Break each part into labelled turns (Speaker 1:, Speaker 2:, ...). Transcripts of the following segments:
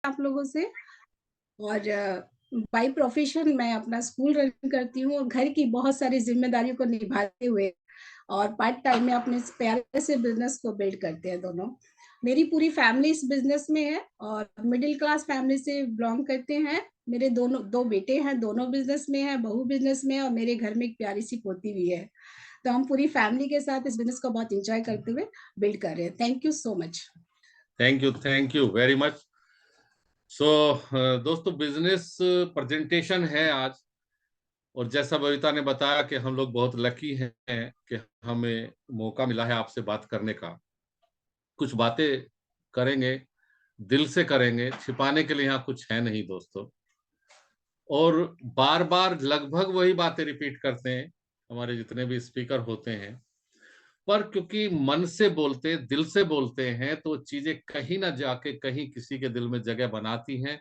Speaker 1: आप लोगों से। और बाय प्रोफेशन मैं अपना स्कूल रन करती हूँ और घर की बहुत सारी जिम्मेदारियों को निभाते हुए और पार्ट टाइम में अपने इस प्यारे से बिजनेस को बिल्ड करते हैं दोनों। मेरी पूरी फैमिली इस बिजनेस में है और मिडिल क्लास फैमिली से बिलोंग करते हैं। मेरे दोनों 2 बेटे हैं, दोनों बिजनेस में हैं, बहू बिजनेस में है और मेरे घर में एक प्यारी सी पोती भी है। तो हम पूरी फैमिली के साथ इस बिजनेस को बहुत एंजॉय करते हुए बिल्ड कर रहे हैं। Thank you so much.
Speaker 2: Thank you very much. So दोस्तों, बिजनेस प्रेजेंटेशन है आज, और जैसा बबीता ने बताया कि हम लोग बहुत लकी हैं कि हमें मौका मिला है आपसे बात करने का। कुछ बातें करेंगे, दिल से करेंगे, छिपाने के लिए यहाँ कुछ है नहीं दोस्तों। और बार बार लगभग वही बातें रिपीट करते हैं हमारे जितने भी स्पीकर होते हैं, पर क्योंकि मन से बोलते, दिल से बोलते हैं, तो चीजें कहीं ना जाके कहीं किसी के दिल में जगह बनाती हैं।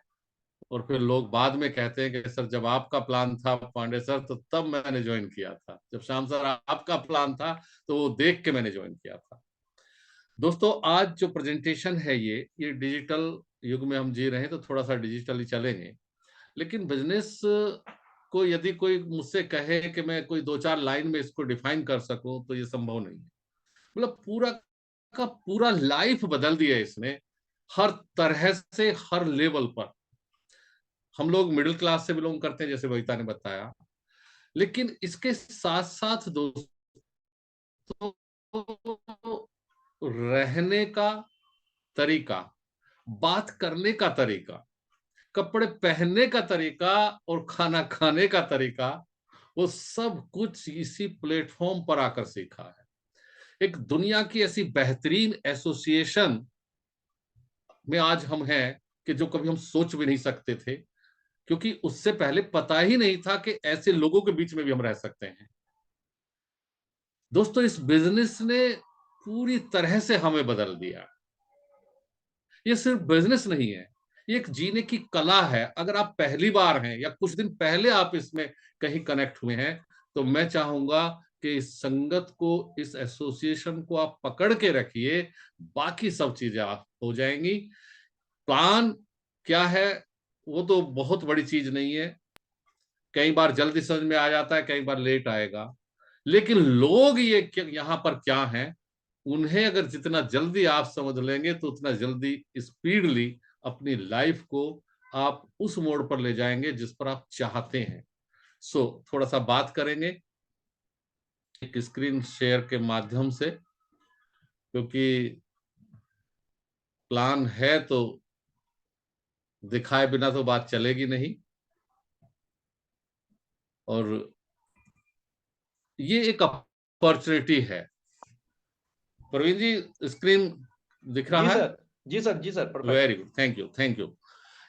Speaker 2: और फिर लोग बाद में कहते हैं कि सर जब आपका प्लान था पांडे सर, तो तब मैंने ज्वाइन किया था। जब श्याम सर आपका प्लान था, तो वो देख के मैंने ज्वाइन किया था। दोस्तों, आज जो प्रेजेंटेशन है ये डिजिटल युग में हम जी रहे हैं, तो थोड़ा सा डिजिटली चलेंगे। लेकिन बिजनेस को यदि कोई मुझसे कहे कि मैं कोई 2-4 लाइन में इसको डिफाइन कर सकूं, तो ये संभव नहीं है। मतलब पूरा का पूरा लाइफ बदल दिया है इसने, हर तरह से, हर लेवल पर। हम लोग मिडिल क्लास से बिलोंग करते हैं, जैसे बबीता ने बताया, लेकिन इसके साथ साथ दोस्तों, रहने का तरीका, बात करने का तरीका, कपड़े पहनने का तरीका और खाना खाने का तरीका, वो सब कुछ इसी प्लेटफॉर्म पर आकर सीखा है। एक दुनिया की ऐसी बेहतरीन एसोसिएशन में आज हम हैं कि जो कभी हम सोच भी नहीं सकते थे, क्योंकि उससे पहले पता ही नहीं था कि ऐसे लोगों के बीच में भी हम रह सकते हैं। दोस्तों, इस बिजनेस ने पूरी तरह से हमें बदल दिया। ये सिर्फ बिजनेस नहीं है, ये एक जीने की कला है। अगर आप पहली बार हैं या कुछ दिन पहले आप इसमें कहीं कनेक्ट हुए हैं, तो मैं चाहूंगा कि इस संगत को, इस एसोसिएशन को आप पकड़ के रखिए। बाकी सब चीजें आप हो जाएंगी। प्लान क्या है, वो तो बहुत बड़ी चीज नहीं है। कई बार जल्दी समझ में आ जाता है, कई बार लेट आएगा। लेकिन लोग ये यहाँ पर क्या हैं, उन्हें अगर जितना जल्दी आप समझ लेंगे, तो उतना जल्दी स्पीडली अपनी लाइफ को आप उस मोड़ पर ले जाएंगे जिस पर आप चाहते हैं। थोड़ा सा बात करेंगे एक स्क्रीन शेयर के माध्यम से, क्योंकि प्लान है तो दिखाए बिना तो बात चलेगी नहीं। और ये एक अपॉर्चुनिटी है। प्रवीण जी, स्क्रीन दिख
Speaker 3: जी
Speaker 2: रहा है?
Speaker 3: सर, जी सर, जी sir, perfect.
Speaker 2: Very good, thank you, thank you.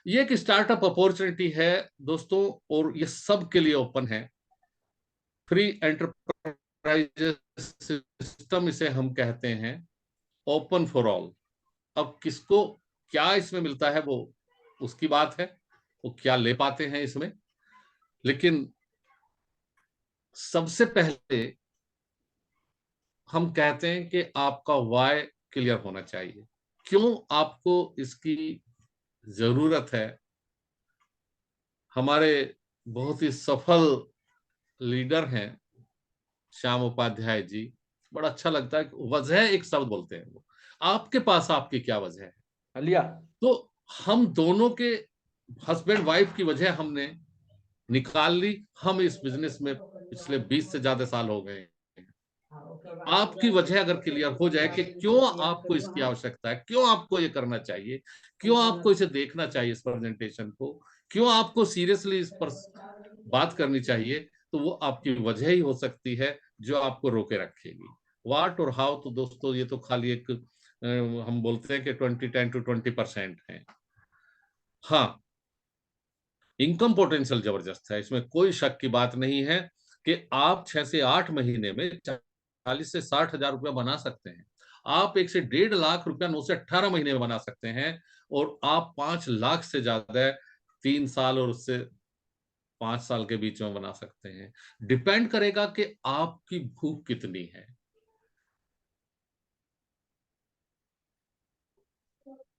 Speaker 2: ये एक स्टार्टअप अपॉर्चुनिटी है दोस्तों, और ये सबके लिए ओपन है। फ्री एंटरप्राइज सिस्टम इसे हम कहते हैं, ओपन फॉर ऑल। अब किसको क्या इसमें मिलता है, वो उसकी बात है, वो क्या ले पाते हैं इसमें। लेकिन सबसे पहले हम कहते हैं कि आपका वाय क्लियर होना चाहिए। क्यों आपको इसकी जरूरत है? हमारे बहुत ही सफल लीडर हैं श्याम उपाध्याय जी, बड़ा अच्छा लगता है कि वजह एक शब्द बोलते हैं वो। आपके पास आपकी क्या वजह है?
Speaker 3: लिया।
Speaker 2: तो हम दोनों के हस्बैंड वाइफ की वजह हमने निकाल ली। हम इस बिजनेस में पिछले 20 से ज्यादा साल हो गए। आपकी वजह अगर क्लियर हो जाए कि क्यों आपको इसकी आवश्यकता है, क्यों आपको ये करना चाहिए, क्यों आपको इसे देखना चाहिए, इस प्रेजेंटेशन को क्यों आपको सीरियसली इस पर बात करनी चाहिए, तो वो आपकी वजह ही हो सकती है जो आपको रोके रखेगी। व्हाट और हाउ, तो दोस्तों ये तो खाली एक हम बोलते हैं कि 10 to 20% है। हाँ, इनकम पोटेंशियल जबरदस्त है, इसमें कोई शक की बात नहीं है कि आप 6 से 8 महीने में 40 से 60 हजार रुपया बना सकते हैं। आप 1 से 1.5 लाख रुपया 9 से 18 महीने में बना सकते हैं। और आप 5 लाख से ज्यादा 3 साल और उससे 5 साल के बीच में बना सकते हैं। डिपेंड करेगा कि आपकी भूख कितनी है।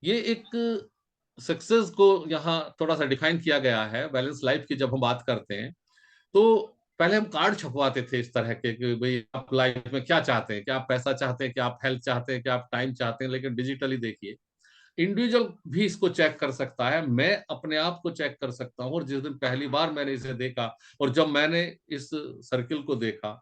Speaker 2: ये एक सक्सेस को यहाँ थोड़ा सा डिफाइन किया गया है बैलेंस लाइफ की। जब हम बात करते हैं तो पहले हम कार्ड छपवाते थे इस तरह के कि भाई आप लाइफ में क्या चाहते हैं, क्या आप पैसा चाहते हैं, क्या आप हेल्थ चाहते हैं, क्या आप टाइम चाहते हैं। लेकिन डिजिटली देखिए, इंडिविजुअल भी इसको चेक कर सकता है, मैं अपने आप को चेक कर सकता हूँ। और जिस दिन पहली बार मैंने इसे देखा और जब मैंने इस सर्किल को देखा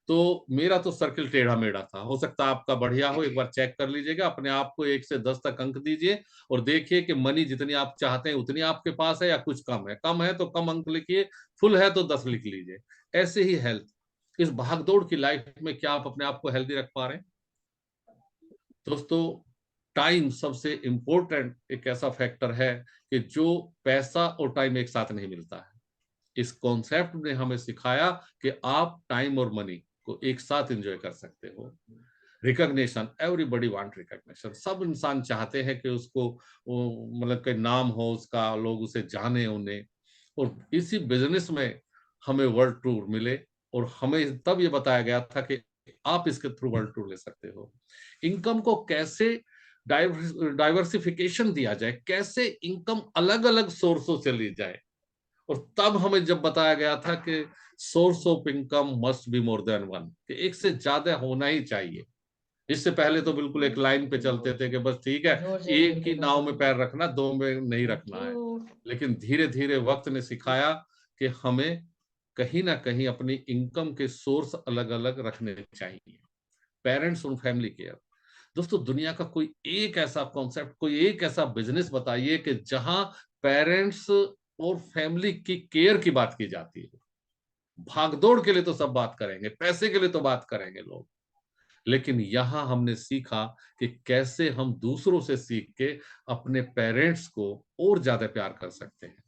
Speaker 2: तो मेरा तो सर्किल टेढ़ा मेढ़ा था। हो सकता है आपका बढ़िया हो, एक बार चेक कर लीजिएगा अपने आप को, 1 से 10 तक अंक दीजिए और देखिए कि मनी जितनी आप चाहते हैं उतनी आपके पास है या कुछ कम है। कम है तो कम अंक लिखिए, फुल है तो 10 लिख लीजिए। ऐसे ही हेल्थ, इस भागदौड़ की लाइफ में क्या आप अपने आप को हेल्दी रख पा रहे हैं? दोस्तों, टाइम सबसे इंपॉर्टेंट एक ऐसा फैक्टर है कि जो पैसा और टाइम एक साथ नहीं मिलता है। इस कॉन्सेप्ट ने हमें सिखाया कि आप टाइम और मनी को एक साथ एंजॉय कर सकते हो। Recognition, everybody want recognition. सब इंसान चाहते हैं कि उसको मतलब कि नाम हो उसका, लोग उसे जाने उन्हें। और इसी बिजनेस में हमें वर्ल्ड टूर मिले और हमें तब ये बताया गया था कि आप इसके थ्रू वर्ल्ड टूर ले सकते हो। इनकम को कैसे डाइवर्सिफिकेशन दिया जाए, कैसे इनकम अलग अलग सोर्सों से ली जाए। और तब हमें जब बताया गया था कि source of income must be more than one, कि एक से ज्यादा होना ही चाहिए। इससे पहले तो बिल्कुल एक लाइन पे चलते थे कि बस ठीक है, एक ही नाव में पैर रखना, दो में नहीं रखना है। लेकिन धीरे धीरे वक्त ने सिखाया कि हमें कहीं ना कहीं अपनी इनकम के सोर्स अलग अलग रखने चाहिए। पेरेंट्स और फैमिली केयर। दोस्तों, दुनिया का कोई एक ऐसा कॉन्सेप्ट, कोई एक ऐसा बिजनेस बताइए कि जहां पेरेंट्स और फैमिली की केयर की बात की जाती है। भागदौड़ के लिए तो सब बात करेंगे, पैसे के लिए तो बात करेंगे लोग, लेकिन यहां हमने सीखा कि कैसे हम दूसरों से सीख के अपने पेरेंट्स को और ज्यादा प्यार कर सकते हैं।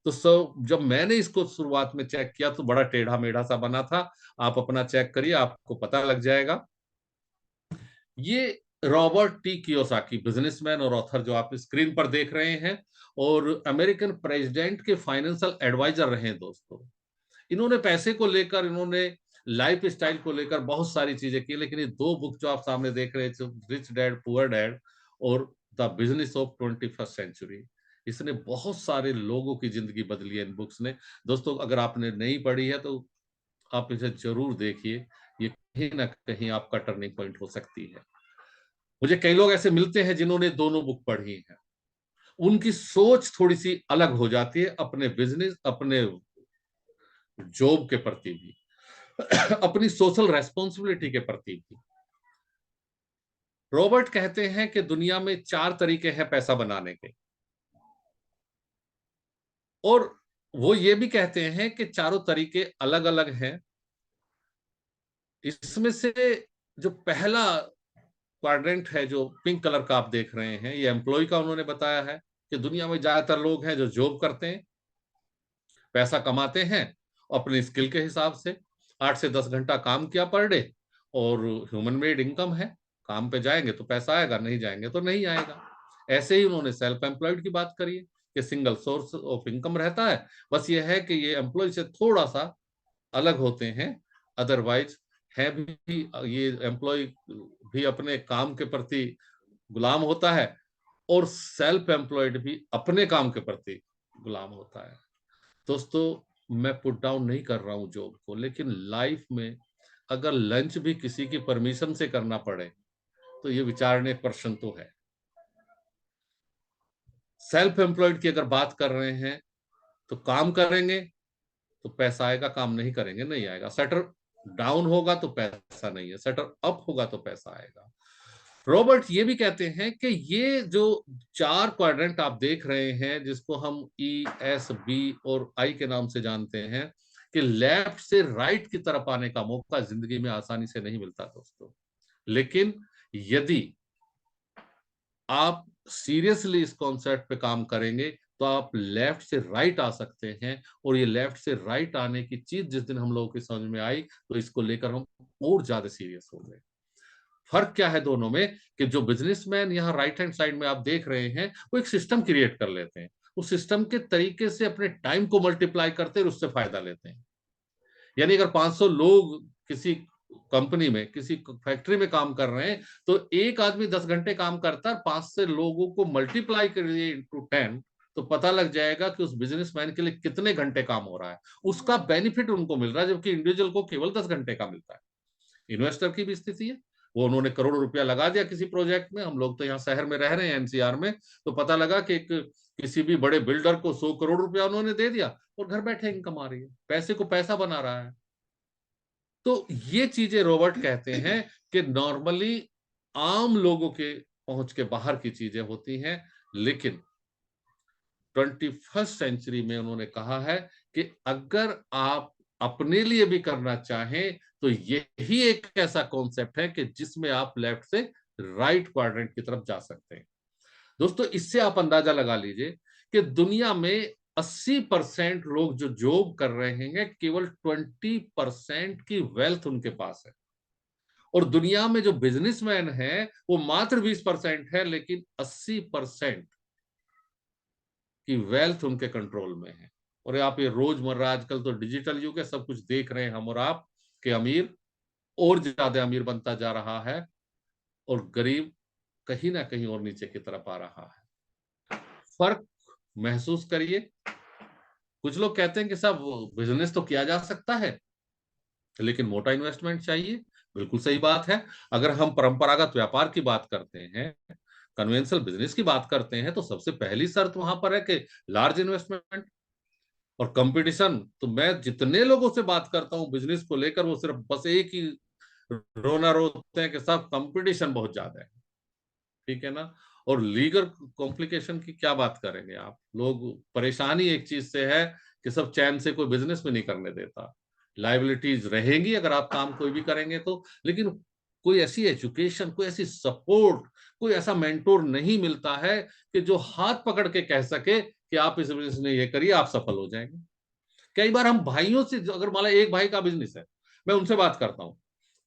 Speaker 2: तो जब मैंने इसको शुरुआत में चेक किया तो बड़ा टेढ़ा मेढ़ा सा बना था। आप अपना चेक करिए, आपको पता लग जाएगा। ये रॉबर्ट टी कियोसाकी, बिजनेसमैन और ऑथर जो आप स्क्रीन पर देख रहे हैं, और अमेरिकन प्रेसिडेंट के फाइनेंशियल एडवाइजर रहे हैं दोस्तों। इन्होंने पैसे को लेकर, इन्होंने लाइफ स्टाइल को लेकर बहुत सारी चीजें की। लेकिन ये 2 बुक जो आप सामने देख रहे हैं, रिच डैड पुअर डैड और the business of 21st century, इसने बहुत सारे लोगों की जिंदगी बदली है इन बुक्स ने। दोस्तों, अगर आपने नहीं पढ़ी है तो आप इसे जरूर देखिए, ये कहीं ना कहीं आपका टर्निंग पॉइंट हो सकती है। मुझे कई लोग ऐसे मिलते हैं जिन्होंने दोनों बुक पढ़ी हैं, उनकी सोच थोड़ी सी अलग हो जाती है अपने बिजनेस, अपने जॉब के प्रति भी, अपनी सोशल रेस्पॉन्सिबिलिटी के प्रति भी। रॉबर्ट कहते हैं कि दुनिया में 4 तरीके हैं पैसा बनाने के, और वो ये भी कहते हैं कि चारों तरीके अलग अलग हैं। इसमें से जो पहला क्वाड्रेंट है, जो पिंक कलर का आप देख रहे हैं, ये एम्प्लॉय का उन्होंने बताया है कि दुनिया में ज्यादातर लोग हैं जो जॉब करते हैं, पैसा कमाते हैं अपने स्किल के हिसाब से। 8 से 10 घंटा काम किया पर डे, और ह्यूमन मेड इनकम है। काम पे जाएंगे तो पैसा आएगा, नहीं जाएंगे तो नहीं आएगा। ऐसे ही उन्होंने सेल्फ एम्प्लॉयड की बात करी है कि सिंगल सोर्स ऑफ इनकम रहता है। बस ये है कि ये एम्प्लॉय से थोड़ा सा अलग होते हैं। अदरवाइज है भी, ये एम्प्लॉय भी अपने काम के प्रति गुलाम होता है और सेल्फ एम्प्लॉयड भी अपने काम के प्रति गुलाम होता है। दोस्तों, मैं पुट डाउन नहीं कर रहा हूं जॉब को, लेकिन लाइफ में अगर लंच भी किसी की परमिशन से करना पड़े तो ये विचारने प्रश्न तो है। सेल्फ एम्प्लॉयड की अगर बात कर रहे हैं तो काम करेंगे तो पैसा आएगा, काम नहीं करेंगे नहीं आएगा। शटर डाउन होगा तो पैसा नहीं है, शटर अप होगा तो पैसा आएगा। रॉबर्ट ये भी कहते हैं कि ये जो 4 क्वाड्रेंट आप देख रहे हैं, जिसको हम ESB और I के नाम से जानते हैं, कि लेफ्ट से राइट की तरफ आने का मौका जिंदगी में आसानी से नहीं मिलता दोस्तों। लेकिन यदि आप सीरियसली इस कॉन्सेप्ट पे काम करेंगे तो आप लेफ्ट से राइट आ सकते हैं। और ये लेफ्ट से राइट आने की चीज जिस दिन हम लोगों की समझ में आई तो इसको लेकर हम और ज्यादा सीरियस हो गए। फर्क क्या है दोनों में, कि जो बिजनेसमैन यहाँ राइट हैंड साइड में आप देख रहे हैं, वो एक सिस्टम क्रिएट कर लेते हैं, उस सिस्टम के तरीके से अपने टाइम को मल्टीप्लाई करते हैं और उससे फायदा लेते हैं। यानी अगर 500 लोग किसी कंपनी में, किसी फैक्ट्री में काम कर रहे हैं, तो एक आदमी 10 घंटे काम करता है, 5 से लोगों को मल्टीप्लाई करिए इंटू 10, तो पता लग जाएगा कि उस बिजनेसमैन के लिए कितने घंटे काम हो रहा है, उसका बेनिफिट उनको मिल रहा है, जबकि इंडिविजुअल को केवल 10 घंटे का मिलता है। इन्वेस्टर की भी स्थिति है, वो उन्होंने करोड़ों रुपया लगा दिया किसी प्रोजेक्ट में। हम लोग तो यहाँ शहर में रह रहे हैं, एनसीआर में, तो पता लगा कि किसी भी बड़े बिल्डर को 100 करोड़ रुपया उन्होंने दे दिया और घर बैठे इनकम आ रही है, पैसे को पैसा बना रहा है। तो ये चीजें रॉबर्ट कहते हैं कि नॉर्मली आम लोगों के पहुंच के बाहर की चीजें होती हैं, लेकिन 21st सेंचुरी में उन्होंने कहा है कि अगर आप अपने लिए भी करना चाहें तो यही एक ऐसा कॉन्सेप्ट है कि जिसमें आप लेफ्ट से राइट क्वाड्रेंट की तरफ जा सकते हैं। दोस्तों, इससे आप अंदाजा लगा लीजिए कि दुनिया में 80% लोग जो जॉब कर रहे हैं, केवल 20% की वेल्थ उनके पास है, और दुनिया में जो बिजनेसमैन है वो मात्र 20% है, लेकिन 80% की वेल्थ उनके कंट्रोल में है। और आप ये रोजमर्रा, आजकल तो डिजिटल युग है, सब कुछ देख रहे हैं हम और आप, कि अमीर और ज्यादा अमीर बनता जा रहा है और गरीब कहीं ना कहीं और नीचे की तरफ आ रहा है। फर्क महसूस करिए। कुछ लोग कहते हैं कि साहब बिजनेस तो किया जा सकता है, लेकिन मोटा इन्वेस्टमेंट चाहिए। बिल्कुल सही बात है। अगर हम परंपरागत व्यापार की बात करते हैं, कन्वेंशनल बिजनेस की बात करते हैं, तो सबसे पहली शर्त वहां पर है कि लार्ज इन्वेस्टमेंट और कंपटीशन। तो मैं जितने लोगों से बात करता हूं बिजनेस को लेकर, वो सिर्फ बस एक ही रोना रोते हैं कि साहब कंपटीशन बहुत ज्यादा है। ठीक है ना। और लीगल कॉम्प्लिकेशन की क्या बात करेंगे आप लोग। परेशानी एक चीज से है कि सब चैन से कोई बिजनेस में नहीं करने देता। लाइबिलिटीज रहेंगी अगर आप काम कोई भी करेंगे तो, लेकिन कोई ऐसी एजुकेशन, कोई ऐसी सपोर्ट, कोई ऐसा मेंटोर नहीं मिलता है कि जो हाथ पकड़ के कह सके कि आप इस बिजनेस में ये करिए, आप सफल हो जाएंगे। कई बार हम भाइयों से, अगर मान लो एक भाई का बिजनेस है, मैं उनसे बात करता हूँ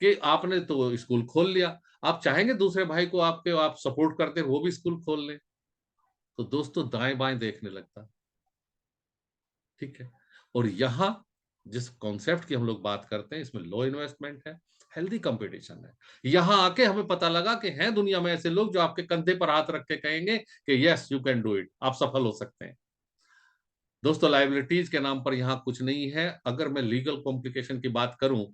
Speaker 2: कि आपने तो स्कूल खोल लिया, आप चाहेंगे दूसरे भाई को आपके आप सपोर्ट करते वो भी स्कूल खोल ले, तो दोस्तों दाएं बाएं देखने लगता। ठीक है। और यहां जिस कॉन्सेप्ट की हम लोग बात करते हैं, इसमें लो इन्वेस्टमेंट है, हेल्दी कंपटीशन है। यहां आके हमें पता लगा कि हैं दुनिया में ऐसे लोग जो आपके कंधे पर हाथ रख के कहेंगे कि yes you can do it, आप सफल हो सकते हैं। दोस्तों, लाइबिलिटीज के नाम पर यहाँ कुछ नहीं है। अगर मैं लीगल कॉम्प्लिकेशन की बात करूं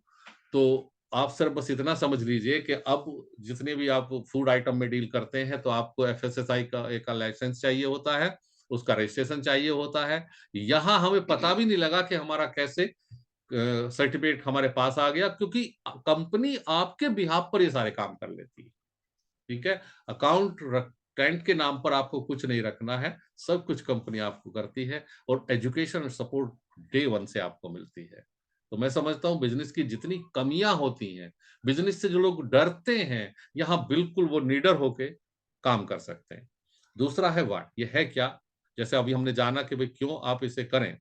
Speaker 2: तो आप सिर्फ बस इतना समझ लीजिए कि अब जितने भी आप फूड आइटम में डील करते हैं तो आपको एफएसएसआई का एक लाइसेंस चाहिए होता है, उसका रजिस्ट्रेशन चाहिए होता है। यहाँ हमें पता भी नहीं लगा कि हमारा कैसे सर्टिफिकेट हमारे पास आ गया, क्योंकि कंपनी आपके बिहाफ पर ये सारे काम कर लेती है। ठीक है। अकाउंट टेंट के नाम पर आपको कुछ नहीं रखना है, सब कुछ कंपनी आपको करती है, और एजुकेशन और सपोर्ट डे वन से आपको मिलती है। तो मैं समझता हूं बिजनेस की जितनी कमियां होती हैं, बिजनेस से जो लोग डरते हैं, यहां बिल्कुल वो निडर होके काम कर सकते हैं। दूसरा है व्हाट, ये है क्या। जैसे अभी हमने जाना कि भाई क्यों आप इसे करें।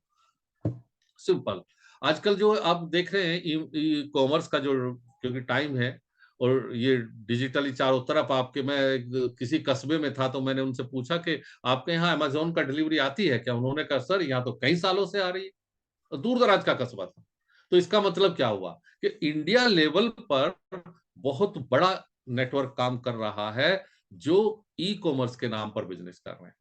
Speaker 2: सिंपल, आजकल जो आप देख रहे हैं ई कॉमर्स का जो, क्योंकि टाइम है और ये डिजिटली चारों तरफ आपके, मैं किसी कस्बे में था तो मैंने उनसे पूछा कि आपके यहाँ अमेजोन का डिलीवरी आती है क्या। उन्होंने कहा सर यहाँ तो कई सालों से आ रही है, और दूर दराज का कस्बा था। तो इसका मतलब क्या हुआ कि इंडिया लेवल पर बहुत बड़ा नेटवर्क काम कर रहा है जो ई कॉमर्स के नाम पर बिजनेस कर रहे हैं।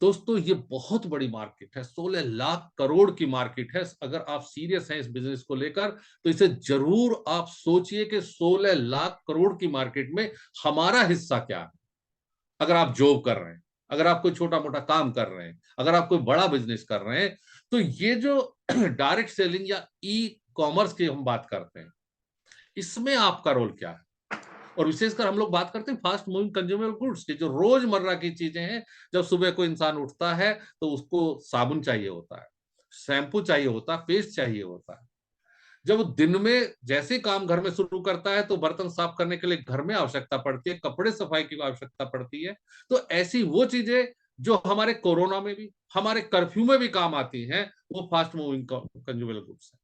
Speaker 2: दोस्तों, ये बहुत बड़ी मार्केट है, 16 लाख करोड़ की मार्केट है। अगर आप सीरियस हैं इस बिजनेस को लेकर तो इसे जरूर आप सोचिए कि 16 लाख करोड़ की मार्केट में हमारा हिस्सा क्या है। अगर आप जॉब कर रहे हैं, अगर आप कोई छोटा मोटा काम कर रहे हैं, अगर आप कोई बड़ा बिजनेस कर रहे हैं, तो ये जो डायरेक्ट सेलिंग या ई कॉमर्स की हम बात करते हैं, इसमें आपका रोल क्या है। और विशेषकर हम लोग बात करते हैं फास्ट मूविंग कंज्यूमर गुड्स की, जो रोजमर्रा की चीजें हैं। जब सुबह कोई इंसान उठता है तो उसको साबुन चाहिए होता है, शैम्पू चाहिए होता है, पेस्ट चाहिए होता है। जब वो दिन में जैसे काम घर में शुरू करता है तो बर्तन साफ करने के लिए घर में आवश्यकता पड़ती है, कपड़े सफाई की आवश्यकता पड़ती है। तो ऐसी वो चीजें जो हमारे कोरोना में भी, हमारे कर्फ्यू में भी काम आती हैं, वो फास्ट मूविंग कंज्यूमर गुड्स है।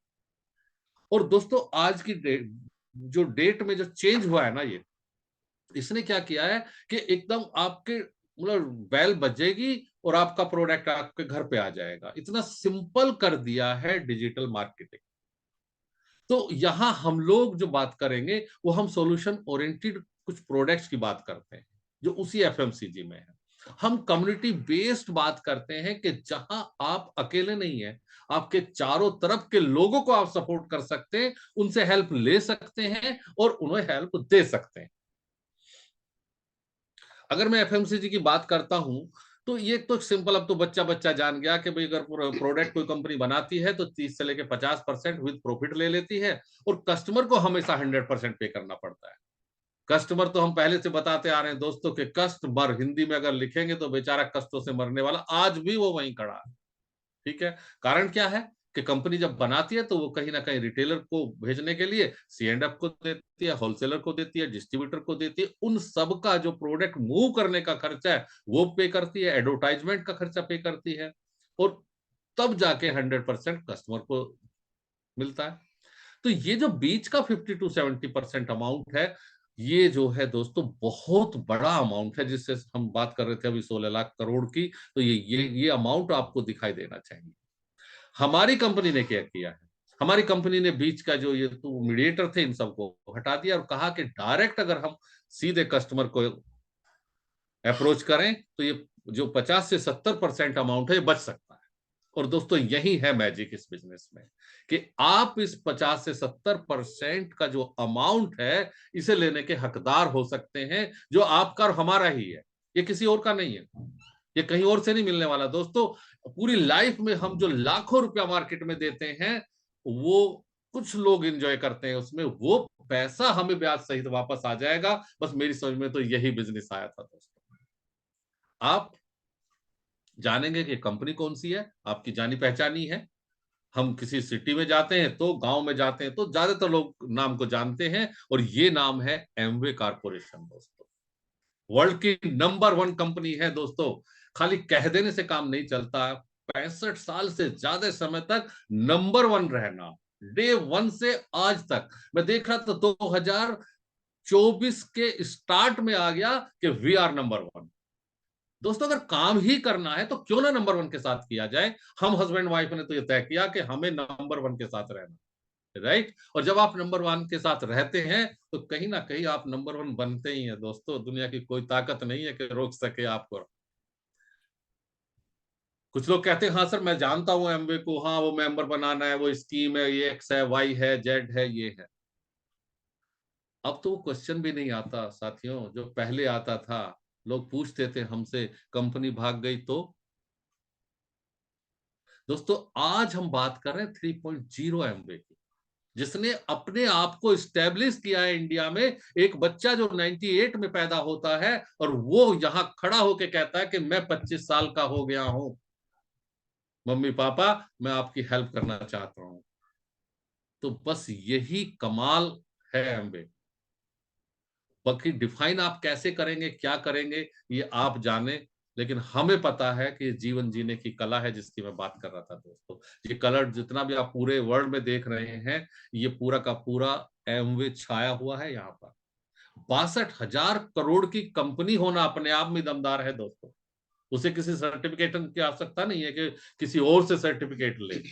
Speaker 2: और दोस्तों, आज की जो डेट में जो चेंज हुआ है ना, ये इसने क्या किया है कि एकदम आपके मतलब बेल बजेगी और आपका प्रोडक्ट आपके घर पे आ जाएगा। इतना सिंपल कर दिया है डिजिटल मार्केटिंग। तो यहां हम लोग जो बात करेंगे वो हम सॉल्यूशन ओरिएंटेड कुछ प्रोडक्ट्स की बात करते हैं जो उसी एफएमसीजी में है। हम कम्युनिटी बेस्ड बात करते हैं कि जहां आप अकेले नहीं है, आपके चारों तरफ के लोगों को आप सपोर्ट कर सकते हैं, उनसे हेल्प ले सकते हैं और उन्हें हेल्प दे सकते हैं। अगर मैं एफएमसीजी की बात करता हूं तो ये तो सिंपल, अब तो बच्चा बच्चा जान गया कि भाई अगर प्रोडक्ट कोई कंपनी बनाती है तो 30 से लेके 50% विद प्रॉफिट ले लेती है और कस्टमर को हमेशा 100% पे करना पड़ता है। कस्टमर तो हम पहले से बताते आ रहे हैं दोस्तों कि कस्टमर हिंदी में अगर लिखेंगे तो बेचारा कष्टों से मरने वाला, आज भी वो वहीं खड़ा है। ठीक है, कारण क्या है कि कंपनी जब बनाती है तो वो कहीं ना कहीं रिटेलर को भेजने के लिए C&F को देती है, होलसेलर को देती है, डिस्ट्रीब्यूटर को देती है, उन सब का जो प्रोडक्ट मूव करने का खर्चा है वो पे करती है, एडवर्टाइजमेंट का खर्चा पे करती है और तब जाके 100% कस्टमर को मिलता है। तो ये जो बीच का 50 to 70% अमाउंट है, ये जो है दोस्तों बहुत बड़ा अमाउंट है, जिससे हम बात कर रहे थे अभी 16 लाख करोड़ की। तो ये अमाउंट आपको दिखाई देना चाहिए। हमारी कंपनी ने क्या किया है, हमारी कंपनी ने बीच का जो ये तो मीडिएटर थे इन सबको हटा दिया और कहा कि डायरेक्ट अगर हम सीधे कस्टमर को अप्रोच करें तो ये जो 50 से 70% अमाउंट है ये बच सकता है। और दोस्तों यही है मैजिक इस बिजनेस में कि आप इस 50 से 70% का जो अमाउंट है इसे लेने के हकदार हो सकते हैं, जो आपका और हमारा ही है, ये किसी और का नहीं है, ये कहीं और से नहीं मिलने वाला। दोस्तों पूरी लाइफ में हम जो लाखों रुपया मार्केट में देते हैं वो कुछ लोग एंजॉय करते हैं, उसमें वो पैसा हमें ब्याज सहित वापस आ जाएगा। बस मेरी समझ में तो यही बिजनेस आया था दोस्तों। आप जानेंगे कि कंपनी कौन सी है, आपकी जानी पहचानी है। हम किसी सिटी में जाते हैं तो, गांव में जाते हैं तो ज्यादातर लोग नाम को जानते हैं और ये नाम है एमवे कारपोरेशन। दोस्तों वर्ल्ड की नंबर 1 कंपनी है दोस्तों, खाली कह देने से काम नहीं चलता। 65 साल से ज्यादा समय तक नंबर 1 रहना, डे 1 से आज तक। मैं देख रहा था 2024 के स्टार्ट में आ गया कि वी आर नंबर 1। दोस्तों अगर काम ही करना है तो क्यों ना नंबर 1 के साथ किया जाए। हम हस्बैंड वाइफ ने तो ये तय किया कि हमें नंबर 1 के साथ रहना, राइट। और जब आप नंबर 1 के साथ रहते हैं तो कहीं ना कहीं आप नंबर 1 बनते ही हैं दोस्तों। दुनिया की कोई ताकत नहीं है कि रोक सके आपको। कुछ लोग कहते हैं हाँ सर मैं जानता हूं एमवे को, हाँ वो मेंबर बनाना है, वो स्कीम है, ये एक्स है, वाई है, जेड है, ये है। अब तो वो क्वेश्चन भी नहीं आता साथियों जो पहले आता था। लोग पूछते थे हमसे कंपनी भाग गई तो। दोस्तों आज हम बात कर रहे हैं 3.0 एमवे की, जिसने अपने आप को स्टैब्लिश किया है इंडिया में। एक बच्चा जो 98 में पैदा होता है और वो यहां खड़ा होकर कहता है कि मैं 25 साल का हो गया हूं, मम्मी पापा मैं आपकी हेल्प करना चाहता हूं। तो बस यही कमाल है एमवे। बाकी डिफाइन आप कैसे करेंगे, क्या करेंगे, ये आप जाने, लेकिन हमें पता है कि जीवन जीने की कला है जिसकी मैं बात कर रहा था दोस्तों। ये कलर जितना भी आप पूरे वर्ल्ड में देख रहे हैं, ये पूरा का पूरा एमवे छाया हुआ है यहाँ पर। 62,000 करोड़ की कंपनी होना अपने आप में दमदार है दोस्तों। उसे किसी सर्टिफिकेट की आवश्यकता नहीं है कि किसी और से सर्टिफिकेट ले।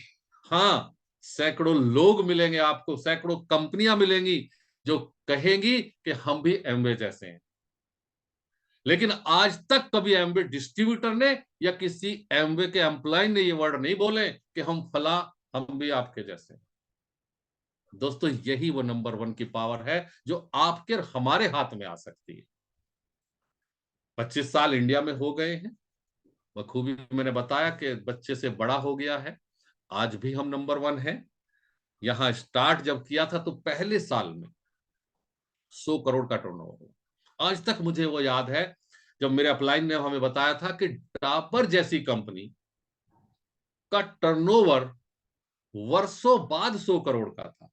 Speaker 2: हाँ, सैकड़ों लोग मिलेंगे आपको, सैकड़ों कंपनियां मिलेंगी जो कहेंगी कि हम भी एमवे जैसे हैं। लेकिन आज तक कभी एमवे डिस्ट्रीब्यूटर ने या किसी एमवे के एम्प्लॉय ने ये वर्ड नहीं बोले कि हम फला, हम भी आपके जैसे। दोस्तों यही वो नंबर 1 की पावर है जो आपके और हमारे हाथ में आ सकती है। 25 साल इंडिया में हो गए हैं, बखूबी मैंने बताया कि बच्चे से बड़ा हो गया है। आज भी हम नंबर 1 है। यहां स्टार्ट जब किया था तो पहले साल में 100 करोड़ का टर्नओवर। आज तक मुझे वो याद है जब मेरे अपलाइन ने हमें बताया था कि डाबर जैसी कंपनी का टर्नओवर वर्षों बाद 100 करोड़ का था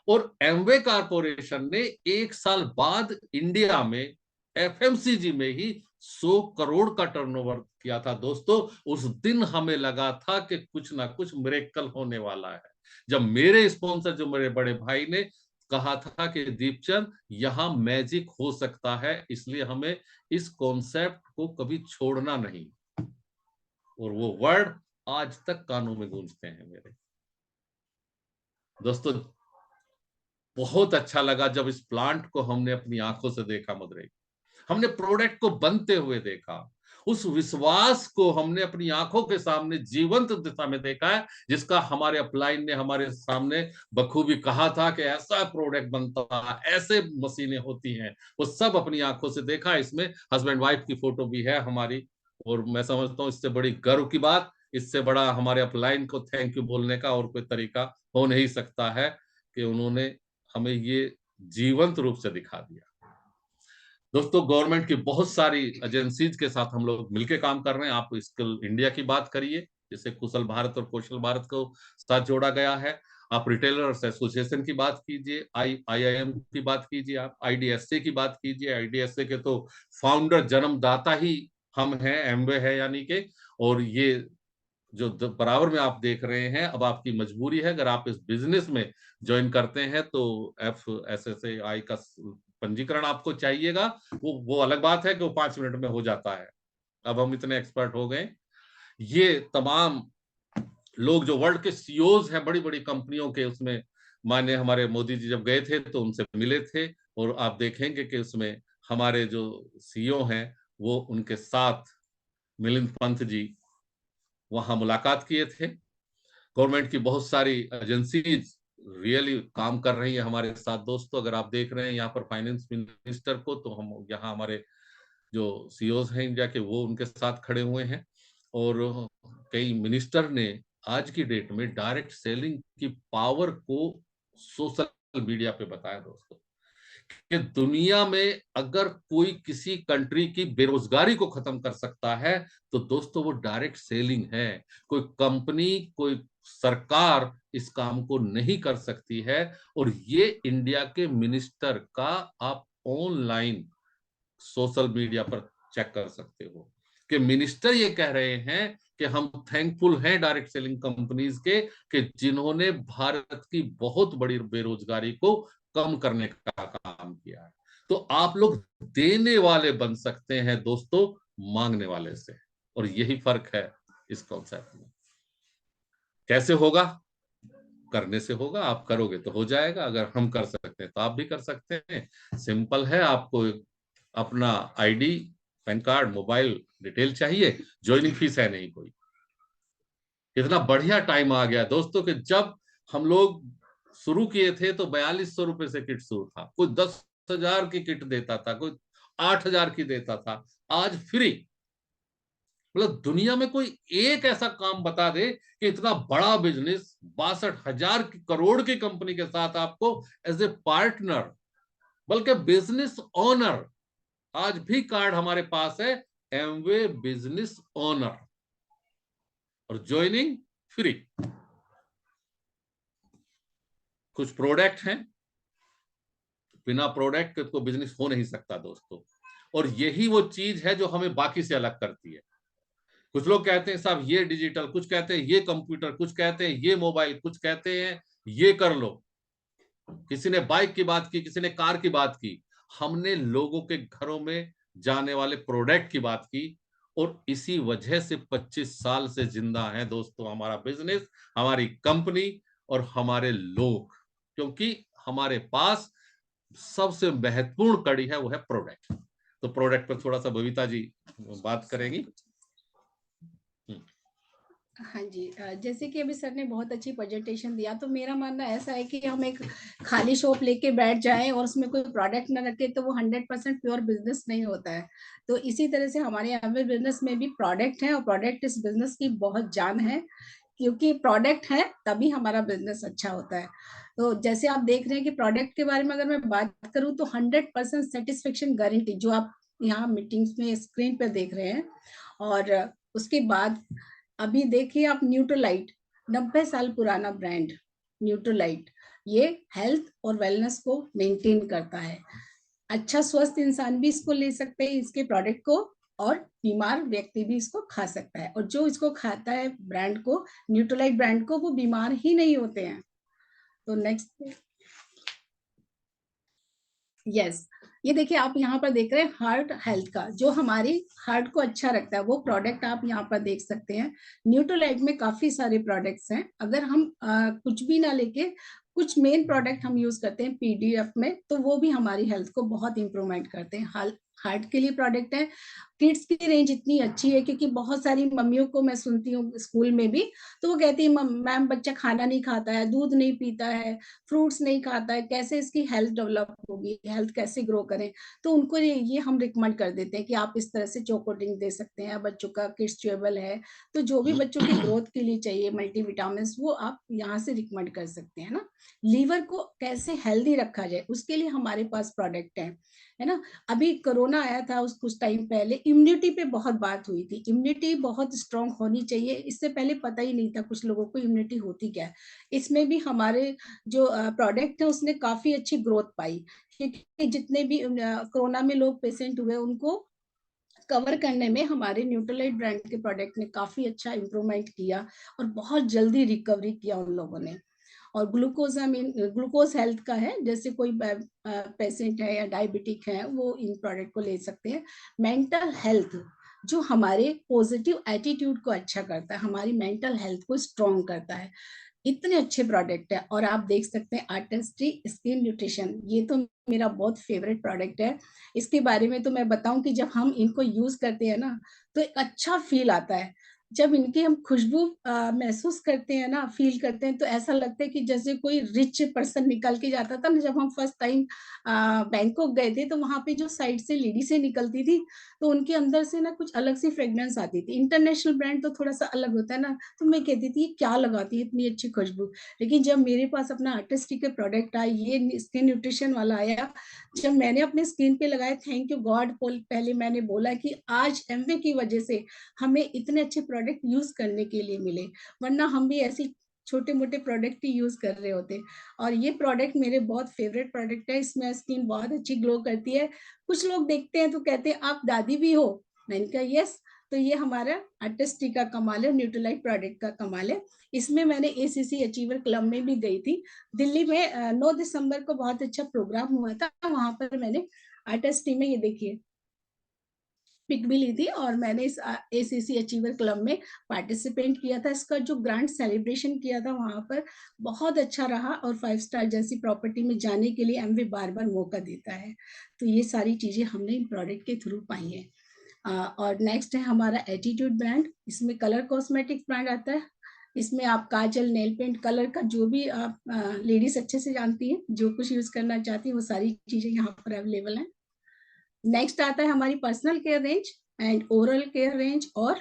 Speaker 2: और एमवे कारपोरेशन ने 1 साल बाद इंडिया में एफएमसीजी में ही 100 करोड़ का टर्नओवर किया था दोस्तों। उस दिन हमें लगा था कि कुछ ना कुछ मिरेकल होने वाला है, जब मेरे स्पॉन्सर जो मेरे बड़े भाई ने कहा था कि दीपचंद यहां मैजिक हो सकता है, इसलिए हमें इस कॉन्सेप्ट को कभी छोड़ना नहीं। और वो वर्ड आज तक कानों में गूंजते हैं मेरे दोस्तों। बहुत अच्छा लगा जब इस प्लांट को हमने अपनी आंखों से देखा मदुरई। हमने प्रोडक्ट को बनते हुए देखा, उस विश्वास को हमने अपनी आंखों के सामने जीवंत दिशा में देखा है, जिसका हमारे अपलाइन ने हमारे सामने बखूबी कहा था कि ऐसा प्रोडक्ट बनता है, ऐसे मशीनें होती हैं, वो सब अपनी आंखों से देखा। इसमें हस्बैंड वाइफ की फोटो भी है हमारी, और मैं समझता हूँ इससे बड़ी गर्व की बात, इससे बड़ा हमारे अपलाइन को थैंक यू बोलने का और कोई तरीका हो नहीं सकता है कि उन्होंने हमें ये जीवंत रूप से दिखा दिया। दोस्तों, गवर्नमेंट की बहुत सारी एजेंसीज के साथ हम लोग मिलकर काम कर रहे हैं। आप स्किल इंडिया की बात करिए, जिसे कुशल भारत और कौशल भारत को साथ जोड़ा गया है। आप रिटेलर्स एसोसिएशन की बात कीजिए, आईआईएम की बात कीजिए, आप आईडीएसए की बात कीजिए। आईडीएसए के तो फाउंडर जन्मदाता ही हम हैं, एमवे है यानी के। और ये जो बराबर में आप देख रहे हैं, अब आपकी मजबूरी है, अगर आप इस बिजनेस में ज्वाइन करते हैं तो FSSAI का पंजीकरण आपको चाहिएगा। वो अलग बात है कि वो 5 मिनट में हो जाता है, अब हम इतने एक्सपर्ट हो गए। ये तमाम लोग जो वर्ल्ड के सीईओज हैं बड़ी बड़ी कंपनियों के, उसमें माननीय हमारे मोदी जी जब गए थे तो उनसे मिले थे, और आप देखेंगे कि उसमें हमारे जो सीईओ हैं वो उनके साथ मिलिंद पंत जी वहां मुलाकात किए थे। गवर्नमेंट की बहुत सारी एजेंसीज रियली काम कर रही है हमारे साथ। दोस्तों, अगर आप देख रहे हैं यहाँ पर फाइनेंस मिनिस्टर को, तो हम यहाँ हमारे जो सीईओज हैं इंडिया के वो उनके साथ खड़े हुए हैं। और कई मिनिस्टर ने आज की डेट में डायरेक्ट सेलिंग की पावर को सोशल मीडिया पे बताया दोस्तों, कि दुनिया में अगर कोई किसी कंट्री की बेरोजगारी को खत्म कर सकता है तो दोस्तों वो डायरेक्ट सेलिंग है। कोई कंपनी, कोई सरकार इस काम को नहीं कर सकती है। और ये इंडिया के मिनिस्टर का आप ऑनलाइन सोशल मीडिया पर चेक कर सकते हो कि मिनिस्टर ये कह रहे हैं कि हम थैंकफुल हैं डायरेक्ट सेलिंग कंपनीज के, कि जिन्होंने भारत की बहुत बड़ी बेरोजगारी को कम करने का काम किया है। तो आप लोग देने वाले बन सकते हैं दोस्तों, मांगने वाले से। और यही फर्क है इस कॉन्सेप्ट में। कैसे होगा? करने से होगा। आप करोगे तो हो जाएगा। अगर हम कर सकते हैं तो आप भी कर सकते हैं। सिंपल है, आपको अपना ID, pan card, mobile detail चाहिए, ज्वाइनिंग फीस है नहीं कोई। इतना बढ़िया टाइम आ गया दोस्तों कि जब हम लोग शुरू किए थे तो 4200 रुपए से किट शुरू था, कोई 10,000 की किट देता था, कोई 8,000 की देता था, आज फ्री। मतलब दुनिया में कोई एक ऐसा काम बता दे कि इतना बड़ा बिजनेस 62,000 करोड़ की कंपनी के साथ आपको एज ए पार्टनर, बल्कि बिजनेस ओनर, आज भी कार्ड हमारे पास है, एमवे बिजनेस ओनर, और ज्वाइनिंग फ्री। कुछ प्रोडक्ट हैं, बिना प्रोडक्ट के तो बिजनेस हो नहीं सकता दोस्तों। और यही वो चीज है जो हमें बाकी से अलग करती है। कुछ लोग कहते हैं साहब ये डिजिटल, कुछ कहते हैं ये कंप्यूटर, कुछ कहते हैं ये मोबाइल, कुछ कहते हैं ये कर लो। किसी ने बाइक की बात की, किसी ने कार की बात की। हमने लोगों के घरों में जाने वाले प्रोडक्ट की बात की, और इसी वजह से 25 साल से जिंदा है दोस्तों हमारा बिजनेस, हमारी कंपनी और हमारे लोग। क्योंकि हमारे पास सबसे महत्वपूर्ण कड़ी है, वो है प्रोडक्ट। तो प्रोडक्ट पर थोड़ा सा बबीता जी बात करेंगी।
Speaker 1: हाँ जी, जैसे कि अभी सर ने बहुत अच्छी प्रेजेंटेशन दिया, तो मेरा मानना ऐसा है कि हम एक खाली शॉप लेके बैठ जाएं और उसमें कोई प्रोडक्ट ना रखे तो वो 100% प्योर बिजनेस नहीं होता है। तो इसी तरह से हमारे एमवे बिजनेस में भी प्रोडक्ट है, और प्रोडक्ट इस बिजनेस की बहुत जान है, क्योंकि प्रोडक्ट है तभी हमारा बिजनेस अच्छा होता है। तो जैसे आप देख रहे हैं कि प्रोडक्ट के बारे में अगर मैं बात करूं तो 100% सेटिस्फेक्शन गारंटी जो आप यहाँ मीटिंग्स में स्क्रीन पर देख रहे हैं। और उसके बाद अभी देखिए आप न्यूट्रोलाइट, 90 साल पुराना ब्रांड न्यूट्रोलाइट, ये हेल्थ और वेलनेस को मेंटेन करता है। अच्छा स्वस्थ इंसान भी इसको ले सकते हैं इसके प्रोडक्ट को, और बीमार व्यक्ति भी इसको खा सकता है। और जो इसको खाता है ब्रांड को, न्यूट्रोलाइट ब्रांड को, वो बीमार ही नहीं होते हैं। तो नेक्स्ट, यस, ये देखिए आप यहाँ पर देख रहे हैं हार्ट हेल्थ का, जो हमारी हार्ट को अच्छा रखता है, वो प्रोडक्ट आप यहाँ पर देख सकते हैं। न्यूट्रोलाइट में काफी सारे प्रोडक्ट्स हैं। अगर हम कुछ भी ना लेके कुछ मेन प्रोडक्ट हम यूज करते हैं पीडीएफ में, तो वो भी हमारी हेल्थ को बहुत इंप्रूवमेंट करते हैं। हार्ट के लिए प्रोडक्ट है। किड्स की रेंज इतनी अच्छी है क्योंकि बहुत सारी मम्मियों को मैं सुनती हूँ स्कूल में भी, तो वो कहती है मैम बच्चा खाना नहीं खाता है, दूध नहीं पीता है, फ्रूट्स नहीं खाता है, कैसे इसकी हेल्थ डेवलप होगी, हेल्थ कैसे ग्रो करें। तो उनको ये हम रिकमेंड कर देते हैं कि आप इस तरह से चोकोड्रिंक दे सकते हैं, बच्चों का किड्स च्यूएबल है, तो जो भी बच्चों की ग्रोथ के लिए चाहिए मल्टीविटामिन वो आप यहाँ से रिकमेंड कर सकते हैं ना। लीवर को कैसे हेल्दी रखा जाए उसके लिए हमारे पास प्रोडक्ट है ना। अभी कोरोना आया था, उस कुछ टाइम पहले इम्यूनिटी पे बहुत बात हुई थी, इम्यूनिटी बहुत स्ट्रांग होनी चाहिए, इससे पहले पता ही नहीं था कुछ लोगों को इम्यूनिटी होती क्या है। इसमें भी हमारे जो प्रोडक्ट है उसने काफी अच्छी ग्रोथ पाई, क्योंकि जितने भी कोरोना में लोग पेशेंट हुए उनको कवर करने में हमारे न्यूट्रलाइट ब्रांड के प्रोडक्ट ने काफी अच्छा इंप्रूवमेंट किया और बहुत जल्दी रिकवरी किया उन लोगों ने। और ग्लूकोज हेल्थ का है, जैसे कोई पेशेंट है या डायबिटिक है वो इन प्रोडक्ट को ले सकते हैं। मेंटल हेल्थ जो हमारे पॉजिटिव एटीट्यूड को अच्छा करता है, हमारी मेंटल हेल्थ को स्ट्रॉन्ग करता है, इतने अच्छे प्रोडक्ट है। और आप देख सकते हैं आर्टिस्ट्री स्किन न्यूट्रिशन, ये तो मेरा बहुत फेवरेट प्रोडक्ट है। इसके बारे में तो मैं बताऊं कि जब हम इनको यूज करते हैं ना तो एक अच्छा फील आता है। जब इनकी हम खुशबू महसूस करते हैं ना, फील करते हैं, तो ऐसा लगता है कि जैसे कोई रिच पर्सन निकल के जाता था ना। जब हम फर्स्ट टाइम बैंकॉक गए थे तो वहां पे जो साइड से लेडी से निकलती थी तो उनके अंदर से ना कुछ अलग सी फ्रेग्रेंस आती थी। इंटरनेशनल ब्रांड तो थोड़ा सा अलग होता है ना, तो मैं कहती थी ये क्या लगाती है इतनी अच्छी खुशबू। लेकिन जब मेरे पास अपना आर्टिस्टिक प्रोडक्ट आया, ये स्किन न्यूट्रिशन वाला आया, जब मैंने अपने स्किन पे लगाया, थैंक यू गॉड, पहले मैंने बोला कि आज एमवे की वजह से हमें इतने अच्छे प्रोडक्ट यूज करने के लिए मिले, वरना हम भी ऐसी छोटे मोटे प्रोडक्ट ही यूज कर रहे होते। और ये प्रोडक्ट मेरे बहुत फेवरेट प्रोडक्ट है, इसमें स्किन बहुत अच्छी ग्लो करती है। कुछ लोग देखते हैं तो कहते हैं आप दादी भी हो, मैंने कहा यस। तो ये हमारा आर्टिस्टी का कमाल है, न्यूट्रलाइट प्रोडक्ट का कमाल है। इसमें मैंने एसीसी अचीवर क्लब में भी गई थी दिल्ली में, 9 दिसंबर को बहुत अच्छा प्रोग्राम हुआ था, वहां पर मैंने आर्टिस्टी में ये देखिए पिक भी ली थी और मैंने इस एसीसी अचीवर क्लब में पार्टिसिपेट किया था। इसका जो ग्रैंड सेलिब्रेशन किया था वहां पर बहुत अच्छा रहा, और 5 स्टार जैसी प्रॉपर्टी में जाने के लिए एमवे बार बार मौका देता है। तो ये सारी चीजें हमने इन प्रोडक्ट के थ्रू पाई है। और नेक्स्ट है हमारा एटीट्यूड ब्रांड, इसमें कलर कॉस्मेटिक्स ब्रांड आता है। इसमें आप काजल, नेल पेंट, कलर का जो भी आप लेडीज अच्छे से जानती हैं, जो कुछ यूज करना चाहती है वो सारी चीजें यहाँ पर अवेलेबल है। नेक्स्ट आता है हमारी personal care range and oral care range और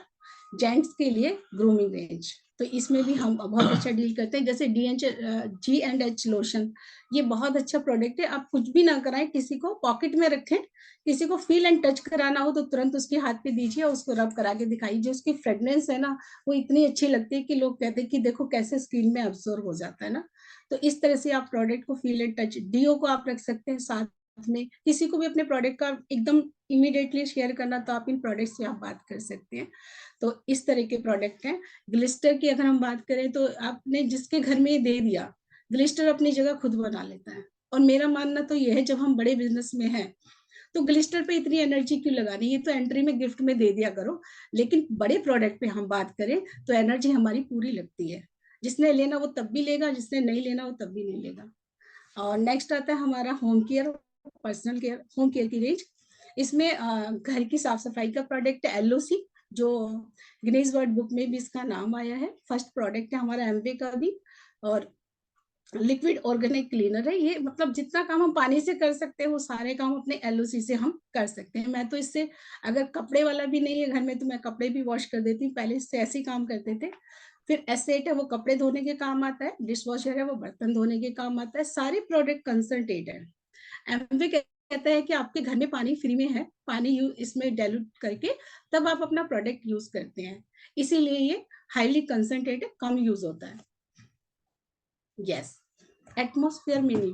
Speaker 1: जेंट्स के लिए ग्रूमिंग रेंज। तो इसमें भी हम बहुत अच्छा डील करते हैं, जैसे G&H लोशन, ये बहुत अच्छा प्रोडक्ट है। आप कुछ भी ना कराएं, किसी को पॉकेट में रखें, किसी को फील एंड टच कराना हो तो तुरंत उसके हाथ पे दीजिए और उसको रब करा के दिखाइए। जो उसकी फ्रेग्रेंस है ना वो इतनी अच्छी लगती है कि लोग कहते हैं कि देखो कैसे स्किन में अब्सॉर्ब हो जाता है ना। तो इस तरह से आप प्रोडक्ट को फील एंड टच, डीओ को आप रख सकते हैं साथ में। किसी को भी अपने प्रोडक्ट का एकदम इमीडिएटली शेयर करना तो आप इन प्रोडक्ट से आप बात कर सकते हैं। तो इस तरह के प्रोडक्ट हैं। ग्लिस्टर की अगर हम बात करें तो आपने जिसके घर में ये दे दिया, ग्लिस्टर अपनी जगह खुद बना लेता है। और मेरा मानना तो यह है जब हम बड़े बिजनेस में हैं तो ग्लिस्टर पे इतनी एनर्जी क्यों लगानी, ये तो एंट्री में गिफ्ट में दे दिया करो। लेकिन बड़े प्रोडक्ट पे हम बात करें तो एनर्जी हमारी पूरी लगती है। जिसने लेना वो तब भी लेगा, जिसने नहीं लेना वो तब भी नहीं लेगा। और नेक्स्ट आता है हमारा home care, personal care, home care की रेंज। इसमें घर की साफ सफाई का प्रोडक्ट है एलओसी, जो गिनीज वर्ल्ड बुक में भी इसका नाम आया है। फर्स्ट प्रोडक्ट है हमारा एमवे का भी। और लिक्विड ऑर्गेनिक क्लीनर है ये, मतलब जितना काम हम पानी से कर सकते हैं वो सारे काम अपने एलओसी से हम कर सकते हैं। मैं तो इससे, अगर कपड़े वाला भी नहीं है घर में तो मैं कपड़े भी वॉश कर देती हूँ, पहले इससे ऐसे ही काम करते थे। फिर एसेट है वो कपड़े धोने के काम आता है, डिश वॉशर है वो बर्तन धोने के काम आता है। सारे प्रोडक्ट कंसंट्रेट है। एमवे कहता है कि आपके घर में पानी फ्री में है, पानी इसमें डाइल्यूट करके तब आप अपना प्रोडक्ट यूज करते हैं, इसीलिए ये हाईली कंसंट्रेटेड, कम यूज होता है। यस, एटमॉस्फेयर में नहीं,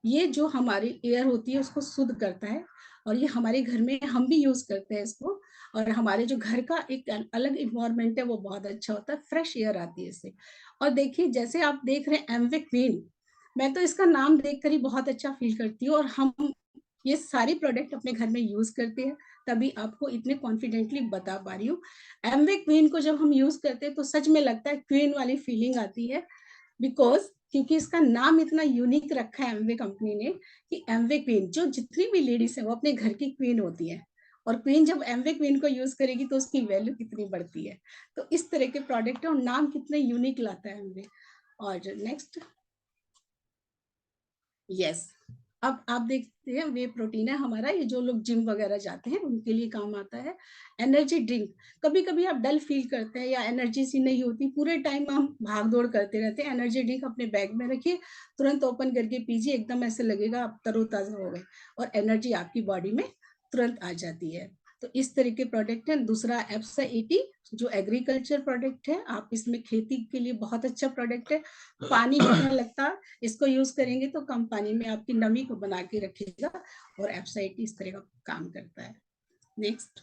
Speaker 1: ये जो हमारी एयर होती है उसको शुद्ध करता है। और ये हमारे घर में हम भी यूज करते हैं इसको। और हमारे जो घर का एक अलग इन्वायरमेंट है वो बहुत अच्छा होता है, फ्रेश एयर आती है इससे। और देखिए जैसे आप देख रहे हैं एमवे क्वीन, मैं तो इसका नाम देखकर ही बहुत अच्छा फील करती हूँ। और हम ये सारे प्रोडक्ट अपने घर में यूज करते हैं, तभी आपको इतने कॉन्फिडेंटली बता पा रही हूँ। एमवे क्वीन को जब हम यूज करते हैं तो सच में लगता है क्वीन वाली फीलिंग आती है, बिकॉज क्योंकि इसका नाम इतना यूनिक रखा है एमवे कंपनी ने कि एमवे क्वीन, जो जितनी भी लेडीज है वो अपने घर की क्वीन होती है, और क्वीन जब एमवे क्वीन को यूज करेगी तो उसकी वैल्यू कितनी बढ़ती है। तो इस तरह के प्रोडक्ट है और नाम कितने यूनिक लाता है एमवे। और नेक्स्ट, यस, अब आप देखते हैं वे प्रोटीन है हमारा, ये जो लोग जिम वगैरह जाते हैं उनके लिए काम आता है। एनर्जी ड्रिंक, कभी कभी आप डल फील करते हैं या एनर्जी सी नहीं होती, पूरे टाइम हम भाग दौड़ करते रहते हैं, एनर्जी ड्रिंक अपने बैग में रखिए, तुरंत ओपन करके पीजिए, एकदम ऐसे लगेगा आप तरोताजा हो गए और एनर्जी आपकी बॉडी में तुरंत आ जाती है। तो इस तरह के प्रोडक्ट है। दूसरा एप्सा 80 जो एग्रीकल्चर प्रोडक्ट है, आप इसमें खेती के लिए बहुत अच्छा प्रोडक्ट है, पानी भी नहीं लगता, इसको यूज करेंगे तो कम पानी में आपकी नमी को बना के रखेगा, और एप्सा 80 इस तरह का काम करता है। नेक्स्ट,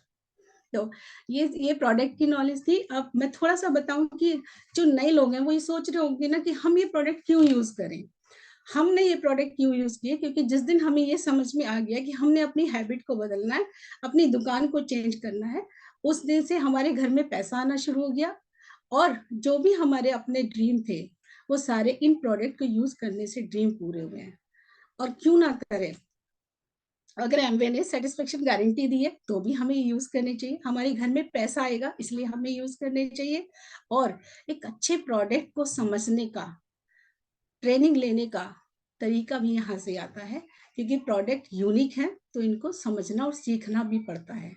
Speaker 1: तो ये प्रोडक्ट की नॉलेज थी। अब मैं थोड़ा सा बताऊं कि जो नए लोग हैं वो ये सोच रहे होंगे ना कि हम ये प्रोडक्ट क्यों यूज करें। हमने ये प्रोडक्ट क्यों यूज किए, क्योंकि जिस दिन हमें ये समझ में आ गया कि हमने अपनी हैबिट को बदलना है, अपनी दुकान को चेंज करना है, उस दिन से हमारे घर में पैसा आना शुरू हो गया, और जो भी हमारे अपने ड्रीम थे वो सारे इन प्रोडक्ट को यूज करने से ड्रीम पूरे हुए हैं। और क्यों ना करें, अगर एमवे ने सेटिस्फेक्शन गारंटी दी है तो भी हमें यूज करनी चाहिए, हमारे घर में पैसा आएगा इसलिए हमें यूज करने चाहिए। और एक अच्छे प्रोडक्ट को समझने का, ट्रेनिंग लेने का तरीका भी यहाँ से आता है, क्योंकि प्रोडक्ट यूनिक है तो इनको समझना और सीखना भी पड़ता है,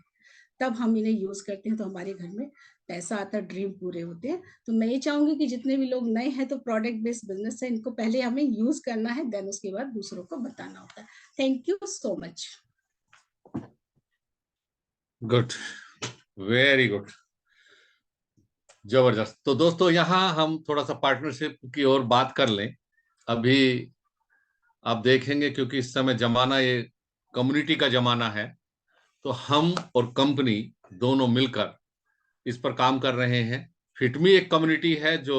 Speaker 1: तब हम इन्हें यूज करते हैं तो हमारे घर में पैसा आता है, ड्रीम पूरे होते हैं। तो मैं ये चाहूंगी कि जितने भी लोग नए हैं तो प्रोडक्ट बेस्ड बिजनेस है, इनको पहले हमें यूज करना है, देन उसके बाद दूसरों को बताना होता है। Thank you so much.
Speaker 2: Good, very good, जबरदस्त। तो दोस्तों यहाँ हम थोड़ा सा पार्टनरशिप की ओर बात कर लें। अभी आप देखेंगे क्योंकि इस समय जमाना ये कम्युनिटी का जमाना है, तो हम और कंपनी दोनों मिलकर इस पर काम कर रहे हैं। फिटमी एक कम्युनिटी है जो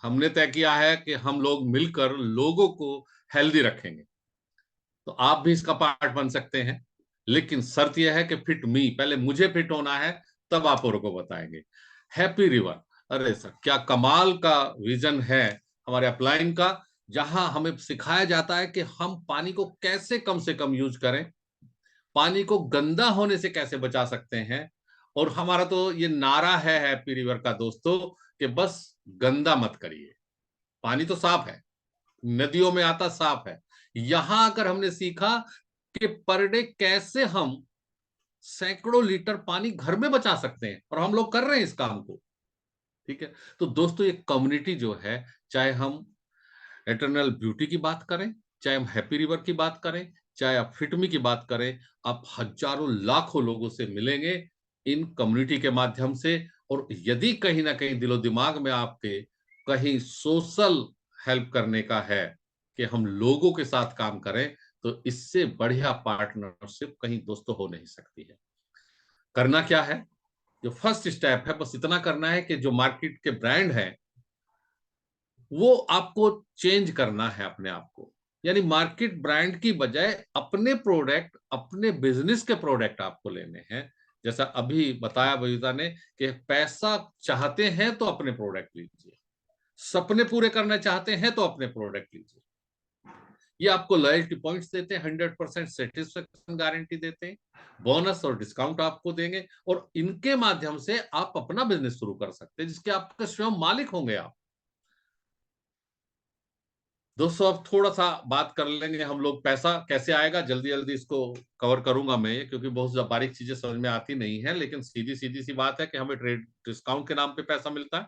Speaker 2: हमने तय किया है कि हम लोग मिलकर लोगों को हेल्दी रखेंगे, तो आप भी इसका पार्ट बन सकते हैं। लेकिन शर्त यह है कि फिट मी, पहले मुझे फिट होना है तब आप औरों को बताएंगे। हैप्पी रिवर, अरे सर क्या कमाल का विजन है हमारे अपलाइन का, जहां हमें सिखाया जाता है कि हम पानी को कैसे कम से कम यूज करें, पानी को गंदा होने से कैसे बचा सकते हैं। और हमारा तो ये नारा है हैप्पी रिवर का दोस्तों कि बस गंदा मत करिए, पानी तो साफ है, नदियों में आता साफ है। यहां आकर हमने सीखा कि पर डे कैसे हम सैकड़ों लीटर पानी घर में बचा सकते हैं, और हम लोग कर रहे हैं इस काम को। ठीक है, तो दोस्तों ये कम्युनिटी जो है, चाहे हम एटर्नल ब्यूटी की बात करें, चाहे हम हैप्पी रिवर की बात करें, चाहे आप फिटमी की बात करें, आप हजारों लाखों लोगों से मिलेंगे इन कम्युनिटी के माध्यम से। और यदि कहीं ना कहीं दिलो दिमाग में आपके कहीं सोशल हेल्प करने का है कि हम लोगों के साथ काम करें, तो इससे बढ़िया पार्टनरशिप कहीं दोस्तों हो नहीं सकती है। करना क्या है, जो फर्स्ट स्टेप है बस इतना करना है कि जो मार्केट के ब्रांड हैं वो आपको चेंज करना है अपने आप को, यानी मार्केट ब्रांड की बजाय अपने प्रोडक्ट, अपने बिजनेस के प्रोडक्ट आपको लेने हैं। जैसा अभी बताया बबीता ने कि पैसा चाहते हैं तो अपने प्रोडक्ट लीजिए, सपने पूरे करना चाहते हैं तो अपने प्रोडक्ट लीजिए। ये आपको लॉयल्टी पॉइंट्स देते हैं, 100% सेटिस्फेक्शन गारंटी देते हैं, बोनस और डिस्काउंट आपको देंगे, और इनके माध्यम से आप अपना बिजनेस शुरू कर सकते हैं जिसके आपके स्वयं मालिक होंगे आप। दोस्तों अब थोड़ा सा बात कर लेंगे हम लोग, पैसा कैसे आएगा, जल्दी जल्दी इसको कवर करूंगा मैं ये, क्योंकि बहुत बारीक चीजें समझ में आती नहीं है। लेकिन सीधी सीधी सी बात है कि हमें ट्रेड डिस्काउंट के नाम पे पैसा मिलता है,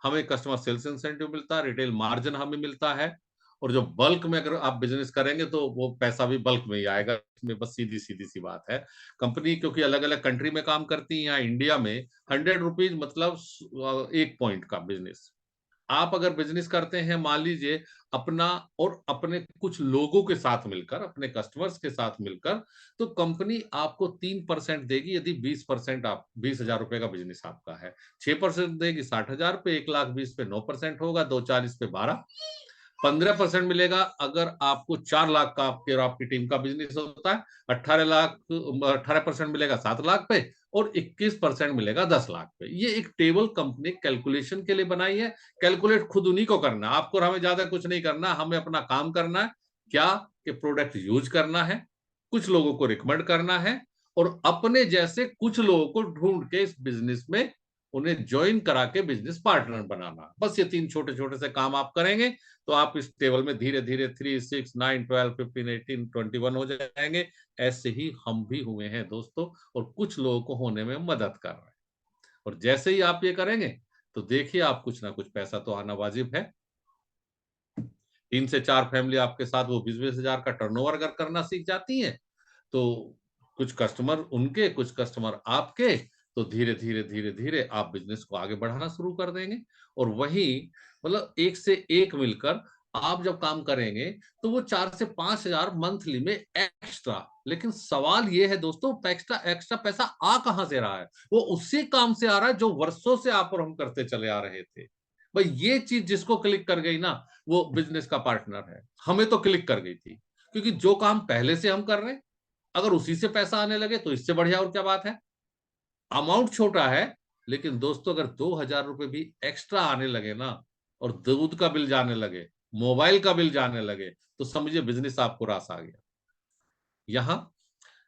Speaker 2: हमें कस्टमर सेल्स इंसेंटिव मिलता है, रिटेल मार्जिन हमें मिलता है, और जो बल्क में अगर आप बिजनेस करेंगे तो वो पैसा भी बल्क में ही आएगा। इसमें बस सीधी सीधी सी बात है। कंपनी क्योंकि अलग अलग कंट्री में काम करती है, यहाँ इंडिया में 100 रुपीज मतलब 1 पॉइंट का बिजनेस। आप अगर बिजनेस करते हैं मान लीजिए अपना और अपने कुछ लोगों के साथ मिलकर, अपने कस्टमर्स के साथ मिलकर, तो कंपनी आपको 3% देगी यदि 20% आप 20,000 रुपए का बिजनेस आपका है, 6% देगी 60,000 पे, 1,20,000 पे 9% होगा, 240 पे 12, 15% मिलेगा अगर आपको 4 लाख का आपके और आपकी टीम का बिजनेस होता है। 18% मिलेगा 7 लाख पे, और 21% मिलेगा 10 लाख पे। ये एक टेबल कंपनी कैलकुलेशन के लिए बनाई है। कैलकुलेट खुद उन्हीं को करना, आपको और हमें ज्यादा कुछ नहीं करना, हमें अपना काम करना है। क्या कि प्रोडक्ट यूज करना है, कुछ लोगों को रिकमेंड करना है, और अपने जैसे कुछ लोगों को ढूंढ के इस बिजनेस में उन्हें ज्वाइन करा के बिजनेस पार्टनर बनाना। बस ये 3 छोटे छोटे से काम आप करेंगे तो आप इस टेबल में धीरे धीरे 3, 6, 9, 12, 15, 18, 21 हो जाएंगे। ऐसे ही हम भी हुए हैं दोस्तों, और कुछ लोगों को होने में मदद कर रहे हैं। और जैसे ही आप ये करेंगे तो देखिए आप कुछ ना कुछ पैसा तो आना वाजिब है। 3 से 4 फैमिली आपके साथ वो 20-20 हजार का टर्नओवर अगर करना सीख जाती हैं, तो कुछ कस्टमर उनके, कुछ कस्टमर आपके, तो धीरे धीरे धीरे धीरे आप बिजनेस को आगे बढ़ाना शुरू कर देंगे। और वही मतलब एक से एक मिलकर आप जब काम करेंगे तो वो 4 से 5 हजार मंथली में एक्स्ट्रा। लेकिन सवाल ये है दोस्तों, एक्स्ट्रा एक्स्ट्रा पैसा आ कहां से रहा है? वो उसी काम से आ रहा है जो वर्षों से आप और हम करते चले आ रहे थे। भाई ये चीज जिसको क्लिक कर गई ना, वो बिजनेस का पार्टनर है। हमें तो क्लिक कर गई थी, क्योंकि जो काम पहले से हम कर रहे हैं, अगर उसी से पैसा आने लगे तो इससे बढ़िया और क्या बात है। अमाउंट छोटा है, लेकिन दोस्तों अगर 2 हजार रुपए भी एक्स्ट्रा आने लगे ना, और दूध का बिल जाने लगे, मोबाइल का बिल जाने लगे, तो समझिए बिजनेस आपको रास आ गया। यहां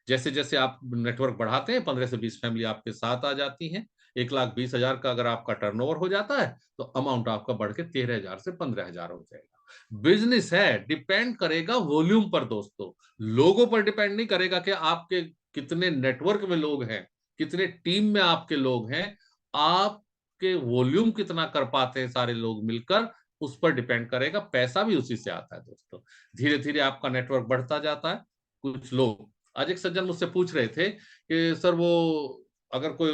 Speaker 2: जैसे जैसे आप नेटवर्क बढ़ाते हैं, 15 से 20 फैमिली आपके साथ आ जाती हैं। 1,20,000 का अगर आपका टर्नओवर हो जाता है तो अमाउंट आपका बढ़ के 13,000 से 15,000 हो जाएगा। बिजनेस है, डिपेंड करेगा वॉल्यूम पर दोस्तों, लोगों पर डिपेंड नहीं करेगा कि आपके कितने नेटवर्क में लोग हैं, कितने टीम में आपके लोग हैं, आपके वॉल्यूम कितना कर पाते हैं सारे लोग मिलकर, उस पर डिपेंड करेगा। पैसा भी उसी से आता है दोस्तों। धीरे धीरे आपका नेटवर्क बढ़ता जाता है। कुछ लोग, आज एक सज्जन मुझसे पूछ रहे थे कि सर वो अगर कोई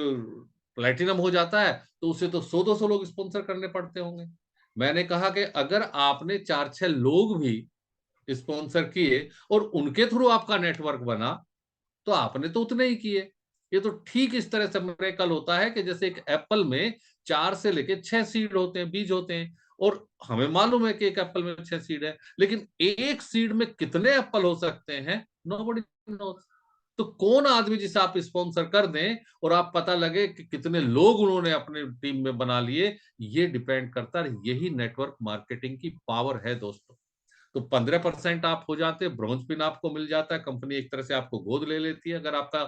Speaker 2: प्लेटिनम हो जाता है तो उसे तो 100-200 लोग स्पॉन्सर करने पड़ते होंगे। मैंने कहा कि अगर आपने 4-6 लोग भी स्पॉन्सर किए और उनके थ्रू आपका नेटवर्क बना, तो आपने तो उतने ही किए। ये तो ठीक इस तरह से मिरेकल होता है कि जैसे एक एप्पल में 4 से लेके 6 सीड होते हैं, बीज होते हैं, और हमें मालूम है कि एक एप्पल में 6 सीड है, लेकिन एक सीड में कितने एप्पल हो सकते हैं, नोबडी नोस। तो कौन आदमी जिसे आप स्पॉन्सर कर दें और आप पता लगे कि कितने लोग उन्होंने अपने टीम में बना लिए, ये डिपेंड करता है। यही नेटवर्क मार्केटिंग की पावर है दोस्तों। तो 15% आप हो जाते हैं, ब्रॉन्ज पिन आपको मिल जाता है, कंपनी एक तरह से आपको गोद ले लेती है अगर आपका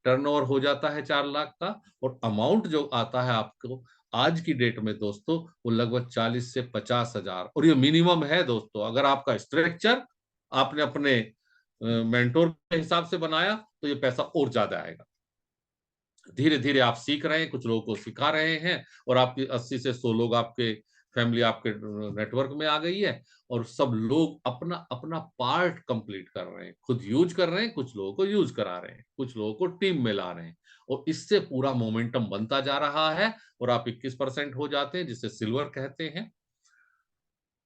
Speaker 2: टर्नओवर हो जाता है 4 लाख का। और अमाउंट जो आता है आपको आज की डेट में दोस्तों, वो लगभग 40 से 50 हजार, और ये मिनिमम है दोस्तों। अगर आपका स्ट्रक्चर आपने अपने मेंटोर के हिसाब से बनाया तो ये पैसा और ज्यादा आएगा। धीरे धीरे आप सीख रहे हैं, कुछ लोगों को सिखा रहे हैं, और आपकी 80 से 100 लोग आपके फैमिली आपके नेटवर्क में आ गई है, और सब लोग अपना अपना पार्ट कंप्लीट कर रहे हैं। खुद यूज कर रहे हैं, कुछ लोगों को यूज करा रहे हैं, कुछ लोगों को टीम में ला रहे हैं, और इससे पूरा मोमेंटम बनता जा रहा है। और आप 21% हो जाते हैं, जिसे सिल्वर कहते हैं।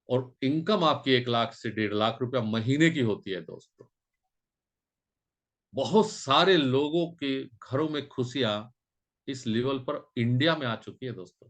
Speaker 2: और इनकम आपकी 1 लाख से 1.5 लाख रुपया महीने की होती है दोस्तों। बहुत सारे लोगों के घरों में खुशियां इस लेवल पर इंडिया में आ चुकी है दोस्तों।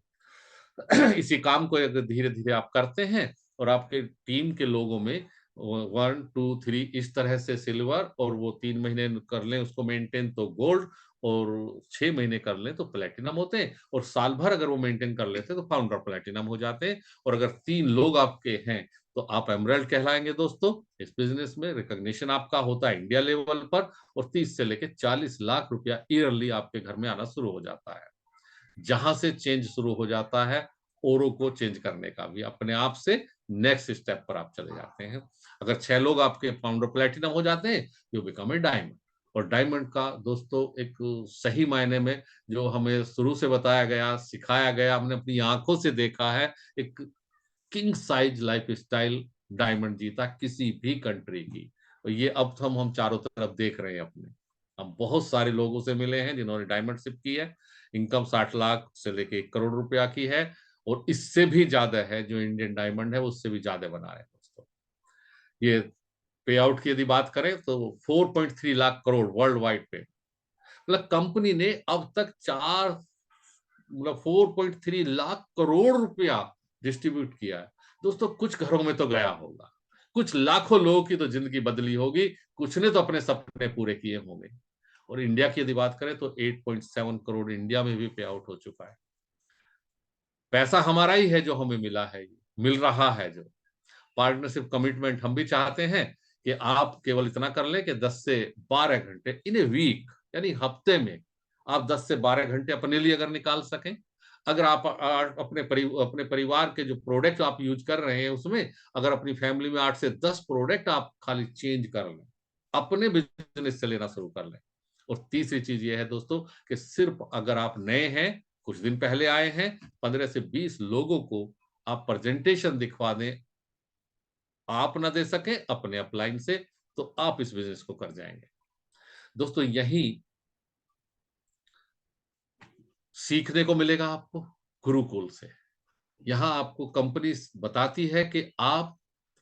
Speaker 2: इसी काम को अगर धीरे धीरे आप करते हैं और आपके टीम के लोगों में 1, 2, 3 इस तरह से सिल्वर, और वो 3 महीने कर लें उसको मेंटेन तो गोल्ड, और 6 महीने कर लें तो प्लेटिनम होते हैं, और साल भर अगर वो मेंटेन कर लेते हैं तो फाउंडर प्लेटिनम हो जाते हैं। और अगर 3 लोग आपके हैं तो आप एमरल्ड कहलाएंगे दोस्तों। इस बिजनेस में रिकॉग्निशन आपका होता है इंडिया लेवल पर, और 30 से लेकर 40 लाख रुपया ईयरली आपके घर में आना शुरू हो जाता है। जहां से चेंज शुरू हो जाता है, औरों को चेंज करने का भी अपने आप से नेक्स्ट स्टेप पर आप चले जाते हैं। अगर 6 लोग आपके फाउंडर प्लेटिनम हो जाते हैं, यू बिकम ए डायमंड। और डायमंड का दोस्तों एक सही मायने में जो हमें शुरू से बताया गया, सिखाया गया, हमने अपनी आंखों से देखा है, एक king size life style diamond जीता किसी भी कंट्री की। और ये अब हम चारों तरफ देख रहे हैं अपने। हम बहुत सारे लोगों से मिले हैं जिन्होंने डायमंडशिप की है। इनकम 60 लाख से लेके 1 करोड़ रुपया की है, और इससे भी ज्यादा है। जो इंडियन डायमंड है उससे भी ज्यादा बना रहे हैं दोस्तों। ये पे आउट की यदि बात करें तो 4.3 लाख करोड़ वर्ल्ड वाइड पे, मतलब कंपनी ने अब तक 4 मतलब 4.3 लाख करोड़ रुपया डिस्ट्रीब्यूट किया है। दोस्तों कुछ घरों में तो गया होगा, कुछ लाखों लोगों की तो जिंदगी बदली होगी, कुछ ने तो अपने सपने पूरे किए होंगे। और इंडिया की यदि बात करें तो 8.7 करोड़ इंडिया में भी पे आउट हो चुका है। पैसा हमारा ही है जो हमें मिला है, मिल रहा है। जो पार्टनरशिप कमिटमेंट हम भी चाहते हैं कि आप केवल इतना कर लें कि 10 से 12 घंटे इन ए वीक, यानी हफ्ते में आप 10 से 12 घंटे अपने लिए अगर निकाल सकें, अगर आप अपने परिवार के जो प्रोडक्ट आप यूज कर रहे हैं उसमें अगर अपनी फैमिली में 8 से 10 प्रोडक्ट आप खाली चेंज कर लें, अपने बिजनेस से लेना शुरू कर लें। और तीसरी चीज ये है दोस्तों कि सिर्फ अगर आप नए हैं, कुछ दिन पहले आए हैं, 15 से 20 लोगों को आप प्रेजेंटेशन दिखवा दें, आप ना दे सके अपने अपलाइन से, तो आप इस बिजनेस को कर जाएंगे। दोस्तों यही सीखने को मिलेगा आपको गुरुकुल से। यहां आपको कंपनी बताती है कि आप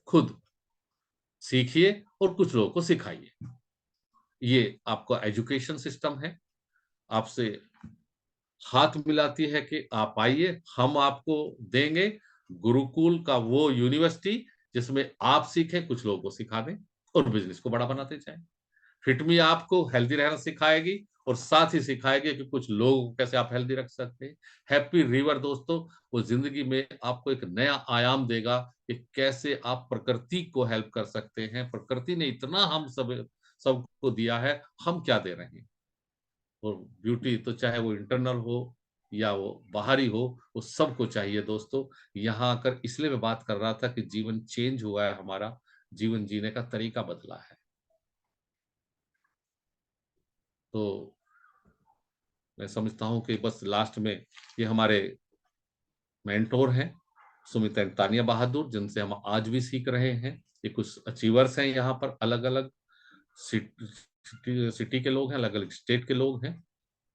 Speaker 2: खुद सीखिए और कुछ लोगों को सिखाइए। ये आपका एजुकेशन सिस्टम है, आपसे हाथ मिलाती है कि आप आइए, हम आपको देंगे गुरुकुल का वो यूनिवर्सिटी जिसमें आप सीखें, कुछ लोगों को सिखा दें और बिजनेस को बड़ा बनाते जाएं। फिटमी आपको हेल्दी रहना सिखाएगी और साथ ही सिखाएगी कि कुछ लोगों को कैसे आप हेल्दी रख सकते हैं। हैप्पी रिवर दोस्तों वो जिंदगी में आपको एक नया आयाम देगा कि कैसे आप प्रकृति को हेल्प कर सकते हैं। प्रकृति ने इतना हम सबको दिया है, हम क्या दे रहे हैं। और ब्यूटी तो चाहे वो इंटरनल हो या वो बाहरी हो, वो सबको चाहिए दोस्तों। यहाँ आकर इसलिए मैं बात कर रहा था कि जीवन चेंज हुआ है, हमारा जीवन जीने का तरीका बदला है। तो मैं समझता हूं कि बस लास्ट में ये हमारे मेंटोर हैं सुमित एंड तानिया बहादुर, जिनसे हम आज भी सीख रहे हैं। ये कुछ अचीवर्स हैं, यहाँ पर अलग अलग सिटी के लोग हैं, अलग अलग स्टेट के लोग हैं।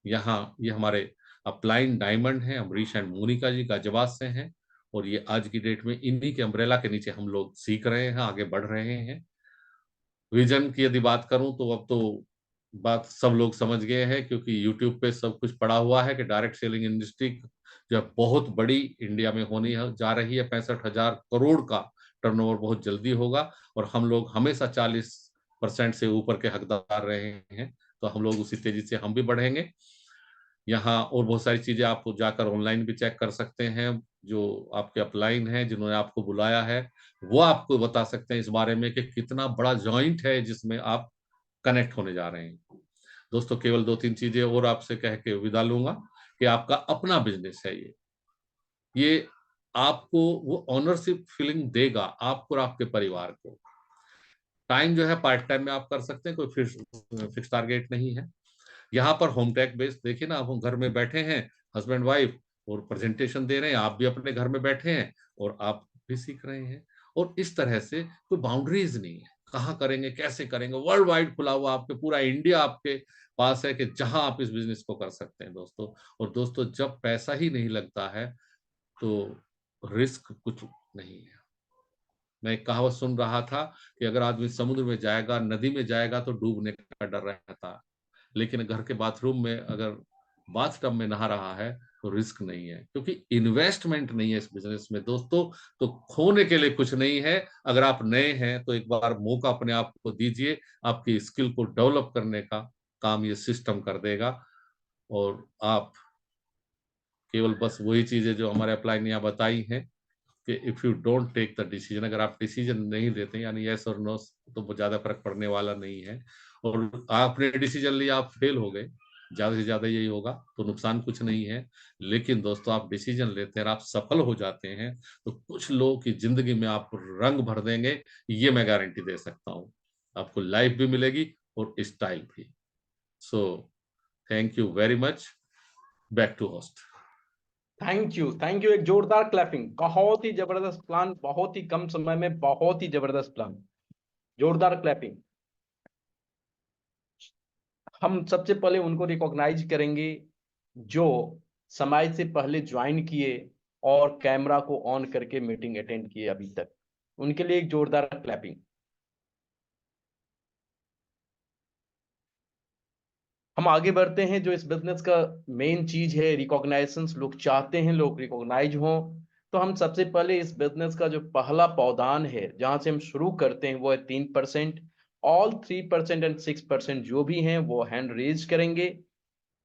Speaker 2: यहाँ ये हमारे अपलाइन डायमंड हैं, अमरीश एंड मोनिका जी गाजियाबाद से हैं। और ये आज की डेट में इन्हीं के अम्ब्रेला के नीचे हम लोग सीख रहे हैं, आगे बढ़ रहे हैं। विजन की यदि बात करूं तो अब तो बात सब लोग समझ गए हैं, क्योंकि यूट्यूब पे सब कुछ पड़ा हुआ है कि डायरेक्ट सेलिंग इंडस्ट्री जो बहुत बड़ी इंडिया में होनी है, जा रही है। 65,000 करोड़ का टर्नओवर बहुत जल्दी होगा और हम लोग हमेशा 40% से ऊपर के हकदार रहे हैं, तो हम लोग उसी तेजी से हम भी बढ़ेंगे। यहाँ और बहुत सारी चीजें आप जाकर ऑनलाइन भी चेक कर सकते हैं। जो आपके अपलाइन है जिन्होंने आपको बुलाया है, वो आपको बता सकते हैं इस बारे में कि कितना बड़ा जॉइंट है जिसमें आप कनेक्ट होने जा रहे हैं। दोस्तों केवल 2-3 चीजें और आपसे कह के विदा लूंगा कि आपका अपना बिजनेस है ये आपको वो ऑनरशिप फीलिंग देगा, आपको और आपके परिवार को। टाइम जो है पार्ट टाइम में आप कर सकते हैं, कोई फिक्स टारगेट नहीं है। यहाँ पर होम टेक बेस्ड देखिए ना, हम घर में बैठे हैं हस्बैंड वाइफ और प्रेजेंटेशन दे रहे हैं, आप भी अपने घर में बैठे हैं और आप भी सीख रहे हैं। और इस तरह से कोई बाउंड्रीज नहीं है, कहाँ करेंगे कैसे करेंगे, वर्ल्ड वाइड खुला हुआ आपके पूरा इंडिया आपके पास है कि जहां आप इस बिजनेस को कर सकते हैं दोस्तों। और दोस्तों जब पैसा ही नहीं लगता है तो रिस्क कुछ नहीं है। मैं एक कहावत सुन रहा था कि अगर आदमी समुद्र में जाएगा, नदी में जाएगा तो डूबने का डर रहता है, लेकिन घर के बाथरूम में अगर बाथ टब में नहा रहा है तो रिस्क नहीं है, क्योंकि इन्वेस्टमेंट नहीं है इस बिजनेस में दोस्तों। तो खोने के लिए कुछ नहीं है। अगर आप नए हैं तो एक बार मौका अपने आप को दीजिए, आपकी स्किल को डेवलप करने का काम ये सिस्टम कर देगा। और आप केवल बस वही चीजें जो हमारे अपलाइन यहाँ बताई हैं कि if you don't take the decision, अगर आप डिसीजन नहीं लेते यानी यस और नो, तो ज्यादा फर्क पड़ने वाला नहीं है। और आपने डिसीजन लिया, आप फेल हो गए, ज्यादा से ज्यादा यही होगा, तो नुकसान कुछ नहीं है। लेकिन दोस्तों आप डिसीजन लेते हैं और आप सफल हो जाते हैं तो कुछ लोगों की जिंदगी में आप रंग भर देंगे, ये मैं गारंटी दे सकता हूँ। आपको लाइफ भी मिलेगी और स्टाइल भी। So thank you very much. Back to host.
Speaker 3: Thank you. एक जोरदार क्लैपिंग। बहुत ही जबरदस्त प्लान, बहुत ही कम समय में बहुत ही जबरदस्त प्लान, जोरदार क्लैपिंग। हम सबसे पहले उनको रिकॉग्नाइज करेंगे जो समय से पहले ज्वाइन किए और कैमरा को ऑन करके मीटिंग अटेंड किए अभी तक, उनके लिए एक जोरदार क्लैपिंग। हम आगे बढ़ते हैं। जो इस बिजनेस का मेन चीज है रिकॉग्नाइजेशन, लोग चाहते हैं लोग रिकॉग्नाइज हों, तो हम सबसे पहले इस बिजनेस का जो पहला पावदान है जहां से हम शुरू करते हैं वो है 3%। ऑल 3% एंड 6% जो भी हैं वो हैंड रेज करेंगे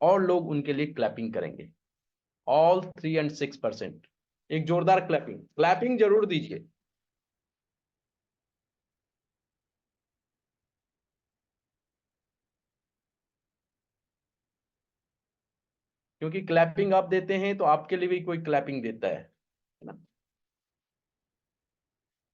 Speaker 3: और लोग उनके लिए क्लैपिंग करेंगे। ऑल 3 एंड 6%, एक जोरदार क्लैपिंग क्लैपिंग जरूर दीजिए। क्योंकि क्लैपिंग आप देते हैं तो आपके लिए भी कोई क्लैपिंग देता है ना।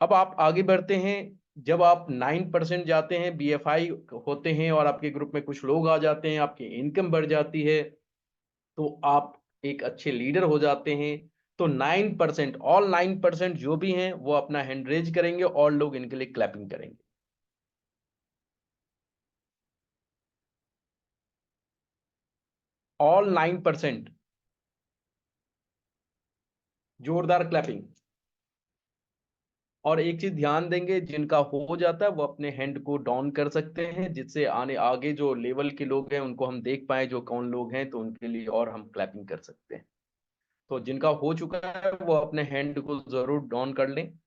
Speaker 3: अब आप आगे बढ़ते हैं। जब आप 9% जाते हैं, BFI होते हैं और आपके ग्रुप में कुछ लोग आ जाते हैं, आपकी इनकम बढ़ जाती है, तो आप एक अच्छे लीडर हो जाते हैं। तो 9%, ऑल 9% जो भी हैं वो अपना हैंड रेज करेंगे और लोग इनके लिए क्लैपिंग करेंगे। ऑल 9%, जोरदार क्लैपिंग। और एक चीज ध्यान देंगे, जिनका हो जाता है वो अपने हैंड को डाउन कर सकते हैं, जिससे आने आगे जो लेवल के लोग हैं उनको हम देख पाए जो कौन लोग हैं, तो उनके लिए और हम क्लैपिंग कर सकते हैं। तो जिनका हो चुका है वो अपने हैंड को जरूर डाउन कर लें।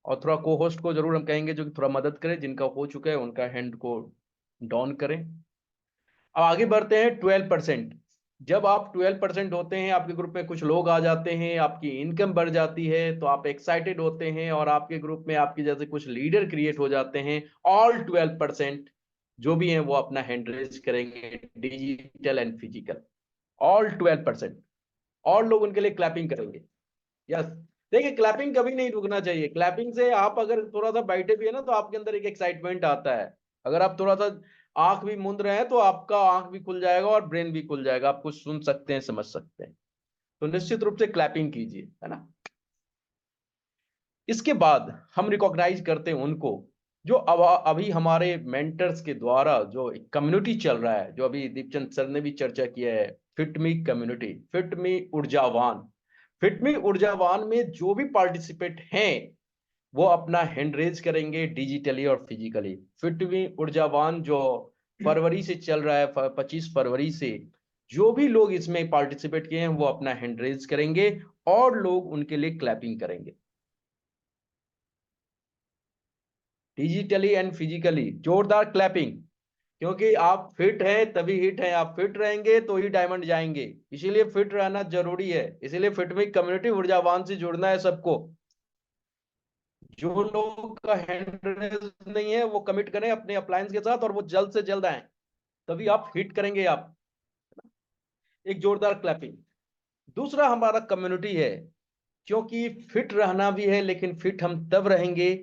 Speaker 3: और थोड़ा को होस्ट को जरूर हम कहेंगे जो कि थोड़ा मदद करें, जिनका हो चुका है उनका हैंड को डाउन करें। अब आगे बढ़ते हैं 12%। जब आप 12% होते हैं, आपके ग्रुप में कुछ लोग आ जाते हैं, आपकी इनकम बढ़ जाती है, तो आप एक्साइटेड होते हैं और आपके ग्रुप में आपके जैसे कुछ लीडर क्रिएट हो जाते हैं। ऑल 12% जो भी हैं वो अपना हैंड रेज करेंगे, डिजिटल एंड फिजिकल। ऑल 12% और लोग उनके लिए क्लैपिंग करेंगे। यस, देखिए क्लैपिंग कभी नहीं रुकना चाहिए। क्लैपिंग से आप अगर थोड़ा सा बैठे भी है ना तो आपके अंदर एक एक्साइटमेंट आता है। अगर आप थोड़ा सा आंख भी मूंद रहे हैं तो आपका आंख भी खुल जाएगा और ब्रेन भी खुल जाएगा, आप कुछ सुन सकते हैं, समझ सकते हैं। तो निश्चित रूप से क्लैपिंग कीजिए, है ना। इसके बाद हम रिकॉग्नाइज करते हैं उनको जो अभी हमारे मेंटर्स के द्वारा जो कम्युनिटी चल रहा है, जो अभी दीपचंद सर ने भी चर्चा किया है, फिट मी कम्युनिटी, फिट मी ऊर्जावान। फिट मी ऊर्जावान में जो भी पार्टिसिपेट हैं वो अपना हैंड रेज करेंगे डिजिटली और फिजिकली। फिट मी ऊर्जावान जो फरवरी से चल रहा है, 25 फरवरी से, जो भी लोग इसमें पार्टिसिपेट किए हैं वो अपना हैंड रेज करेंगे और लोग उनके लिए क्लैपिंग करेंगे। डिजिटली एंड फिजिकली जोरदार क्लैपिंग। क्योंकि आप फिट हैं तभी हिट हैं, आप फिट रहेंगे तो ही डायमंड जाएंगे, इसीलिए फिट रहना जरूरी है। इसीलिए फिट मी कम्युनिटी ऊर्जावान से जुड़ना है सबको। जो लोग का हैंड रेज नहीं है वो कमिट करें अपने अप्लायंस के साथ और वो जल्द से जल्द आए, तभी आप हिट करेंगे आप। एक जोरदार क्लैपिंग। दूसरा हमारा कम्युनिटी है, क्योंकि फिट रहना भी है, लेकिन फिट हम तब रहेंगे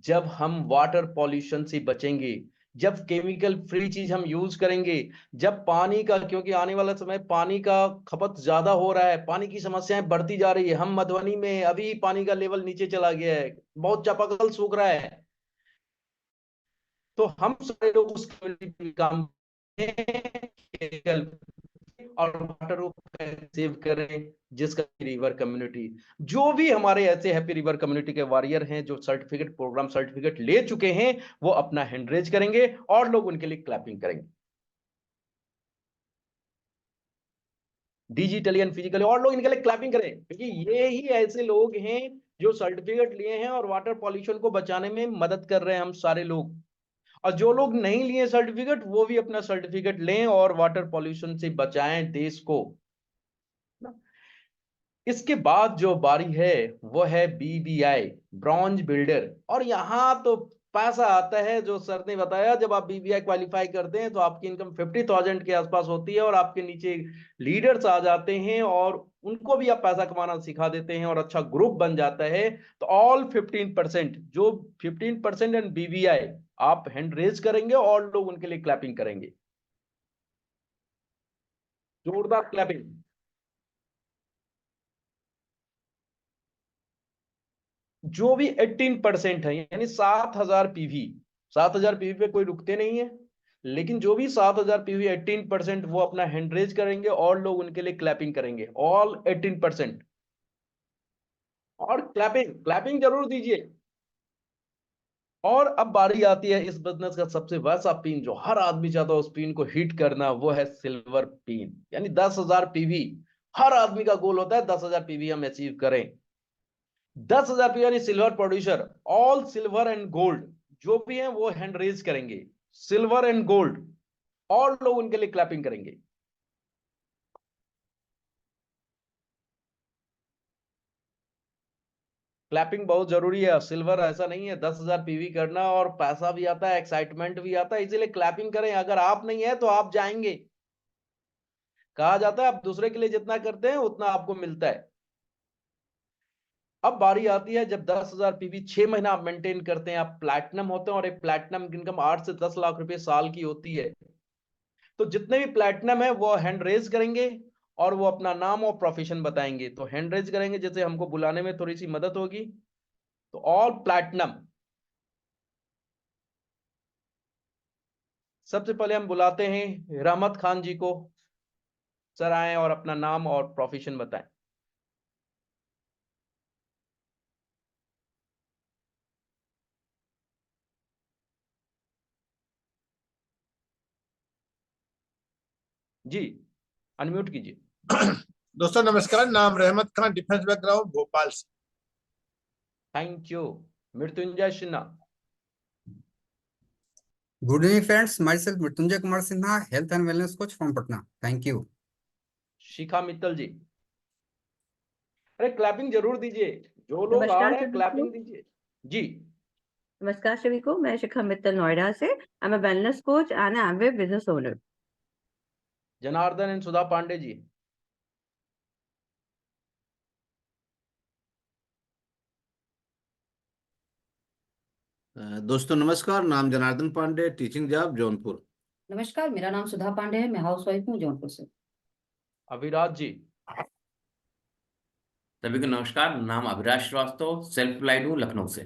Speaker 3: जब हम वाटर पॉल्यूशन से बचेंगे, जब केमिकल फ्री चीज हम यूज करेंगे, जब पानी का, क्योंकि आने वाला समय पानी का खपत ज्यादा हो रहा है, पानी की समस्याएं बढ़ती जा रही है। हम मधुबनी में अभी पानी का लेवल नीचे चला गया है, बहुत चापाकल सूख रहा है। तो हम सारे लोग उस कम्युनिटी में काम करें और वाटर को सेव करें, जिसका रिवर कम्युनिटी, जो भी हमारे ऐसे हैप्पी रिवर कम्युनिटी के वॉरियर हैं जो सर्टिफिकेट, प्रोग्राम सर्टिफिकेट ले चुके हैं, वो अपना हैंड रेज करेंगे और लोग उनके लिए क्लैपिंग करेंगे डिजिटली एंड फिजिकली, और लोग इनके लिए क्लैपिंग करें, क्योंकि ये ही ऐसे लोग हैं जो सर्टिफिकेट लिए हैं और वाटर पॉल्यूशन को बचाने में मदद कर रहे हैं हम सारे लोग। और जो लोग नहीं लिए सर्टिफिकेट वो भी अपना सर्टिफिकेट लें और वाटर पॉल्यूशन से बचाएं देश को। इसके बाद जो बारी है वो है BBI, ब्रॉन्ज बिल्डर। और यहां तो पैसा आता है, जो सर ने बताया, जब आप BBI क्वालिफाई करते हैं तो आपकी इनकम 50,000 के आसपास होती है और आपके नीचे लीडर्स आ जाते हैं और उनको भी आप पैसा कमाना सिखा देते हैं और अच्छा ग्रुप बन जाता है। तो ऑल 15%, जो 15% एंड BBI, आप हैंड रेज करेंगे और लोग उनके लिए क्लैपिंग करेंगे, जोरदार क्लैपिंग। जो भी 18% है, यानी 7,000 PV, 7,000 PV पे कोई रुकते नहीं है, लेकिन जो भी 7,000 PV 18%, वो अपना हैंड रेज करेंगे और लोग उनके लिए क्लैपिंग करेंगे, ऑल 18%। और क्लैपिंग क्लैपिंग जरूर दीजिए। और अब बारी आती है इस बिजनेस का सबसे वैसा पिन जो हर आदमी चाहता है उस पिन को हिट करना, वो है सिल्वर पिन, यानी 10,000 PV। हर आदमी का गोल होता है 10,000 पीवी हम अचीव करें। 10,000 पीवी यानी silver producer, all silver and gold जो भी हैं वो हैंड रेज करेंगे, सिल्वर एंड गोल्ड, और लोग उनके लिए क्लैपिंग करेंगे। क्लैपिंग बहुत जरूरी है। सिल्वर ऐसा नहीं है 10,000 पीवी करना और पैसा भी आता है, एक्साइटमेंट भी आता है, इसीलिए क्लैपिंग करें। अगर आप नहीं है तो आप जाएंगे। कहा जाता है आप दूसरे के लिए जितना करते हैं उतना आपको मिलता है। अब बारी आती है जब 10,000 पीवी 6 महीना आप मेंटेन करते हैं, आप प्लैटिनम होते हैं, और एक प्लैटिनम इनकम 8 से 10 लाख रुपए साल की होती है। तो जितने भी प्लैटिनम है वो हैंड रेज करेंगे और वो अपना नाम और प्रोफेशन बताएंगे। तो हैंड रेज करेंगे, जैसे हमको बुलाने में थोड़ी सी मदद होगी। तो ऑल प्लैटिनम, सबसे पहले हम बुलाते हैं रहमत खान जी को। सर आए और अपना नाम और प्रोफेशन बताएं। जी अनम्यूट कीजिए।
Speaker 4: दोस्तों नमस्कार, नाम रहमत खान, डिफेंस बैकग्राउंड, भोपाल से।
Speaker 3: Thank you. Mrityunjay Sinha.
Speaker 5: Good evening, friends. Myself Mrityunjay Kumar Sinha, Health and Wellness Coach from Patna. Thank you.
Speaker 3: शिखा मित्तल जी। अरे क्लैपिंग जरूर दीजिए, जो लोग आ
Speaker 6: नमस्कार
Speaker 3: रहे हैं
Speaker 6: सभी
Speaker 3: क्लैपिंग
Speaker 6: को।
Speaker 3: दीजिए। जी
Speaker 6: नमस्कार सभी को, मैं शिखा मित्तल नोएडा से। I am a wellness coach and I am a business owner.
Speaker 3: Janardan and Sudha Pandey ji.
Speaker 7: दोस्तों नमस्कार, नाम जनार्दन पांडे, टीचिंग जॉब जौनपुर।
Speaker 8: नमस्कार, मेरा नाम सुधा पांडे है, मैं हाउस वाइफ हूँ जौनपुर से।
Speaker 3: अभिराज जी।
Speaker 9: सभी को नमस्कार, नाम अभिराज श्रीवास्तव, सेल्फ एम्प्लॉयड हूँ लखनऊ से।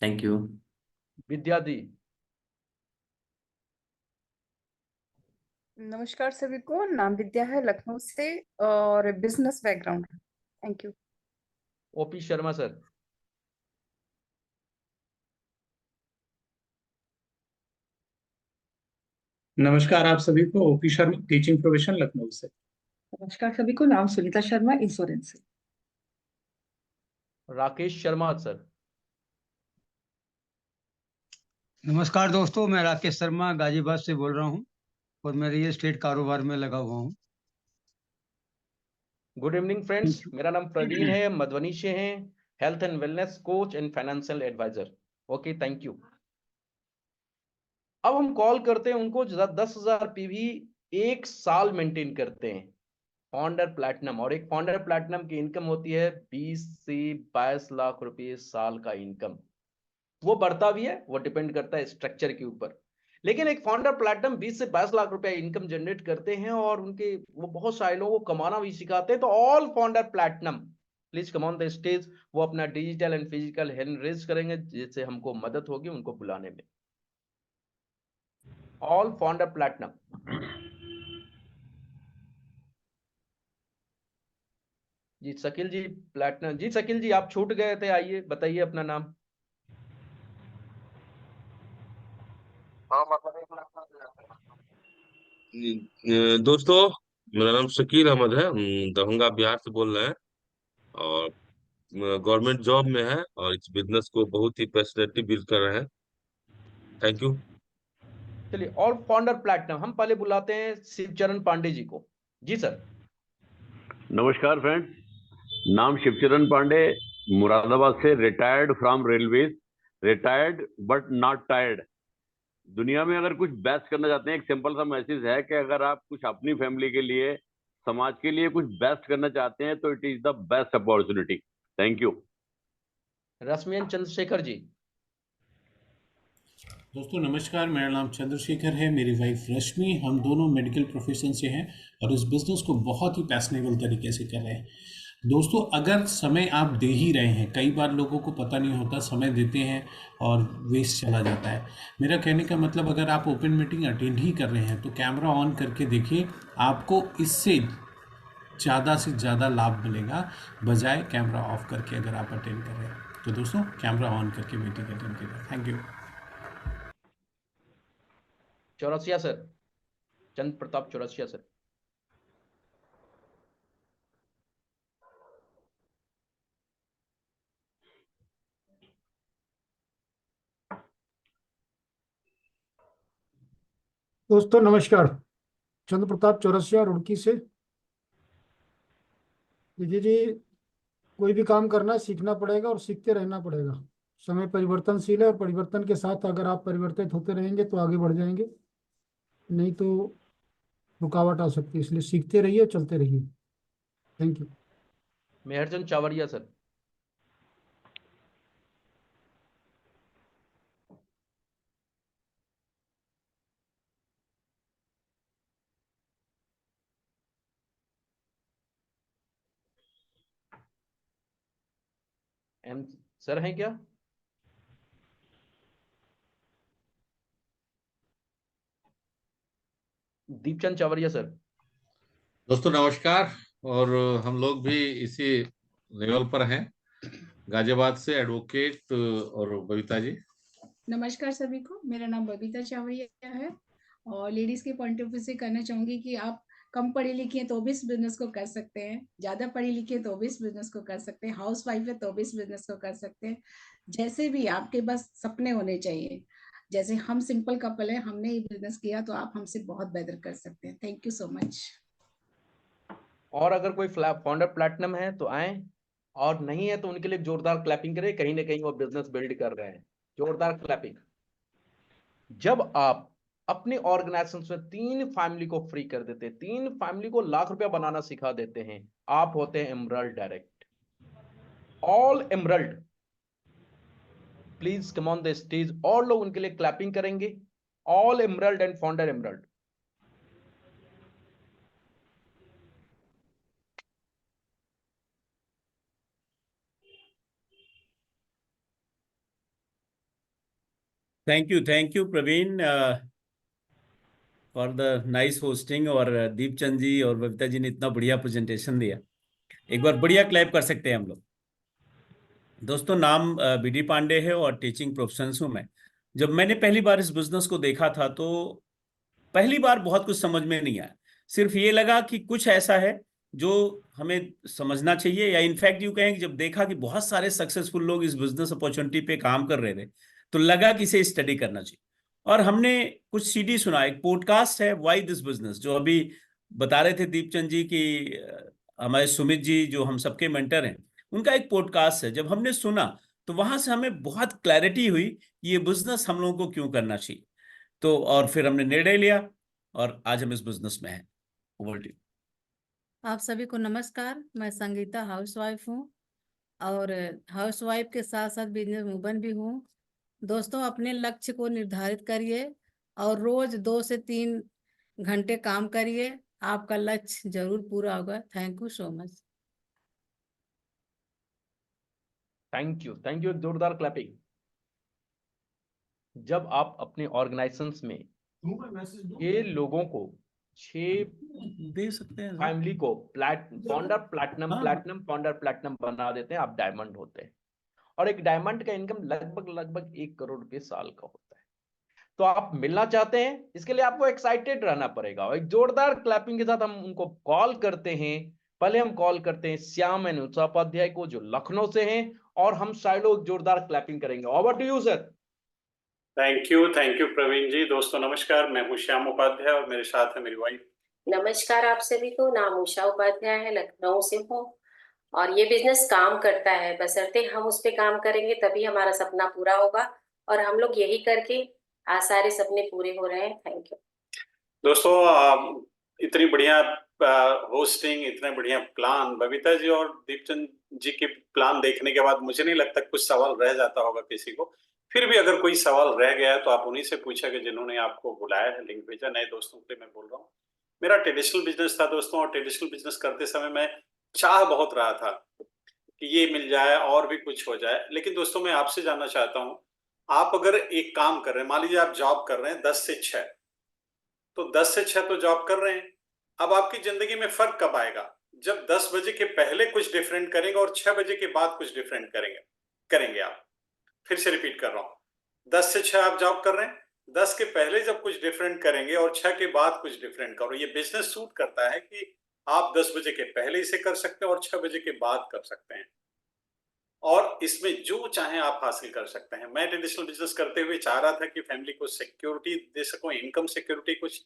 Speaker 9: Thank you.
Speaker 3: विद्या दी।
Speaker 10: नमस्कार सभी को, नाम विद्या है, लखनऊ से और बिजनेस बैकग्राउंड है। Thank you.
Speaker 3: OP Sharma sir.
Speaker 11: नमस्कार आप सभी को, OP Sharma, teaching profession Lucknow से।
Speaker 12: नमस्कार सभी को, नाम सुनीता शर्मा, इंश्योरेंस से।
Speaker 3: राकेश शर्मा सर।
Speaker 13: नमस्कार दोस्तों, मैं राकेश शर्मा गाजियाबाद से बोल रहा हूँ और मैं रियल एस्टेट कारोबार में लगा हुआ हूँ।
Speaker 3: गुड इवनिंग फ्रेंड्स, मेरा नाम प्रवीण है, मधुबनी से हैं, health and wellness coach and financial advisor. Okay thank you. अब हम कॉल करते हैं उनको 10,000 पीवी 1 साल मेंटेन करते हैं, फाउंडर प्लैटिनम। और एक फाउंडर प्लैटिनम की इनकम होती है 20 से 22 लाख रुपए साल का इनकम। वो बढ़ता भी है, वो डिपेंड करता है स्ट्रक्चर के ऊपर। लेकिन एक फाउंडर प्लैटिनम 20 से 22 लाख रुपए इनकम जनरेट करते हैं और उनके वो बहुत सारे लोगों को कमाना भी सिखाते हैं। तो all founder platinum please come on the stage. वो अपना digital and physical hand raise करेंगे, जिससे हमको मदद होगी उनको बुलाने में। All founder platinum. जी शकील जी प्लैटिनम। जी शकील जी आप छूट गए थे, आइए बताइए अपना नाम।
Speaker 14: दोस्तों मेरा नाम शकील अहमद है, हम दरभंगा बिहार से बोल रहे हैं और गवर्नमेंट जॉब में है और इस बिजनेस को बहुत ही पैशनेटली बिल्ड कर रहे हैं। Thank you.
Speaker 3: चलिए ऑल फाउंडर प्लैटिनम हम पहले बुलाते हैं शिवचरण पांडे जी को। जी सर।
Speaker 15: नमस्कार फ्रेंड्स, नाम शिवचरण पांडे, मुरादाबाद से, retired from railways, retired but not tired. दुनिया में अगर कुछ बेस्ट करना चाहते हैं, एक सिंपल सा मैसेज है कि अगर आप कुछ अपनी फैमिली के लिए, समाज के लिए कुछ बेस्ट करना चाहते हैं तो it is the best opportunity. Thank you.
Speaker 3: Rashmiyan Chandrashekhar ji.
Speaker 11: दोस्तों नमस्कार, मेरा नाम चंद्रशेखर है, मेरी वाइफ रश्मि, हम दोनों मेडिकल प्रोफेशन से हैं और इस बिज़नेस को बहुत ही पैशनेबल तरीके से कर रहे हैं। दोस्तों अगर समय आप दे ही रहे हैं, कई बार लोगों को पता नहीं होता, समय देते हैं और वेस्ट चला जाता है। मेरा कहने का मतलब अगर आप ओपन मीटिंग अटेंड ही कर रहे हैं तो कैमरा ऑन करके देखिए, आपको इससे ज़्यादा से ज़्यादा लाभ मिलेगा बजाय कैमरा ऑफ करके अगर आप अटेंड कर रहे हैं। तो दोस्तों कैमरा ऑन करके मीटिंग अटेंड करिए। Thank you.
Speaker 3: Chaurasia sir, Chandra Pratap Chaurasia sir.
Speaker 16: दोस्तों नमस्कार, चंद्र प्रताप चौरसिया रुड़की से। देखिए जी, कोई भी काम करना है सीखना पड़ेगा और सीखते रहना पड़ेगा। समय परिवर्तनशील है और परिवर्तन के साथ अगर आप परिवर्तित होते रहेंगे तो आगे बढ़ जाएंगे, नहीं तो रुकावट आ सकती है। इसलिए सीखते रहिए और चलते रहिए। Thank you.
Speaker 3: Meharchand Chawaria sir. एम सर हैं क्या? दीपचंद चावरिया सर।
Speaker 2: दोस्तों नमस्कार। और हम लोग भी इसी लेवल पर हैं, गाजियाबाद से एडवोकेट। और बबीता जी।
Speaker 1: नमस्कार सभी को, मेरा नाम बबीता चावरिया है और लेडीज के पॉइंट ऑफ व्यू से कहना चाहूंगी कि आप कम पढ़ी लिखी हैं तो भी इस बिजनेस को कर सकते हैं, ज्यादा पढ़ी लिखी है तो भी इस बिजनेस को कर सकते हैं, हाउस वाइफ है तो भी इस बिजनेस को कर सकते हैं। जैसे भी आपके बस सपने होने चाहिए। जैसे हम सिंपल कपल है, हमने ये बिजनेस किया तो आप हमसे बहुत बेहतर कर सकते हैं। Thank you so much.
Speaker 3: और अगर कोई फाउंडर प्लैटिनम है तो आए, और नहीं है तो उनके लिए जोरदार क्लैपिंग करें। कहीं ना कहीं वो बिजनेस बिल्ड कर रहे हैं। जोरदार क्लैपिंग। जब आप अपने ऑर्गेनाइजेशन में 3 फैमिली को फ्री कर देते हैं, 3 फैमिली को लाख रुपया बनाना सिखा देते हैं, आप होते हैं emerald direct. All emerald please come on the stage. और लोग उनके लिए क्लैपिंग करेंगे। All emerald and founder emerald.
Speaker 17: Thank you Praveen for the nice hosting. और दीपचंद जी और बबीता जी ने इतना बढ़िया प्रेजेंटेशन दिया। एक बार बढ़िया क्लैप कर सकते हैं हम लोग। दोस्तों नाम बीडी पांडे है और टीचिंग प्रोफेशन हूँ मैं। जब मैंने पहली बार इस बिजनेस को देखा था तो पहली बार बहुत कुछ समझ में नहीं आया। सिर्फ ये लगा कि कुछ ऐसा है जो हमें समझना चाहिए, या इनफैक्ट यूं कहें कि जब देखा कि बहुत सारे सक्सेसफुल लोग इस बिजनेस अपॉर्चुनिटी पे काम कर रहे थे तो लगा कि इसे स्टडी करना चाहिए। और हमने कुछ सीडी सुना। एक पॉडकास्ट है व्हाई दिस बिजनेस, जो अभी बता रहे थे दीपचंद जी की हमारे सुमित जी जो हम सबके मेंटर हैं, उनका एक पॉडकास्ट है। जब हमने सुना तो वहां से हमें बहुत क्लैरिटी हुई कि ये बिजनेस हम लोगों को क्यों करना चाहिए। तो और फिर हमने निर्णय लिया और आज हम इस बिजनेस में हैं। Over to you.
Speaker 18: आप सभी को नमस्कार। मैं संगीता हाउसवाइफ हूँ और हाउसवाइफ के साथ साथ बिजनेस वूमन भी हूँ। दोस्तों अपने लक्ष्य को निर्धारित करिए और रोज 2 से 3 घंटे काम करिए, आपका लक्ष्य जरूर पूरा होगा। Thank you so much.
Speaker 3: Thank you. एक जोरदार क्लैपिंग। जब आप अपने ऑर्गेनाइजेशंस में ये लोगों को 6
Speaker 17: दे सकते हैं
Speaker 3: फैमिली को फाउंडर प्लैटिनम फाउंडर प्लैटिनम बना देते हैं, आप डायमंड होते हैं। और एक डायमंड का इनकम लगभग 1 करोड़ रुपए साल का होता है। तो आप मिलना चाहते हैं, इसके लिए आपको एक्साइटेड रहना पड़ेगा। और एक जोरदार क्लैपिंग के साथ हम उनको कॉल करते हैं। पहले हम कॉल करते हैं श्याम एन उपाध्याय को, जो लखनऊ से हैं, और हम साइडो जोरदार क्लैपिंग करेंगे। Over to you sir.
Speaker 19: Thank you Praveen ji. दोस्तों नमस्कार, मैं हूँ श्याम उपाध्याय और मेरे साथ है मेरी वाइफ।
Speaker 20: नमस्कार आप सभी को, नाम उषा उपाध्याय है, लखनऊ से हूँ और ये बिजनेस काम करता है, बशर्ते हम उस पे काम करेंगे तभी हमारा सपना पूरा होगा और हम लोग यही करके आज सारे सपने पूरे हो रहे हैं। Thank you.
Speaker 19: दोस्तों इतनी बढ़िया होस्टिंग, इतने बढ़िया प्लान, बबीता जी और दीपचंद जी के प्लान देखने के बाद मुझे नहीं लगता कुछ सवाल रह जाता होगा किसी को। फिर भी अगर कोई सवाल रह गया है तो आप उन्हीं से पूछेंगे जिन्होंने आपको बुलाया है, लिंक भेजा। नए दोस्तों के लिए मैं बोल रहा हूँ, मेरा ट्रेडिशनल बिजनेस था दोस्तों, और ट्रेडिशनल बिजनेस करते समय मैं चाह बहुत रहा था कि ये मिल जाए और भी कुछ हो जाए। लेकिन दोस्तों मैं आपसे जानना चाहता हूँ, आप अगर एक काम कर रहे हैं, मान लीजिए आप जॉब कर रहे हैं 10 से 6, तो 10 से 6 तो जॉब कर रहे हैं। अब आपकी जिंदगी में फर्क कब आएगा? जब 10 बजे के पहले कुछ डिफरेंट करेंगे और 6 बजे के बाद कुछ डिफरेंट करेंगे आप। फिर से रिपीट कर रहा हूँ, 10 से 6 आप जॉब कर रहे हैं, 10 के पहले जब कुछ डिफरेंट करेंगे और 6 के बाद कुछ डिफरेंट करो। ये बिजनेस सूट करता है कि आप 10 बजे के पहले इसे कर सकते हैं और 6 बजे के बाद कर सकते हैं। और इसमें जो चाहे आप हासिल कर सकते हैं। मैं ट्रेडिशनल बिजनेस करते हुए चाह रहा था कि फैमिली को सिक्योरिटी दे सकूं, इनकम सिक्योरिटी, कुछ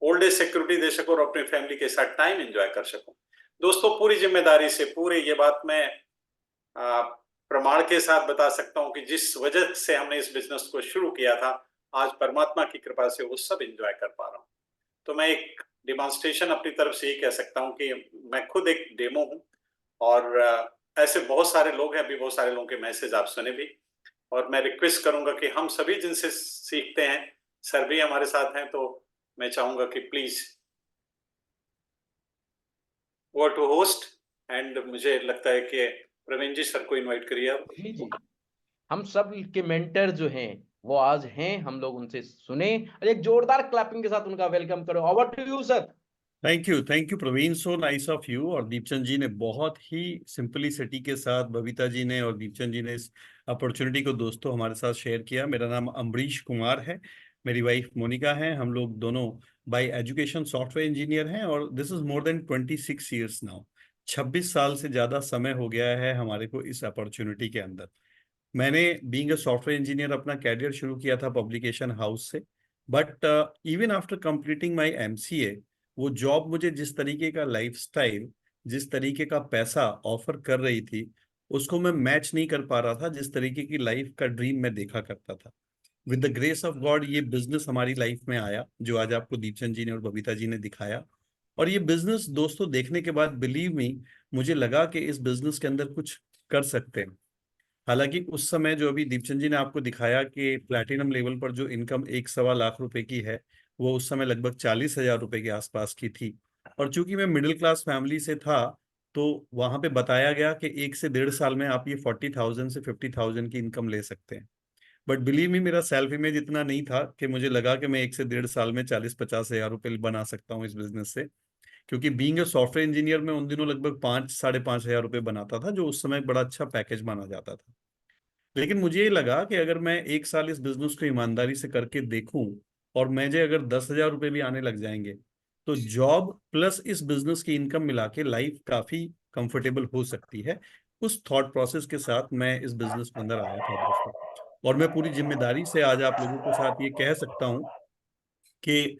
Speaker 19: ओल्ड एज सिक्योरिटी दे सकूं और अपनी फैमिली के साथ टाइम एंजॉय कर सकूं। दोस्तों, पूरी जिम्मेदारी से पूरे ये बात मैं प्रमाण के साथ बता सकता हूं कि जिस वजह से हमने इस बिजनेस को शुरू किया था, आज परमात्मा की कृपा से वो सब एंजॉय कर पा रहा हूं। तो मैं एक डिमॉन्स्ट्रेशन अपनी तरफ से ये कह सकता हूं कि मैं खुद एक डेमो हूं और ऐसे बहुत सारे लोग हैं, अभी बहुत सारे लोगों के मैसेज आप सुने भी, और मैं रिक्वेस्ट करूंगा कि हम सभी जिनसे सीखते हैं, सर भी हमारे साथ हैं, तो मैं चाहूंगा कि प्लीज वो टू होस्ट। एंड मुझे लगता है कि प्रवीण जी सर को इनवाइट करिए आप।
Speaker 3: जी, हम सब के मेंटर जो हैं वो आज हैं, हम लोग उनसे सुने और एक जोरदार क्लैपिंग के साथ उनका वेलकम करो। Over to you sir.
Speaker 17: Thank you Praveen, so nice of you. और दीपचंद जी ने बहुत ही सिंपलिसिटी के साथ, बबीता जी ने और दीपचंद जी ने इस अपॉर्चुनिटी को दोस्तों हमारे साथ शेयर किया। मेरा नाम अमरीश कुमार है, मेरी वाइफ मोनिका है, हम लोग दोनों बाय एजुकेशन सॉफ्टवेयर इंजीनियर हैं और this is more than 26 years now. 26 साल से ज़्यादा समय हो गया है हमारे को इस अपॉर्चुनिटी के अंदर। मैंने बीइंग अ सॉफ्टवेयर इंजीनियर अपना कैरियर शुरू किया था पब्लिकेशन हाउस से, but even after completing my MCA, वो जॉब मुझे जिस तरीके का लाइफस्टाइल, जिस तरीके का पैसा ऑफर कर रही थी, उसको मैं मैच नहीं कर पा रहा था जिस तरीके की लाइफ का ड्रीम मैं देखा करता था। With the grace of God ये बिजनेस हमारी लाइफ में आया जो आज आपको दीपचंद जी ने और बबीता जी ने दिखाया। और ये बिजनेस दोस्तों देखने के बाद बिलीव मी, मुझे लगा कि इस बिजनेस के अंदर कुछ कर सकते हैं। हालांकि उस समय जो अभी दीपचंद जी ने आपको दिखाया कि प्लैटिनम लेवल पर जो इनकम 1.25 लाख रुपए की है, वो उस समय लगभग 40,000 रुपए के आसपास की थी। और चूंकि मैं मिडिल क्लास फैमिली से था, तो वहां पे बताया गया कि 1 से 1.5 साल में आप ये 40,000 से 50,000 की इनकम ले सकते हैं। बट बिलीव मी, मेरा सेल्फ इमेज इतना नहीं था कि मुझे लगा कि मैं 1 से 1.5 साल में 40-50 हजार रुपये बना सकता हूँ इस बिजनेस से। क्योंकि बीइंग ए सॉफ्टवेयर इंजीनियर में उन दिनों लगभग 5-5.5 हजार रुपये बनाता था, जो उस समय बड़ा अच्छा पैकेज माना जाता था। लेकिन मुझे ये लगा कि अगर मैं 1 साल इस बिजनेस को ईमानदारी से करके देखूं और मुझे अगर 10,000 रुपये भी आने लग जाएंगे, तो जॉब प्लस इस बिजनेस की इनकम मिला के लाइफ काफी कंफर्टेबल हो सकती है। उस थॉट प्रोसेस के साथ मैं इस बिजनेस के अंदर आया था दोस्तों। और मैं पूरी जिम्मेदारी से आज आप लोगों के साथ ये कह सकता हूँ कि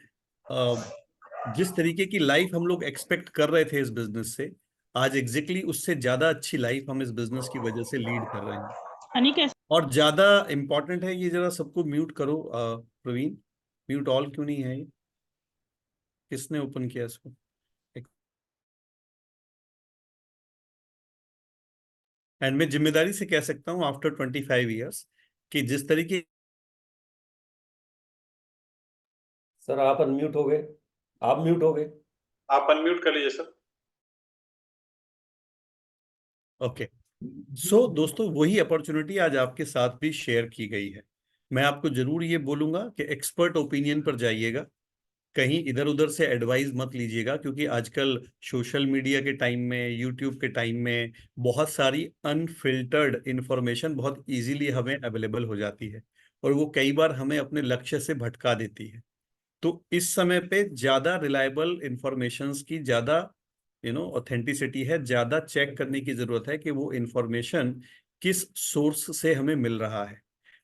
Speaker 17: जिस तरीके की लाइफ हम लोग एक्सपेक्ट कर रहे थे इस बिजनेस से, आज एग्जैक्टली उससे ज्यादा अच्छी लाइफ हम इस बिजनेस की वजह से लीड कर रहे हैं। और ज्यादा इंपॉर्टेंट है, ये जरा सबको म्यूट करो प्रवीण, म्यूट ऑल क्यों नहीं है ये? किसने ओपन किया इसको? एंड मैं जिम्मेदारी से कह सकता हूँ आफ्टर 25 ईयर्स कि जिस तरीके,
Speaker 21: सर आप अनम्यूट हो गए, आप म्यूट हो गए।
Speaker 19: आप अनम्यूट कर लीजिए सर।
Speaker 17: ओके। सो दोस्तों, वही अपॉर्चुनिटी आज आपके साथ भी शेयर की गई है। मैं आपको जरूर ये बोलूंगा कि एक्सपर्ट ओपिनियन पर जाइएगा, कहीं इधर उधर से एडवाइस मत लीजिएगा, क्योंकि आजकल सोशल मीडिया के टाइम में, यूट्यूब के टाइम में बहुत सारी अनफिल्टर्ड इंफॉर्मेशन बहुत इजीली हमें अवेलेबल हो जाती है और वो कई बार हमें अपने लक्ष्य से भटका देती है। तो इस समय पे ज्यादा रिलायबल इंफॉर्मेशन की ज्यादा ऑथेंटिसिटी है, ज्यादा चेक करने की जरूरत है कि वो इंफॉर्मेशन किस सोर्स से हमें मिल रहा है।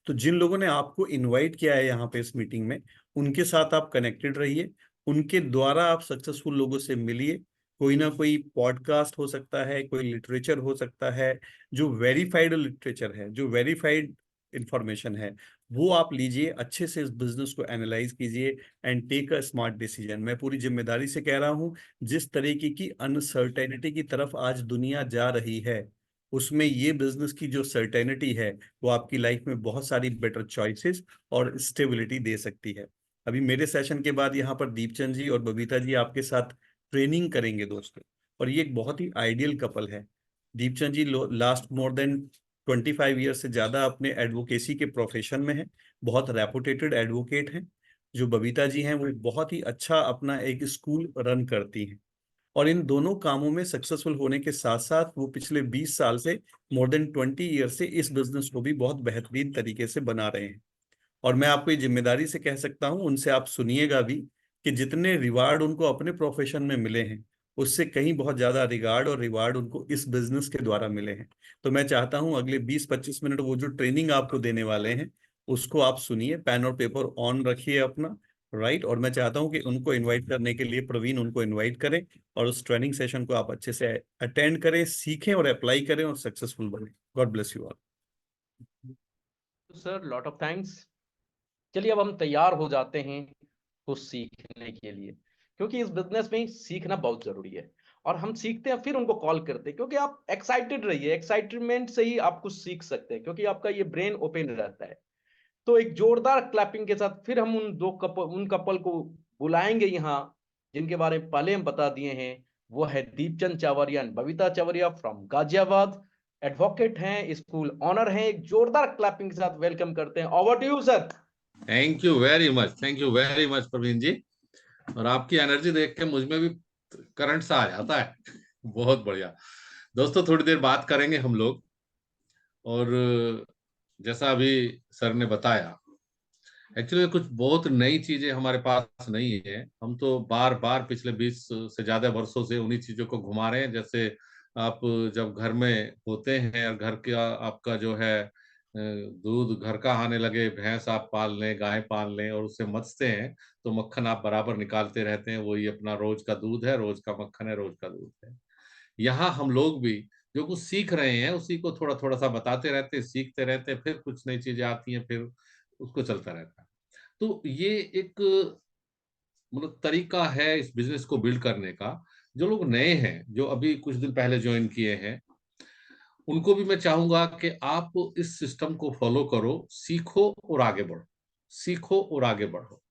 Speaker 17: तो जिन लोगों ने आपको इनवाइट किया है यहाँ पे इस मीटिंग में, उनके साथ आप कनेक्टेड रहिए, उनके द्वारा आप सक्सेसफुल लोगों से मिलिए। कोई ना कोई पॉडकास्ट हो सकता है, कोई लिटरेचर हो सकता है, जो वेरीफाइड लिटरेचर है, जो वेरीफाइड इंफॉर्मेशन है, वो आप लीजिए, अच्छे से इस बिजनेस को एनालाइज कीजिए and take a smart decision. मैं पूरी जिम्मेदारी से कह रहा हूँ, जिस तरीके की अनसर्टेनिटी की तरफ आज दुनिया जा रही है, उसमें ये बिजनेस की जो सर्टेनिटी है वो आपकी लाइफ में बहुत सारी बेटर चॉइसेस और स्टेबिलिटी दे सकती है। अभी मेरे सेशन के बाद यहाँ पर दीपचंद जी और बबीता जी आपके साथ ट्रेनिंग करेंगे दोस्तों, और ये एक बहुत ही आइडियल कपल है। दीपचंद जी लास्ट मोर देन 25 ईयर से ज्यादा अपने एडवोकेसी के प्रोफेशन में है, बहुत रेपुटेटेड एडवोकेट हैं। जो बबीता जी हैं वो बहुत ही अच्छा अपना एक स्कूल रन करती हैं, और इन दोनों कामों में सक्सेसफुल होने के साथ साथ वो पिछले 20 साल से, मोर देन 20 ईयर से इस बिजनेस को भी बहुत बेहतरीन तरीके से बना रहे हैं। और मैं आपको ये जिम्मेदारी से कह सकता हूं, उनसे आप सुनिएगा भी कि जितने रिवार्ड उनको अपने प्रोफेशन में मिले हैं,
Speaker 4: उससे कहीं बहुत ज्यादा रिगार्ड और रिवार्ड उनको इस बिजनेस के द्वारा मिले हैं। तो मैं चाहता हूं अगले 20-25 मिनट वो जो ट्रेनिंग आपको देने वाले हैं उसको आप सुनिए, पेन और पेपर ऑन रखिए अपना, राइट। और मैं चाहता हूं कि उनको इनवाइट करने के लिए प्रवीण उनको इनवाइट करें और उस ट्रेनिंग सेशन को आप अच्छे से अटेंड करें, सीखें और अप्लाई करें और सक्सेसफुल बने। God bless you all.
Speaker 3: Sir lot of thanks. चलिए अब हम तैयार हो जाते हैं कुछ सीखने के लिए, क्योंकि इस बिजनेस में सीखना बहुत जरूरी है। और हम सीखते हैं फिर उनको कॉल करते हैं, क्योंकि आप एक्साइटेड रहिए, एक्साइटमेंट से ही आप कुछ सीख सकते हैं, क्योंकि आपका ये ब्रेन ओपन रहता है। तो एक जोरदार क्लैपिंग के साथ फिर हम उन कपल को बुलाएंगे यहाँ, जिनके बारे में पहले हम बता दिए हैं। वो है Deepchand Chawariya and Babita Chawariya from Ghaziabad, advocate हैं, स्कूल ऑनर हैं। एक जोरदार क्लैपिंग के साथ वेलकम करते हैं। Over to you sir.
Speaker 2: Thank you very much Praveen ji. और आपकी एनर्जी देख के मुझ में भी करंट सा आ जाता है। बहुत बढ़िया। दोस्तों थोड़ी देर बात करेंगे हम लोग, और जैसा अभी सर ने बताया, एक्चुअली कुछ बहुत नई चीजें हमारे पास नहीं है। हम तो बार बार पिछले 20 से ज्यादा वर्षों से उन्हीं चीजों को घुमा रहे हैं। जैसे आप जब घर में होते हैं और घर का आपका जो है दूध घर का आने लगे, भैंस आप पाल लें, गाय पाल लें और उससे मथते हैं तो मक्खन आप बराबर निकालते रहते हैं। वही अपना रोज का दूध है, रोज का मक्खन है, रोज का दूध है। यहाँ हम लोग भी जो कुछ सीख रहे हैं उसी को थोड़ा थोड़ा सा बताते रहते हैं, सीखते रहते हैं, फिर कुछ नई चीजें आती हैं, फिर उसको चलता रहता है। तो ये एक मतलब तरीका है इस बिजनेस को बिल्ड करने का। जो लोग नए हैं, जो अभी कुछ दिन पहले ज्वाइन किए हैं, उनको भी मैं चाहूंगा कि आप इस सिस्टम को फॉलो करो, सीखो और आगे बढ़ो, सीखो और आगे बढ़ो।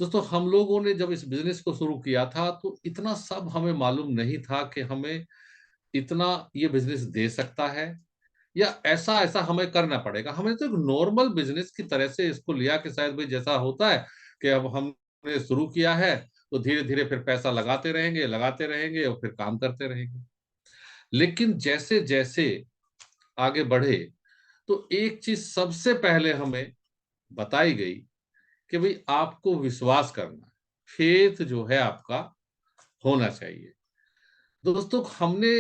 Speaker 2: दोस्तों हम लोगों ने जब इस बिजनेस को शुरू किया था तो इतना सब हमें मालूम नहीं था कि हमें इतना ये बिजनेस दे सकता है या ऐसा ऐसा हमें करना पड़ेगा। हमने तो एक नॉर्मल बिजनेस की तरह से इसको लिया कि शायद भाई जैसा होता है कि अब हमने शुरू किया है तो धीरे धीरे फिर पैसा लगाते रहेंगे और फिर काम करते रहेंगे। लेकिन जैसे जैसे आगे बढ़े तो एक चीज सबसे पहले हमें बताई गई कि भाई आपको विश्वास करना है, फेथ जो है आपका होना चाहिए। दोस्तों हमने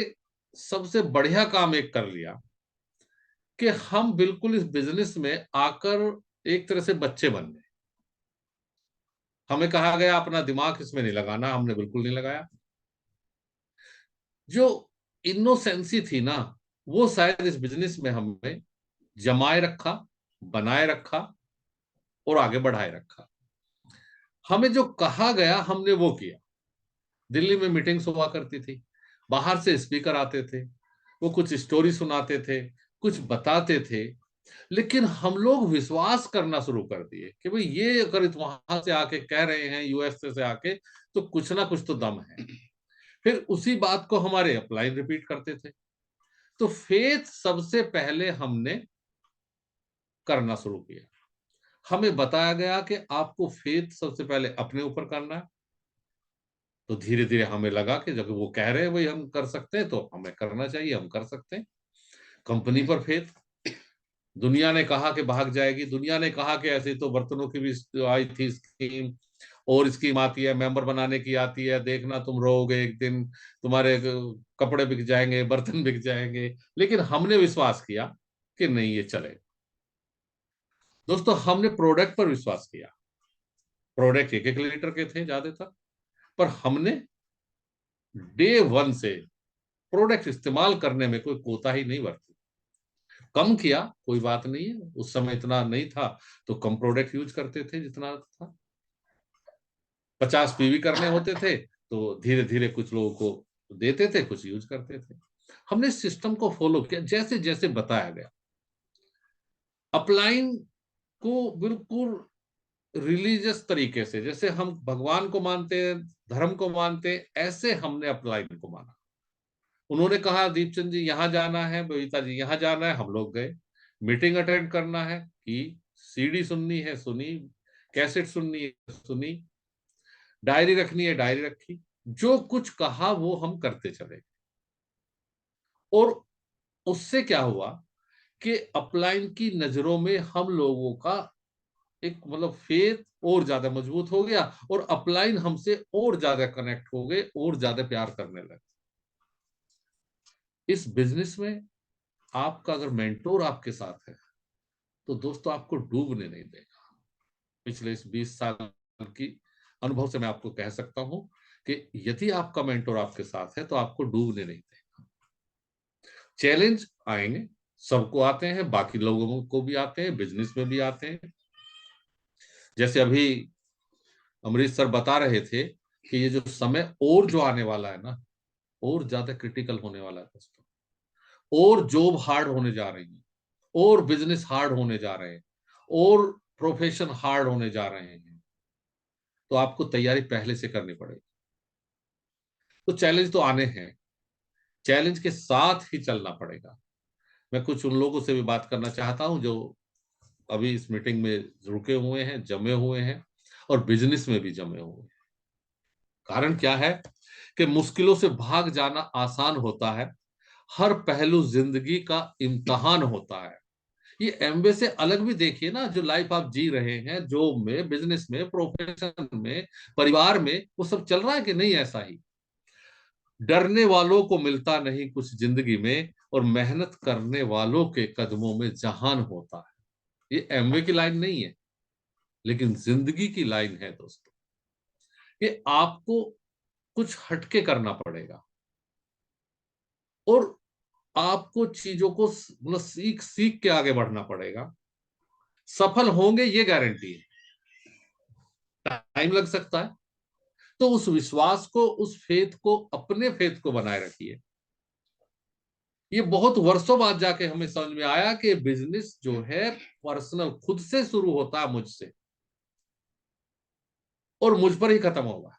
Speaker 2: सबसे बढ़िया काम एक कर लिया कि हम बिल्कुल इस बिजनेस में आकर एक तरह से बच्चे बन गए। हमें कहा गया अपना दिमाग इसमें नहीं लगाना, हमने बिल्कुल नहीं लगाया। जो इनोसेंसी थी ना, वो शायद इस बिजनेस में हमें जमाए रखा, बनाए रखा और आगे बढ़ाए रखा। हमें जो कहा गया हमने वो किया। दिल्ली में मीटिंग्स हुआ करती थी, बाहर से स्पीकर आते थे, वो कुछ स्टोरी सुनाते थे, कुछ बताते थे, लेकिन हम लोग विश्वास करना शुरू कर दिए कि भाई ये अगर वहां से आके कह रहे हैं, यूएस से आके, तो कुछ ना कुछ तो दम है। फिर उसी बात को हमारे अपलाइन रिपीट करते थे। तो फेथ सबसे पहले हमने करना शुरू किया। हमें बताया गया कि आपको फेथ सबसे पहले अपने ऊपर करना है। तो धीरे धीरे हमें लगा कि जब वो कह रहे हैं भाई हम कर सकते हैं तो हमें करना चाहिए, हम कर सकते हैं। कंपनी पर फेथ, दुनिया ने कहा कि भाग जाएगी, दुनिया ने कहा कि ऐसे तो बर्तनों की भी आई थी स्कीम, और स्कीम आती है, मेंबर बनाने की आती है, देखना तुम रोओगे एक दिन, तुम्हारे कपड़े बिक जाएंगे, बर्तन बिक जाएंगे। लेकिन हमने विश्वास किया कि नहीं ये चलेगा। दोस्तों हमने प्रोडक्ट पर विश्वास किया। प्रोडक्ट 1-1 लीटर के थे ज्यादातर, पर हमने डे 1 से प्रोडक्ट इस्तेमाल करने में कोई कोताही नहीं बरती। कम किया कोई बात नहीं है, उस समय इतना नहीं था तो कम प्रोडक्ट यूज करते थे जितना था। 50 पीवी करने होते थे तो धीरे धीरे कुछ लोगों को देते थे, कुछ यूज करते थे। हमने सिस्टम को फॉलो किया जैसे जैसे बताया गया। अपलाइन को बिल्कुल रिलीजियस तरीके से, जैसे हम भगवान को मानते हैं, धर्म को मानते हैं, ऐसे हमने अपलाइन को माना। उन्होंने कहा दीपचंद जी यहाँ जाना है, बबीता जी यहाँ जाना है, हम लोग गए। मीटिंग अटेंड करना है कि सीडी सुननी है सुनी, कैसेट सुननी है सुनी, डायरी रखनी है डायरी रखी, जो कुछ कहा वो हम करते चले। और उससे क्या हुआ कि अपलाइन की नजरों में हम लोगों का एक मतलब फेथ और ज्यादा मजबूत हो गया और अपलाइन हमसे और ज्यादा कनेक्ट हो गए और ज्यादा प्यार करने लगे। इस बिजनेस में आपका अगर मेंटोर आपके साथ है तो दोस्तों आपको डूबने नहीं देगा। पिछले इस 20 साल की अनुभव से मैं आपको कह सकता हूं कि यदि आपका मेंटोर आपके साथ है तो आपको डूबने नहीं देगा। चैलेंज आएंगे, सबको आते हैं, बाकी लोगों को भी आते हैं, बिजनेस में भी आते हैं। जैसे अभी अमरीश सर बता रहे थे कि ये जो समय और जो आने वाला है ना, और ज्यादा क्रिटिकल होने वाला है दोस्तों, और जॉब हार्ड होने जा रही है, और बिजनेस हार्ड होने जा रहे हैं, और प्रोफेशन हार्ड होने जा रहे हैं। तो आपको तैयारी पहले से करनी पड़ेगी। तो चैलेंज तो आने हैं, चैलेंज के साथ ही चलना पड़ेगा। मैं कुछ उन लोगों से भी बात करना चाहता हूं जो अभी इस मीटिंग में रुके हुए हैं, जमे हुए हैं और बिजनेस में भी जमे हुए हैं। कारण क्या है कि मुश्किलों से भाग जाना आसान होता है, हर पहलू जिंदगी का इम्तहान होता है। ये एमवे से अलग भी देखिए ना, जो लाइफ आप जी रहे हैं, जॉब में, बिजनेस में, प्रोफेशन में, परिवार में, वो सब चल रहा है कि नहीं? ऐसा ही डरने वालों को मिलता नहीं कुछ जिंदगी में, और मेहनत करने वालों के कदमों में जहान होता है। ये एमवे की लाइन नहीं है, लेकिन जिंदगी की लाइन है दोस्तों। ये आपको कुछ हटके करना पड़ेगा और आपको चीजों को मतलब सीख सीख के आगे बढ़ना पड़ेगा। सफल होंगे ये गारंटी है, टाइम लग सकता है। तो उस विश्वास को, उस फेथ को, अपने फेथ को बनाए रखिए। ये बहुत वर्षों बाद जाके हमें समझ में आया कि बिजनेस जो है पर्सनल, खुद से शुरू होता है, मुझसे, और मुझ पर ही खत्म होगा।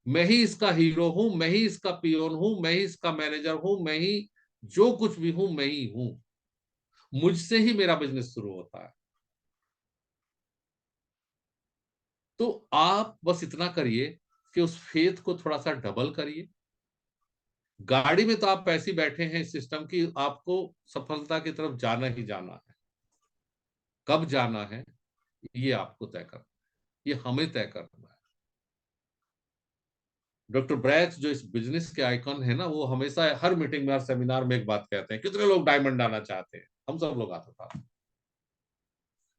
Speaker 2: मैं ही इसका हीरो हूं, मैं ही इसका पियोन हूं, मैं ही इसका मैनेजर हूं, मैं ही जो कुछ भी हूं, मैं ही हूं। मुझसे ही मेरा बिजनेस शुरू होता है। तो आप बस इतना करिए कि उस फेथ को थोड़ा सा डबल करिए। गाड़ी में तो आप ऐसे ही बैठे हैं इस सिस्टम की, आपको सफलता की तरफ जाना ही जाना है। कब जाना है ये आपको तय करना है, ये हमें तय करना है। डॉक्टर ब्रैच जो इस बिजनेस के आइकन है ना, वो हमेशा हर मीटिंग में, हर सेमिनार में एक बात कहते हैं, कितने लोग डायमंड आना चाहते हैं? हम सब लोग आता था।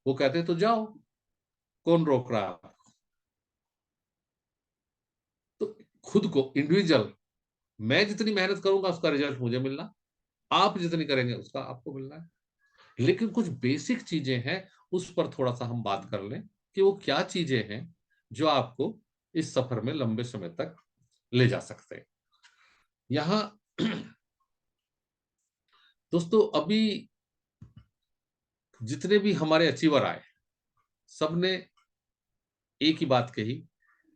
Speaker 2: वो कहते तो जाओ, कौन रोक रहा है? तो खुद को इंडिविजुअल, मैं जितनी मेहनत करूंगा उसका रिजल्ट मुझे मिलना, आप जितनी करेंगे उसका आपको मिलना है। लेकिन कुछ बेसिक चीजें हैं, उस पर थोड़ा सा हम बात कर लें कि वो क्या चीजें हैं जो आपको इस सफर में लंबे समय तक ले जा सकते हैं। यहां दोस्तों अभी जितने भी हमारे अचीवर आए, सबने एक ही बात कही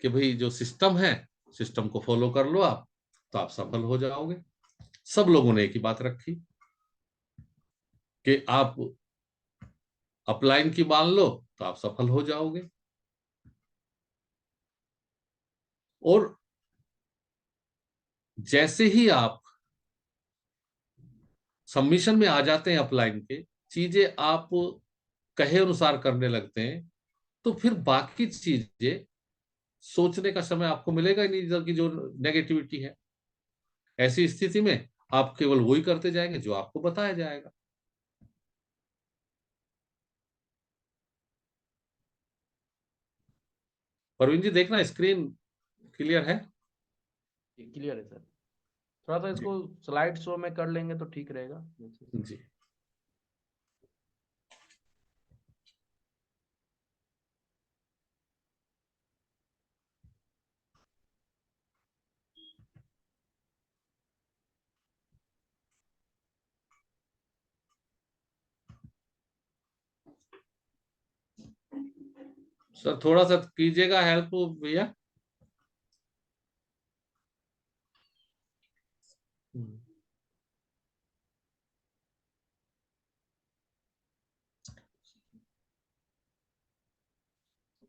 Speaker 2: कि भाई जो सिस्टम है, सिस्टम को फॉलो कर लो आप, तो आप सफल हो जाओगे। सब लोगों ने एक ही बात रखी कि आप अपलाइन की मान लो तो आप सफल हो जाओगे। और जैसे ही आप सबमिशन में आ जाते हैं अपलाइन के, चीजें आप कहे अनुसार करने लगते हैं, तो फिर बाकी चीजें सोचने का समय आपको मिलेगा ही नहीं, इधर की जो नेगेटिविटी है। ऐसी स्थिति में आप केवल वही करते जाएंगे जो आपको बताया जाएगा। परवीन जी देखना, स्क्रीन क्लियर है?
Speaker 3: क्लियर है सर। थोड़ा सा इसको स्लाइड शो में कर लेंगे तो ठीक रहेगा
Speaker 2: जी। सर थोड़ा सा कीजिएगा हेल्प भैया।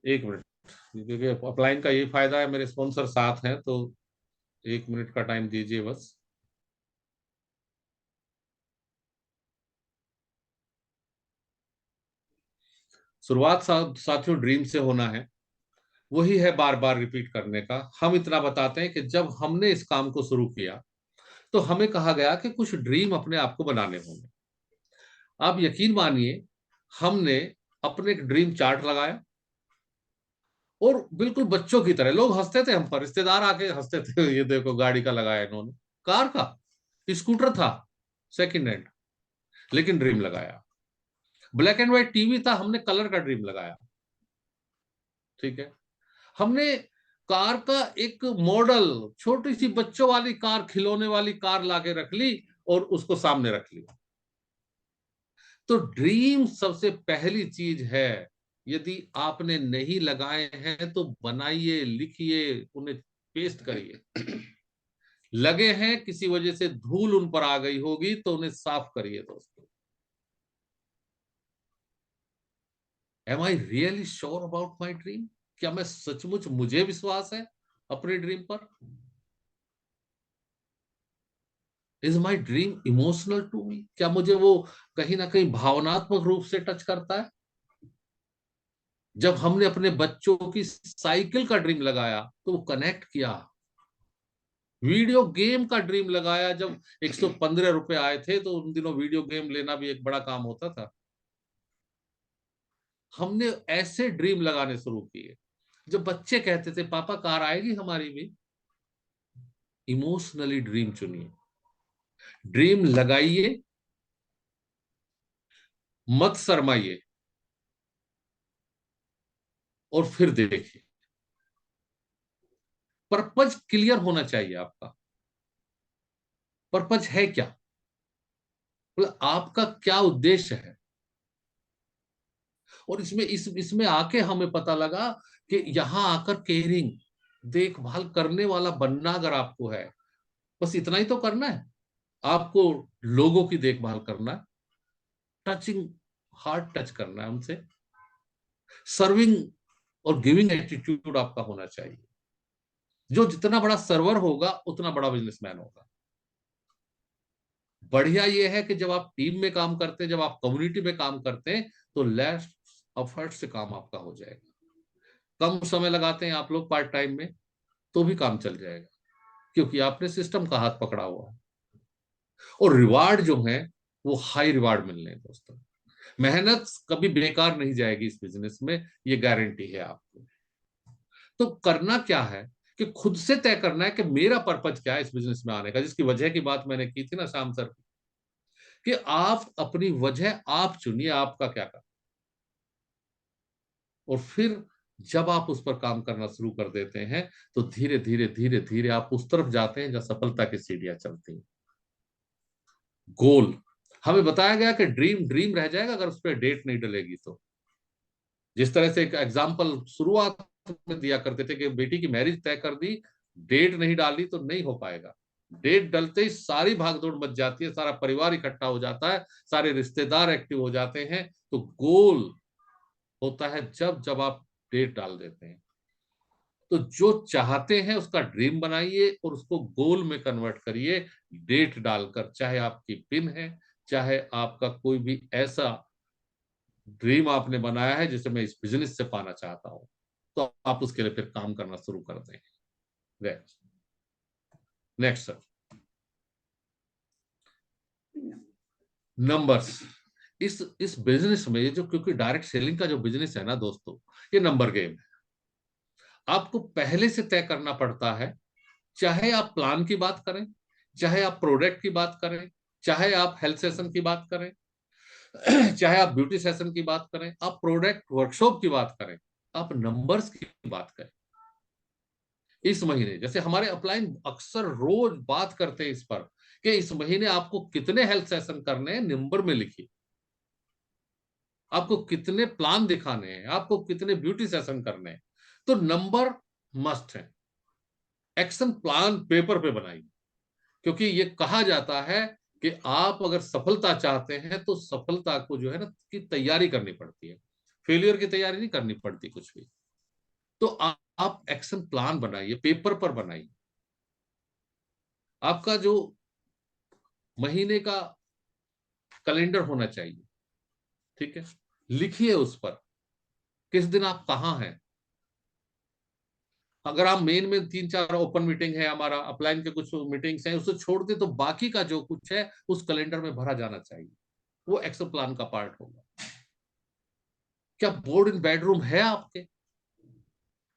Speaker 2: एक मिनट, क्योंकि अपलाइन का ये फायदा है, मेरे स्पॉन्सर साथ हैं, तो 1 मिनट का टाइम दीजिए बस। शुरुआत साथियों ड्रीम से होना है, वही है बार बार रिपीट करने का। हम इतना बताते हैं कि जब हमने इस काम को शुरू किया तो हमें कहा गया कि कुछ ड्रीम अपने आप को बनाने होंगे। आप यकीन मानिए, हमने अपने एक ड्रीम चार्ट लगाया और बिल्कुल बच्चों की तरह लोग हंसते थे हम पर, रिश्तेदार आके हंसते थे, ये देखो गाड़ी का लगाया इन्होंने, कार का, स्कूटर था सेकंड हैंड, लेकिन ड्रीम लगाया। ब्लैक एंड व्हाइट टीवी था, हमने कलर का ड्रीम लगाया। ठीक है, हमने कार का एक मॉडल, छोटी सी बच्चों वाली कार, खिलौने वाली कार लाके रख ली और उसको सामने रख लिया। तो ड्रीम सबसे पहली चीज है। यदि आपने नहीं लगाए हैं तो बनाइए, लिखिए, उन्हें पेस्ट करिए। लगे हैं, किसी वजह से धूल उन पर आ गई होगी तो उन्हें साफ करिए दोस्तों। Am I really sure about my dream? क्या मैं सचमुच, मुझे विश्वास है अपने ड्रीम पर? Is my dream emotional to me? क्या मुझे वो कहीं ना कहीं भावनात्मक रूप से टच करता है? जब हमने अपने बच्चों की साइकिल का ड्रीम लगाया तो वो कनेक्ट किया। वीडियो गेम का ड्रीम लगाया, जब 115 रुपए आए थे तो उन दिनों वीडियो गेम लेना भी एक बड़ा काम होता था। हमने ऐसे ड्रीम लगाने शुरू किए। जब बच्चे कहते थे पापा कार आएगी हमारी भी, इमोशनली ड्रीम चुनिए, ड्रीम लगाइए, मत शर्माइए और फिर देखिए। पर्पज क्लियर होना चाहिए आपका। पर्पज है क्या? मतलब आपका क्या उद्देश्य है? और इसमें आके हमें पता लगा कि यहां आकर केयरिंग, देखभाल करने वाला बनना अगर आपको है, बस इतना ही तो करना है। आपको लोगों की देखभाल करना है, टचिंग, हार्ट टच करना है उनसे, सर्विंग और गिविंग एटीट्यूड आपका होना चाहिए। जो जितना बड़ा सर्वर होगा उतना बड़ा बिजनेसमैन होगा। बढ़िया यह है कि जब आप टीम में काम करते हैं, जब आप कम्युनिटी में काम करते हैं, तो लेस एफर्ट से काम आपका हो जाएगा। कम समय लगाते हैं आप लोग पार्ट टाइम में तो भी काम चल जाएगा, क्योंकि आपने सिस्टम का हाथ पकड़ा हुआ है। और रिवार्ड जो है वो हाई रिवार्ड मिलने हैं दोस्तों। मेहनत कभी बेकार नहीं जाएगी इस बिजनेस में, ये गारंटी है आपको। तो करना क्या है कि खुद से तय करना है कि मेरा पर्पज क्या है इस बिजनेस में आने का, जिसकी वजह की बात मैंने की थी ना शाम सर, कि आप अपनी वजह आप चुनिए, आपका क्या करना। और फिर जब आप उस पर काम करना शुरू कर देते हैं तो धीरे धीरे धीरे धीरे आप उस तरफ जाते हैं जहां सफलता की सीढ़ियां चलती हैं। गोल हमें बताया गया कि ड्रीम ड्रीम रह जाएगा अगर उस पर डेट नहीं डलेगी तो। जिस तरह से एक एग्जाम्पल शुरुआत में दिया करते थे कि बेटी की मैरिज तय कर दी, डेट नहीं डाली तो नहीं हो पाएगा। डेट डलते ही सारी भागदौड़ मच जाती है, सारा परिवार इकट्ठा हो जाता है, सारे रिश्तेदार एक्टिव हो जाते हैं। तो गोल होता है जब जब आप डेट डाल देते हैं। तो जो चाहते हैं उसका ड्रीम बनाइए और उसको गोल में कन्वर्ट करिए, डेट डालकर। चाहे आपकी पिन है, चाहे आपका कोई भी ऐसा ड्रीम आपने बनाया है जिसे मैं इस बिजनेस से पाना चाहता हूं, तो आप उसके लिए फिर काम करना शुरू कर दें। Next sir, numbers. इस बिजनेस में ये जो, क्योंकि डायरेक्ट सेलिंग का जो बिजनेस है ना दोस्तों, ये नंबर गेम है। आपको पहले से तय करना पड़ता है, चाहे आप प्लान की बात करें, चाहे आप प्रोडक्ट की बात करें, चाहे आप हेल्थ सेशन की बात करें, चाहे आप ब्यूटी सेशन की बात करें, आप प्रोडक्ट वर्कशॉप की बात करें, आप नंबर्स की बात करें। इस महीने जैसे हमारे अपलाइन अक्सर रोज बात करते हैं इस पर कि इस महीने आपको कितने हेल्थ सेशन करने हैं, नंबर में लिखिए। आपको कितने प्लान दिखाने हैं, आपको कितने ब्यूटी सेशन करने हैं, तो नंबर मस्ट है। एक्शन प्लान पेपर पे बनाइए, क्योंकि ये कहा जाता है कि आप अगर सफलता चाहते हैं तो सफलता को जो है ना की तैयारी करनी पड़ती है, फेलियर की तैयारी नहीं करनी पड़ती कुछ भी। तो आप एक्शन प्लान बनाइए, पेपर पर बनाइए। आपका जो महीने का कैलेंडर होना चाहिए, ठीक है, लिखिए उस पर किस दिन आप कहाँ हैं। अगर आप मेन में 3-4 ओपन मीटिंग है, हमारा अपलाइन के कुछ मीटिंग्स हैं, उसे छोड़ दे तो बाकी का जो कुछ है उस कैलेंडर में भरा जाना चाहिए, वो एक्शन प्लान का पार्ट होगा। क्या बोर्ड इन बेडरूम है आपके?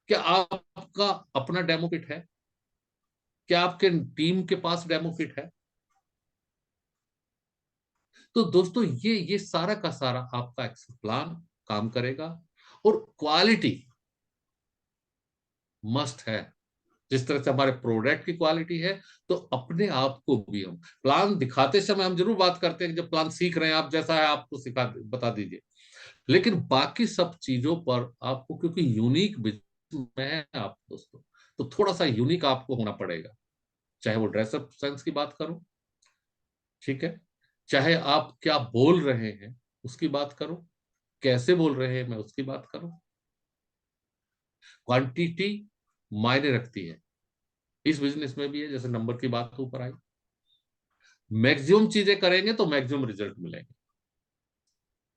Speaker 2: क्या आपका अपना डेमो किट है? क्या आपके टीम के पास डेमो किट है? तो दोस्तों ये सारा का सारा आपका एक्शन प्लान काम करेगा। और क्वालिटी मस्ट है। जिस तरह से हमारे प्रोडक्ट की क्वालिटी है, तो अपने आप को भी हम प्लान दिखाते समय हम जरूर बात करते हैं कि जब प्लान सीख रहे हैं आप, जैसा है आपको सिखा बता दीजिए, लेकिन बाकी सब चीजों पर आपको, क्योंकि यूनिक बिजनेस में है आप दोस्तों, तो थोड़ा सा यूनिक आपको होना पड़ेगा। चाहे वो ड्रेसअप सेंस की बात करूं, ठीक है, चाहे आप क्या बोल रहे हैं उसकी बात करूं, कैसे बोल रहे हैं मैं उसकी बात करूं, क्वांटिटी मायने रखती है। इस बिजनेस में भी है, जैसे नंबर की बात ऊपर आई, मैक्सिमम चीजें करेंगे तो मैक्सिमम रिजल्ट मिलेंगे।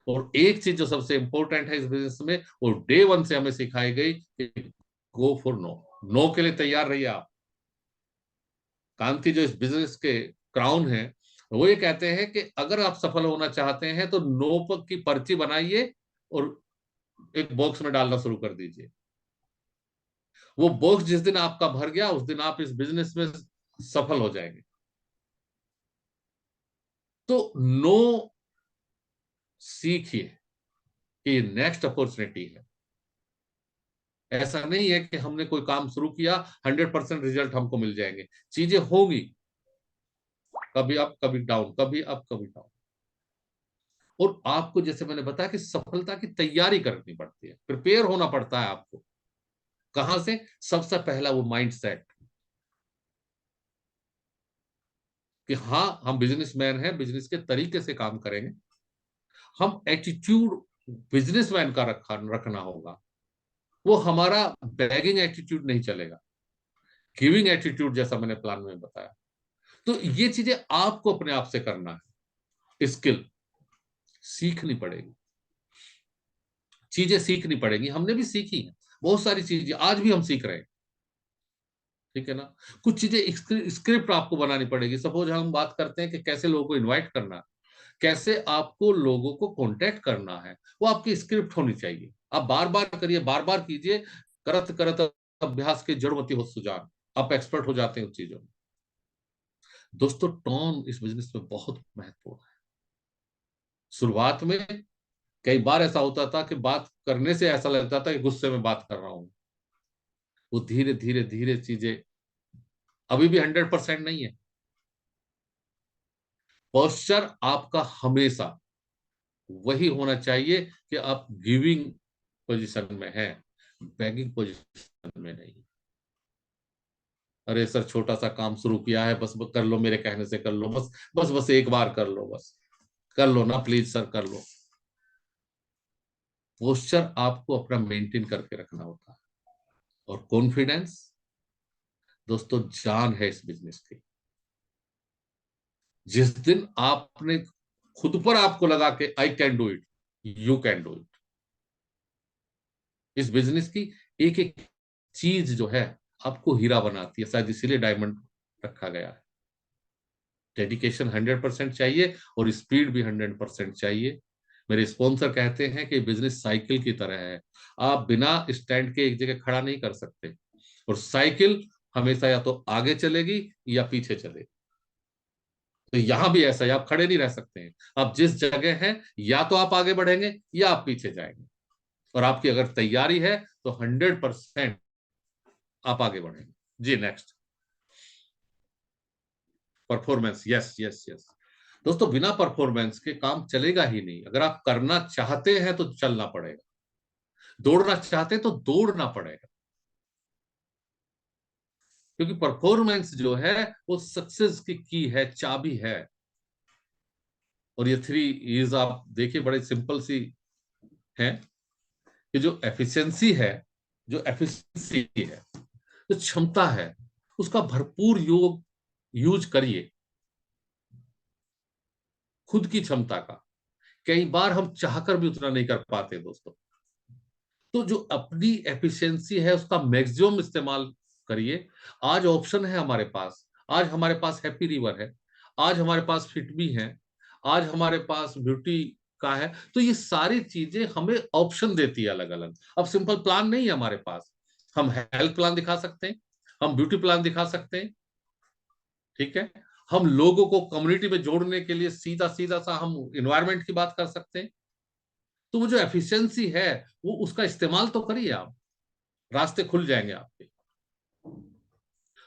Speaker 2: और एक चीज जो सबसे इंपॉर्टेंट है इस बिजनेस में, वो डे 1 से हमें सिखाई गई कि गो फॉर नो। नो के लिए तैयार रहिए आप। कांति जो इस बिजनेस के क्राउन है, वो ये कहते हैं कि अगर आप सफल होना चाहते हैं तो नो की पर्ची बनाइए और एक बॉक्स में डालना शुरू कर दीजिए। वो बॉक्स जिस दिन आपका भर गया, उस दिन आप इस बिजनेस में सफल हो जाएंगे। तो नो सीखिए कि नेक्स्ट अपॉर्चुनिटी है। ऐसा नहीं है कि हमने कोई काम शुरू किया 100% रिजल्ट हमको मिल जाएंगे। चीजें होगी, कभी अप कभी डाउन, कभी अप कभी डाउन। और आपको, जैसे मैंने बताया, कि सफलता की तैयारी करनी पड़ती है, प्रिपेयर होना पड़ता है आपको। कहां से? सबसे पहला वो माइंड सेट कि हाँ हम बिजनेसमैन हैं, बिजनेस के तरीके से काम करेंगे। हम एटीट्यूड बिजनेसमैन का रखना होगा। वो हमारा बैगिंग एटीट्यूड नहीं चलेगा, गिविंग एटीट्यूड, जैसा मैंने प्लान में बताया। तो ये चीजें आपको अपने आप से करना है। स्किल सीखनी पड़ेगी, चीजें सीखनी पड़ेगी। हमने भी सीखी है बहुत सारी चीजें, आज भी हम सीख रहे हैं, ठीक है ना। कुछ चीजें स्क्रिप्ट आपको बनानी पड़ेगी। सपोज हम बात करते हैं कि कैसे लोगों को इनवाइट करना है, कैसे आपको लोगों को कांटेक्ट करना है, वो आपकी स्क्रिप्ट होनी चाहिए। आप बार बार करिए, बार बार कीजिए, करत करत अभ्यास के जड़मति हो सुजान, आप एक्सपर्ट हो जाते हैं उन चीजों में। दोस्तों टोन इस बिजनेस में बहुत महत्वपूर्ण है। शुरुआत में कई बार ऐसा होता था कि बात करने से ऐसा लगता था कि गुस्से में बात कर रहा हूं। वो धीरे धीरे धीरे चीजें, अभी भी 100% नहीं है। पोस्चर आपका हमेशा वही होना चाहिए कि आप गिविंग पोजीशन में है, बैगिंग पोजीशन में नहीं। अरे सर छोटा सा काम शुरू किया है, बस कर लो, मेरे कहने से कर लो, बस बस बस एक बार कर लो, बस कर लो ना प्लीज सर, कर लो। पोस्चर आपको अपना मेंटेन करके रखना होता है। और कॉन्फिडेंस दोस्तों जान है इस बिजनेस की। जिस दिन आपने खुद पर आपको लगा कि I can do it, you can do it. इस बिजनेस की एक एक चीज जो है आपको हीरा बनाती है, शायद इसीलिए डायमंड रखा गया है। डेडिकेशन 100% चाहिए और स्पीड भी 100% चाहिए। मेरे स्पॉन्सर कहते हैं कि बिजनेस साइकिल की तरह है, आप बिना स्टैंड के एक जगह खड़ा नहीं कर सकते, और साइकिल हमेशा या तो आगे चलेगी या पीछे चलेगी। तो यहां भी ऐसा है, आप खड़े नहीं रह सकते हैं। आप जिस जगह हैं, या तो आप आगे बढ़ेंगे या आप पीछे जाएंगे। और आपकी अगर तैयारी है तो 100% आप आगे बढ़ेंगे। जी next, performance. Yes yes yes दोस्तों, बिना परफॉर्मेंस के काम चलेगा ही नहीं। अगर आप करना चाहते हैं तो चलना पड़ेगा, दौड़ना चाहते हैं तो दौड़ना पड़ेगा, क्योंकि परफॉर्मेंस जो है वो सक्सेस की है, चाबी है। और ये 3 E's आप देखिए, बड़े सिंपल सी है कि जो एफिशिएंसी है, जो एफिशिएंसी है, जो क्षमता है, उसका भरपूर यूज करिए, खुद की क्षमता का। कई बार हम चाहकर भी उतना नहीं कर पाते दोस्तों। तो जो अपनी एफिशिएंसी है उसका मैक्सिमम इस्तेमाल करिए। आज ऑप्शन है हमारे पास, आज हमारे पास हैप्पी रिवर है, आज हमारे पास फिटमी है, आज हमारे पास ब्यूटी का है। तो ये सारी चीजें हमें ऑप्शन देती है अलग अलग। अब सिंपल प्लान नहीं है हमारे पास, हम हेल्थ प्लान दिखा सकते हैं, हम ब्यूटी प्लान दिखा सकते हैं, ठीक है। हम लोगों को कम्युनिटी में जोड़ने के लिए सीधा सीधा सा हम इन्वायरमेंट की बात कर सकते हैं। तो वो जो एफिशिएंसी है वो उसका इस्तेमाल तो करिए आप, रास्ते खुल जाएंगे आपके।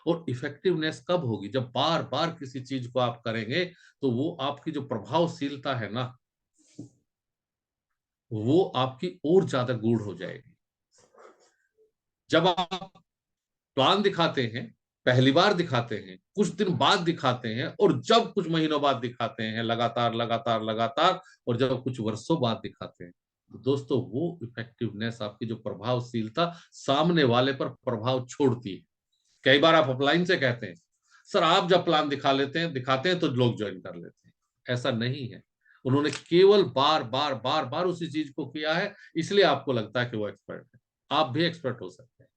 Speaker 2: और इफेक्टिवनेस कब होगी? जब बार बार किसी चीज को आप करेंगे तो वो आपकी जो प्रभावशीलता है ना, वो आपकी और ज्यादा गूढ़ हो जाएगी। जब आप प्लान दिखाते हैं, पहली बार दिखाते हैं, कुछ दिन बाद दिखाते हैं, और जब कुछ महीनों बाद दिखाते हैं, लगातार लगातार लगातार, और जब कुछ वर्षों बाद दिखाते हैं, तो दोस्तों वो इफेक्टिवनेस, आपकी जो प्रभावशीलता सामने वाले पर प्रभाव छोड़ती है। कई बार आप अपलाइन से कहते हैं सर आप जब प्लान दिखाते हैं तो लोग ज्वाइन कर लेते हैं। ऐसा नहीं है, उन्होंने केवल बार बार बार बार उसी चीज को किया है, इसलिए आपको लगता है कि वो एक्सपर्ट है। आप भी एक्सपर्ट हो सकते हैं।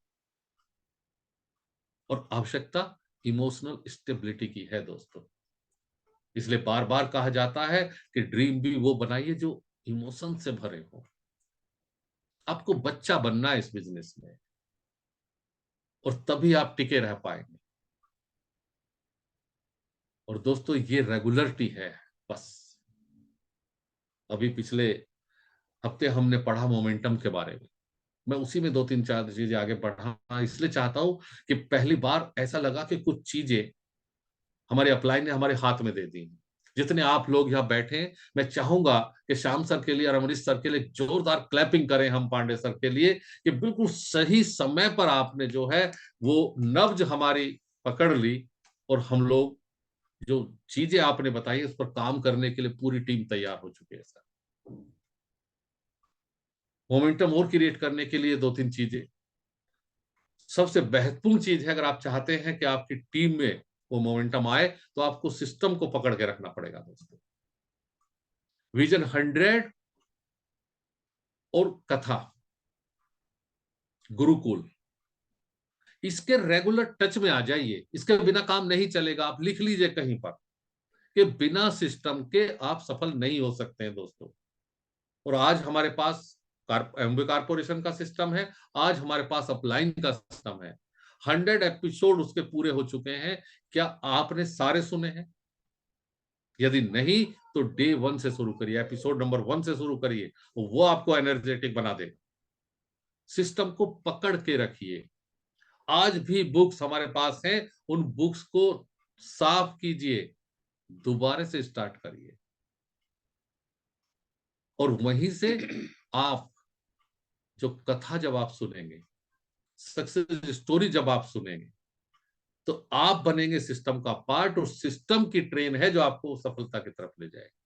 Speaker 2: और आवश्यकता इमोशनल स्टेबिलिटी की है दोस्तों। इसलिए बार बार कहा जाता है कि ड्रीम भी वो बनाइए जो इमोशन से भरे हो। आपको बच्चा बनना है इस बिजनेस में, और तभी आप टिके रह पाएंगे। और दोस्तों ये रेगुलरिटी है बस। अभी पिछले हफ्ते हमने पढ़ा मोमेंटम के बारे में, मैं उसी में 2-3-4 चीजें आगे बढ़ा इसलिए चाहता हूं कि पहली बार ऐसा लगा कि कुछ चीजें हमारे अपलाइन ने हमारे हाथ में दे दी। जितने आप लोग यहाँ बैठे हैं, मैं चाहूंगा कि श्याम सर के लिए और अमरीश सर के लिए जोरदार क्लैपिंग करें हम पांडे सर के लिए, कि बिल्कुल सही समय पर आपने जो है वो नब्ज हमारी पकड़ ली, और हम लोग जो चीजें आपने बताई उस पर काम करने के लिए पूरी टीम तैयार हो चुकी है सर। मोमेंटम और क्रिएट करने के लिए 2-3 चीजें। सबसे महत्वपूर्ण चीज है, अगर आप चाहते हैं कि आपकी टीम में वो मोमेंटम आए, तो आपको सिस्टम को पकड़ के रखना पड़ेगा दोस्तों। विजन 100 और कथा गुरुकुल, इसके रेगुलर टच में आ जाइए। इसके बिना काम नहीं चलेगा। आप लिख लीजिए कहीं पर कि बिना सिस्टम के आप सफल नहीं हो सकते हैं दोस्तों। और आज हमारे पास एमवे कारपोरेशन का सिस्टम है, आज हमारे पास अपलाइन का सिस्टम है। 100 एपिसोड उसके पूरे हो चुके हैं। क्या आपने सारे सुने हैं? यदि नहीं तो डे 1 से शुरू करिए, एपिसोड नंबर 1 से शुरू करिए, वो आपको एनर्जेटिक बना देगा। सिस्टम को पकड़ के रखिए। आज भी बुक्स हमारे पास हैं, उन बुक्स को साफ कीजिए, दोबारा से स्टार्ट करिए, और वहीं से आप जो कथा जब आप सुनेंगे, सक्सेस स्टोरी जब आप सुनेंगे, तो आप बनेंगे सिस्टम का पार्ट, और सिस्टम की ट्रेन है जो आपको सफलता की तरफ ले जाएगी।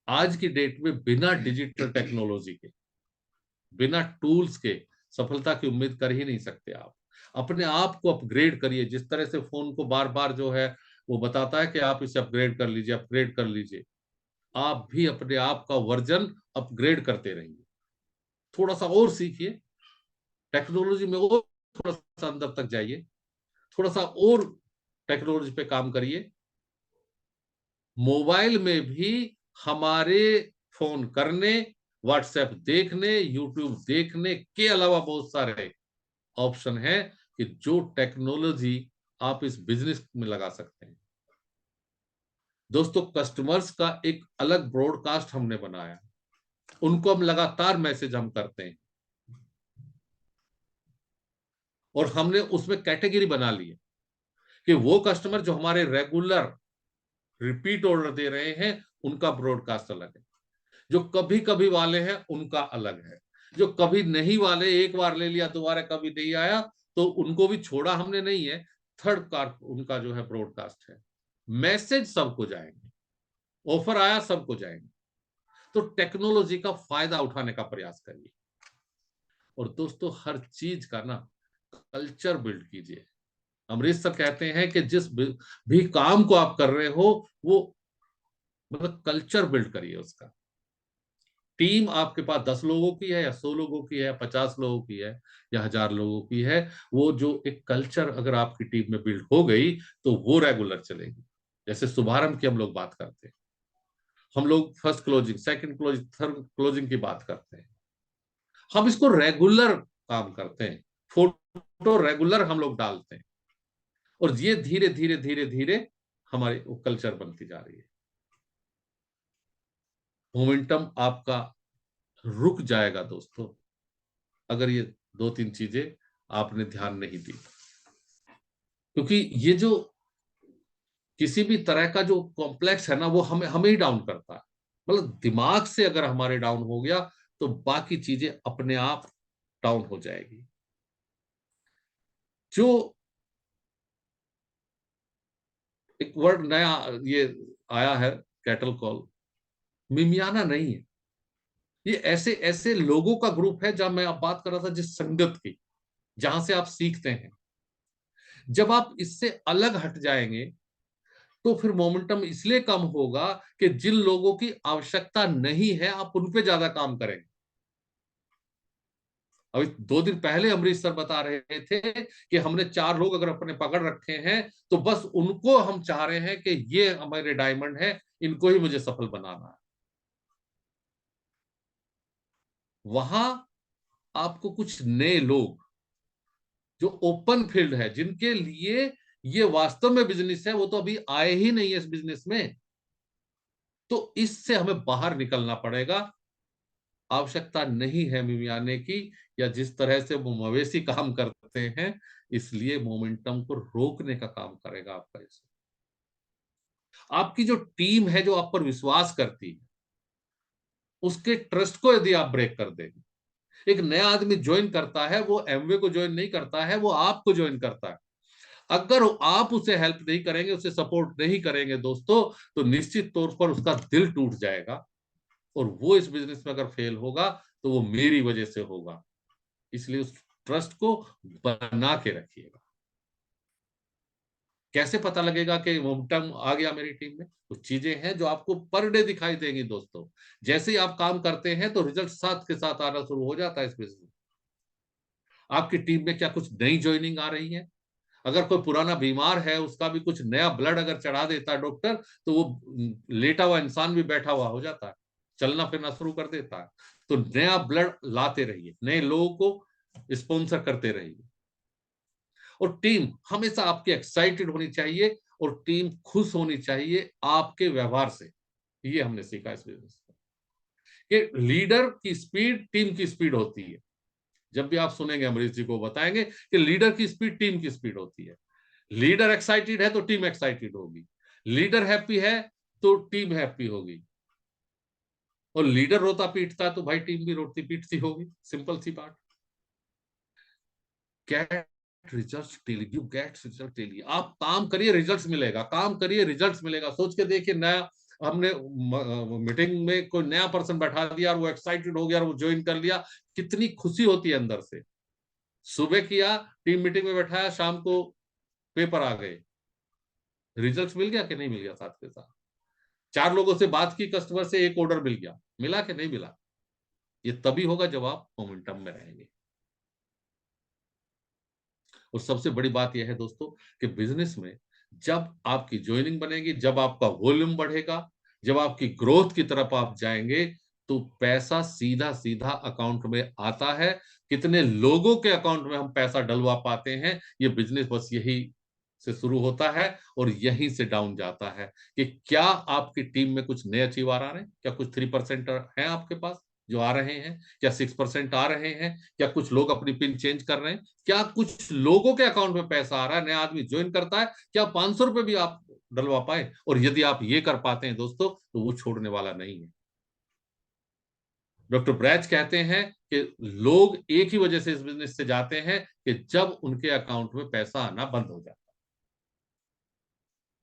Speaker 2: आज की डेट में बिना डिजिटल टेक्नोलॉजी के, बिना टूल्स के सफलता की उम्मीद कर ही नहीं सकते आप। अपने आप को अपग्रेड करिए। जिस तरह से फोन को बार बार जो है वो बताता है कि आप इसे अपग्रेड कर लीजिए, अपग्रेड कर लीजिए, आप भी अपने आप का वर्जन अपग्रेड करते रहिए। थोड़ा सा और सीखिए टेक्नोलॉजी में, और थोड़ा सा अंदर तक जाइए, थोड़ा सा और टेक्नोलॉजी पे काम करिए। मोबाइल में भी हमारे फोन करने, व्हाट्सएप देखने, यूट्यूब देखने के अलावा बहुत सारे ऑप्शन है कि जो टेक्नोलॉजी आप इस बिजनेस में लगा सकते हैं। दोस्तों कस्टमर्स का एक अलग ब्रॉडकास्ट हमने बनाया, उनको हम लगातार मैसेज हम करते हैं, और हमने उसमें कैटेगरी बना ली है कि वो कस्टमर जो हमारे रेगुलर रिपीट ऑर्डर दे रहे हैं उनका ब्रॉडकास्ट अलग है, जो कभी कभी वाले हैं उनका अलग है, जो कभी नहीं वाले, एक बार ले लिया दोबारा कभी नहीं आया, तो उनको भी छोड़ा हमने नहीं है। थर्ड कार उनका जो है ब्रॉडकास्ट है। मैसेज सबको जाएंगे, ऑफर आया सबको जाएंगे। तो टेक्नोलॉजी का फायदा उठाने का प्रयास करिए। और दोस्तों हर चीज का ना कल्चर बिल्ड कीजिए। अमरीश सर कहते हैं कि जिस भी काम को आप कर रहे हो वो मतलब कल्चर बिल्ड करिए उसका। टीम आपके पास 10 लोगों की है या 100 लोगों की है या 50 लोगों की है या 1000 लोगों की है, वो जो एक कल्चर अगर आपकी टीम में बिल्ड हो गई तो वो रेगुलर चलेगी। जैसे शुभारंभ की हम लोग बात करते हैं, हम लोग first closing, second closing, third closing की बात करते हैं, हम इसको रेगुलर काम करते हैं, फोटो रेगुलर हम लोग डालते हैं, और ये धीरे धीरे धीरे धीरे हमारी वो कल्चर बनती जा रही है। मोमेंटम आपका रुक जाएगा दोस्तों अगर ये 2-3 चीजें आपने ध्यान नहीं दी, क्योंकि ये जो किसी भी तरह का जो कॉम्प्लेक्स है ना, वो हमें ही डाउन करता है। मतलब दिमाग से अगर हमारे डाउन हो गया तो बाकी चीजें अपने आप डाउन हो जाएगी। जो एक वर्ड नया ये आया है, कैटल कॉल, मिमियाना नहीं है, ये ऐसे ऐसे लोगों का ग्रुप है, जहां मैं आप बात कर रहा था जिस संगत की, जहां से आप सीखते हैं। जब आप इससे अलग हट जाएंगे तो फिर मोमेंटम इसलिए कम होगा कि जिन लोगों की आवश्यकता नहीं है आप उन पे ज्यादा काम करेंगे। अभी 2 दिन पहले अमरीश सर बता रहे थे कि हमने 4 लोग अगर अपने पकड़ रखे हैं तो बस उनको हम चाह रहे हैं कि ये हमारे डायमंड है, इनको ही मुझे सफल बनाना है। वहां आपको कुछ नए लोग जो ओपन फील्ड है, जिनके लिए ये वास्तव में बिजनेस है, वो तो अभी आए ही नहीं है इस बिजनेस में, तो इससे हमें बाहर निकलना पड़ेगा। आवश्यकता नहीं है मिमियाने की, या जिस तरह से वो मवेशी काम करते हैं, इसलिए मोमेंटम को रोकने का काम करेगा आपका इसे। आपकी जो टीम है जो आप पर विश्वास करती है, उसके ट्रस्ट को यदि आप ब्रेक कर देंगे, एक नया आदमी ज्वाइन करता है, वो एमवे को ज्वाइन नहीं करता है, वो आपको ज्वाइन करता है। अगर आप उसे हेल्प नहीं करेंगे, उसे सपोर्ट नहीं करेंगे दोस्तों, तो निश्चित तौर पर उसका दिल टूट जाएगा, और वो इस बिजनेस में अगर फेल होगा तो वो मेरी वजह से होगा। इसलिए उस ट्रस्ट को बना के रखिएगा। कैसे पता लगेगा कि मोमेंटम आ गया मेरी टीम में? कुछ चीजें हैं जो आपको पर डे दिखाई देंगी दोस्तों। जैसे ही आप काम करते हैं तो रिजल्ट साथ के साथ आना शुरू हो जाता है इस बिजनेस में। आपकी टीम में क्या कुछ नई ज्वाइनिंग आ रही है? अगर कोई पुराना बीमार है, उसका भी कुछ नया ब्लड अगर चढ़ा देता है डॉक्टर, तो वो लेटा हुआ इंसान भी बैठा हुआ हो जाता है, चलना फिरना शुरू कर देता है। तो नया ब्लड लाते रहिए, नए लोगों को स्पॉन्सर करते रहिए, और टीम हमेशा आपकी एक्साइटेड होनी चाहिए, और टीम खुश होनी चाहिए आपके व्यवहार से। ये हमने सीखा इस बिजनेस में कि लीडर की स्पीड टीम की स्पीड होती है। जब भी आप सुनेंगे अमरीश जी को बताएंगे कि लीडर की स्पीड टीम की स्पीड होती है। लीडर एक्साइटेड है तो टीम एक्साइटेड होगी, लीडर हैप्पी है तो टीम हैप्पी होगी, और लीडर रोता पीटता तो भाई टीम भी रोती पीटती होगी। सिंपल सी बात। Gate results daily, you get result daily. आप काम करिए, रिजल्ट्स मिलेगा, काम करिए, रिजल्ट्स मिलेगा। सोच के देखिए, नया हमने मीटिंग में कोई नया पर्सन बैठा दिया और वो एक्साइटेड हो गया और वो ज्वाइन कर लिया, कितनी खुशी होती है अंदर से। सुबह किया, टीम मीटिंग में बैठाया, शाम को पेपर आ गए, रिजल्ट्स मिल गया कि नहीं मिल गया? साथ के साथ 4 लोगों से बात की, कस्टमर से एक ऑर्डर मिल गया, मिला कि नहीं मिला? ये तभी होगा जब आप मोमेंटम में रहेंगे। और सबसे बड़ी बात यह है दोस्तों कि बिजनेस में जब आपकी ज्वाइनिंग बनेगी, जब आपका वॉल्यूम बढ़ेगा, जब आपकी ग्रोथ की तरफ आप जाएंगे, तो पैसा सीधा सीधा अकाउंट में आता है। कितने लोगों के अकाउंट में हम पैसा डलवा पाते हैं, ये बिजनेस बस यही से शुरू होता है और यहीं से डाउन जाता है। कि क्या आपकी टीम में कुछ नए अचीवर आ रहे हैं? क्या कुछ 3% है आपके पास जो आ रहे हैं? क्या 6% आ रहे हैं? क्या कुछ लोग अपनी पिन चेंज कर रहे हैं? क्या कुछ लोगों के अकाउंट में पैसा आ रहा है? नया आदमी ज्वाइन करता है, क्या 500 रुपए भी आप डलवा पाए? और यदि आप ये कर पाते हैं दोस्तों, तो वो छोड़ने वाला नहीं है। डॉक्टर ब्रैच कहते हैं कि लोग एक ही वजह से इस बिजनेस से जाते हैं कि जब उनके अकाउंट में पैसा आना बंद हो जाता है।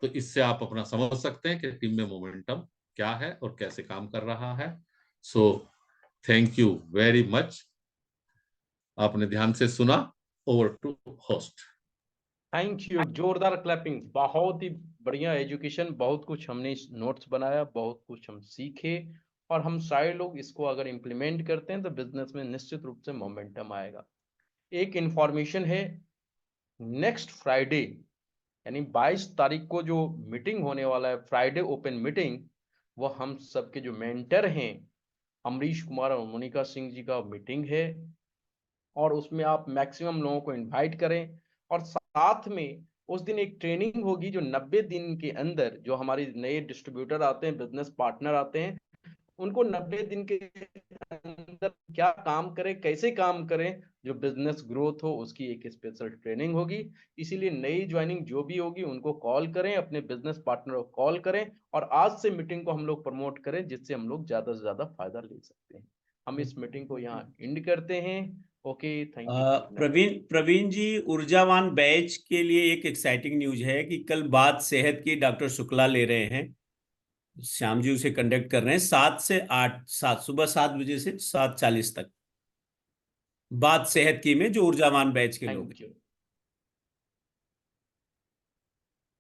Speaker 2: तो इससे आप अपना समझ सकते हैं कि टीम में मोमेंटम क्या है और कैसे काम कर रहा है। So thank you very much, आपने ध्यान से सुना। Over to host.
Speaker 3: Thank you, जोरदार क्लैपिंग। बहुत ही बढ़िया एजुकेशन, बहुत कुछ हमने नोट्स बनाया, बहुत कुछ हम सीखे और हम सारे लोग इसको अगर इम्प्लीमेंट करते हैं तो बिजनेस में निश्चित रूप से मोमेंटम आएगा। एक इंफॉर्मेशन है, नेक्स्ट फ्राइडे यानी 22 तारीख को जो मीटिंग होने वाला है, फ्राइडे ओपन मीटिंग, वो हम सबके जो मेंटर हैं अमरीश कुमार और मोनिका सिंह जी का मीटिंग है, और उसमें आप मैक्सिमम लोगों को इनवाइट करें। और साथ में उस दिन एक ट्रेनिंग होगी जो 90 दिन के अंदर जो हमारे नए डिस्ट्रीब्यूटर आते हैं, बिजनेस पार्टनर आते हैं, उनको 90 दिन के अंदर क्या काम करें, कैसे काम करें, जो बिजनेस ग्रोथ हो, उसकी एक स्पेशल ट्रेनिंग होगी। इसीलिए नई ज्वाइनिंग जो भी होगी उनको कॉल करें, अपने बिजनेस पार्टनर को कॉल करें, और आज से मीटिंग को हम लोग प्रमोट करें जिससे हम लोग ज्यादा से ज्यादा फायदा ले सकते हैं। हम इस मीटिंग को यहाँ एंड करते हैं। Okay, thank you.
Speaker 17: Praveen ji, ऊर्जावान बैच के लिए एक एक्साइटिंग न्यूज है कि कल बात सेहत की डॉक्टर शुक्ला ले रहे हैं, श्याम जी उसे कंडक्ट कर रहे हैं 7 से 8, सुबह 7 बजे से 7:40 तक, बात सेहत की में जो ऊर्जावान बैच के लोग हैं।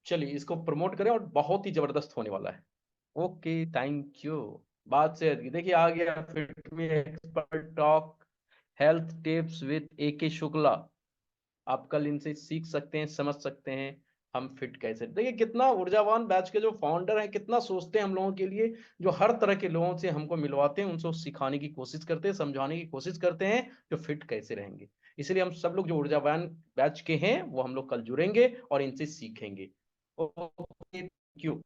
Speaker 3: चलिए इसको प्रमोट करें, और बहुत ही जबरदस्त होने वाला है। Okay, thank you. बात सेहत की, देखिए आ गया fit me expert talk health tips with AK Shukla. आप कल इनसे सीख सकते हैं, समझ सकते हैं हम फिट कैसे। देखिए कितना ऊर्जावान बैच के जो फाउंडर हैं कितना सोचते हैं हम लोगों के लिए, जो हर तरह के लोगों से हमको मिलवाते हैं, उनसे सिखाने की कोशिश करते हैं, समझाने की कोशिश करते हैं जो फिट कैसे रहेंगे। इसलिए हम सब लोग जो ऊर्जावान बैच के हैं वो हम लोग कल जुड़ेंगे और इनसे सीखेंगे। Okay, thank you.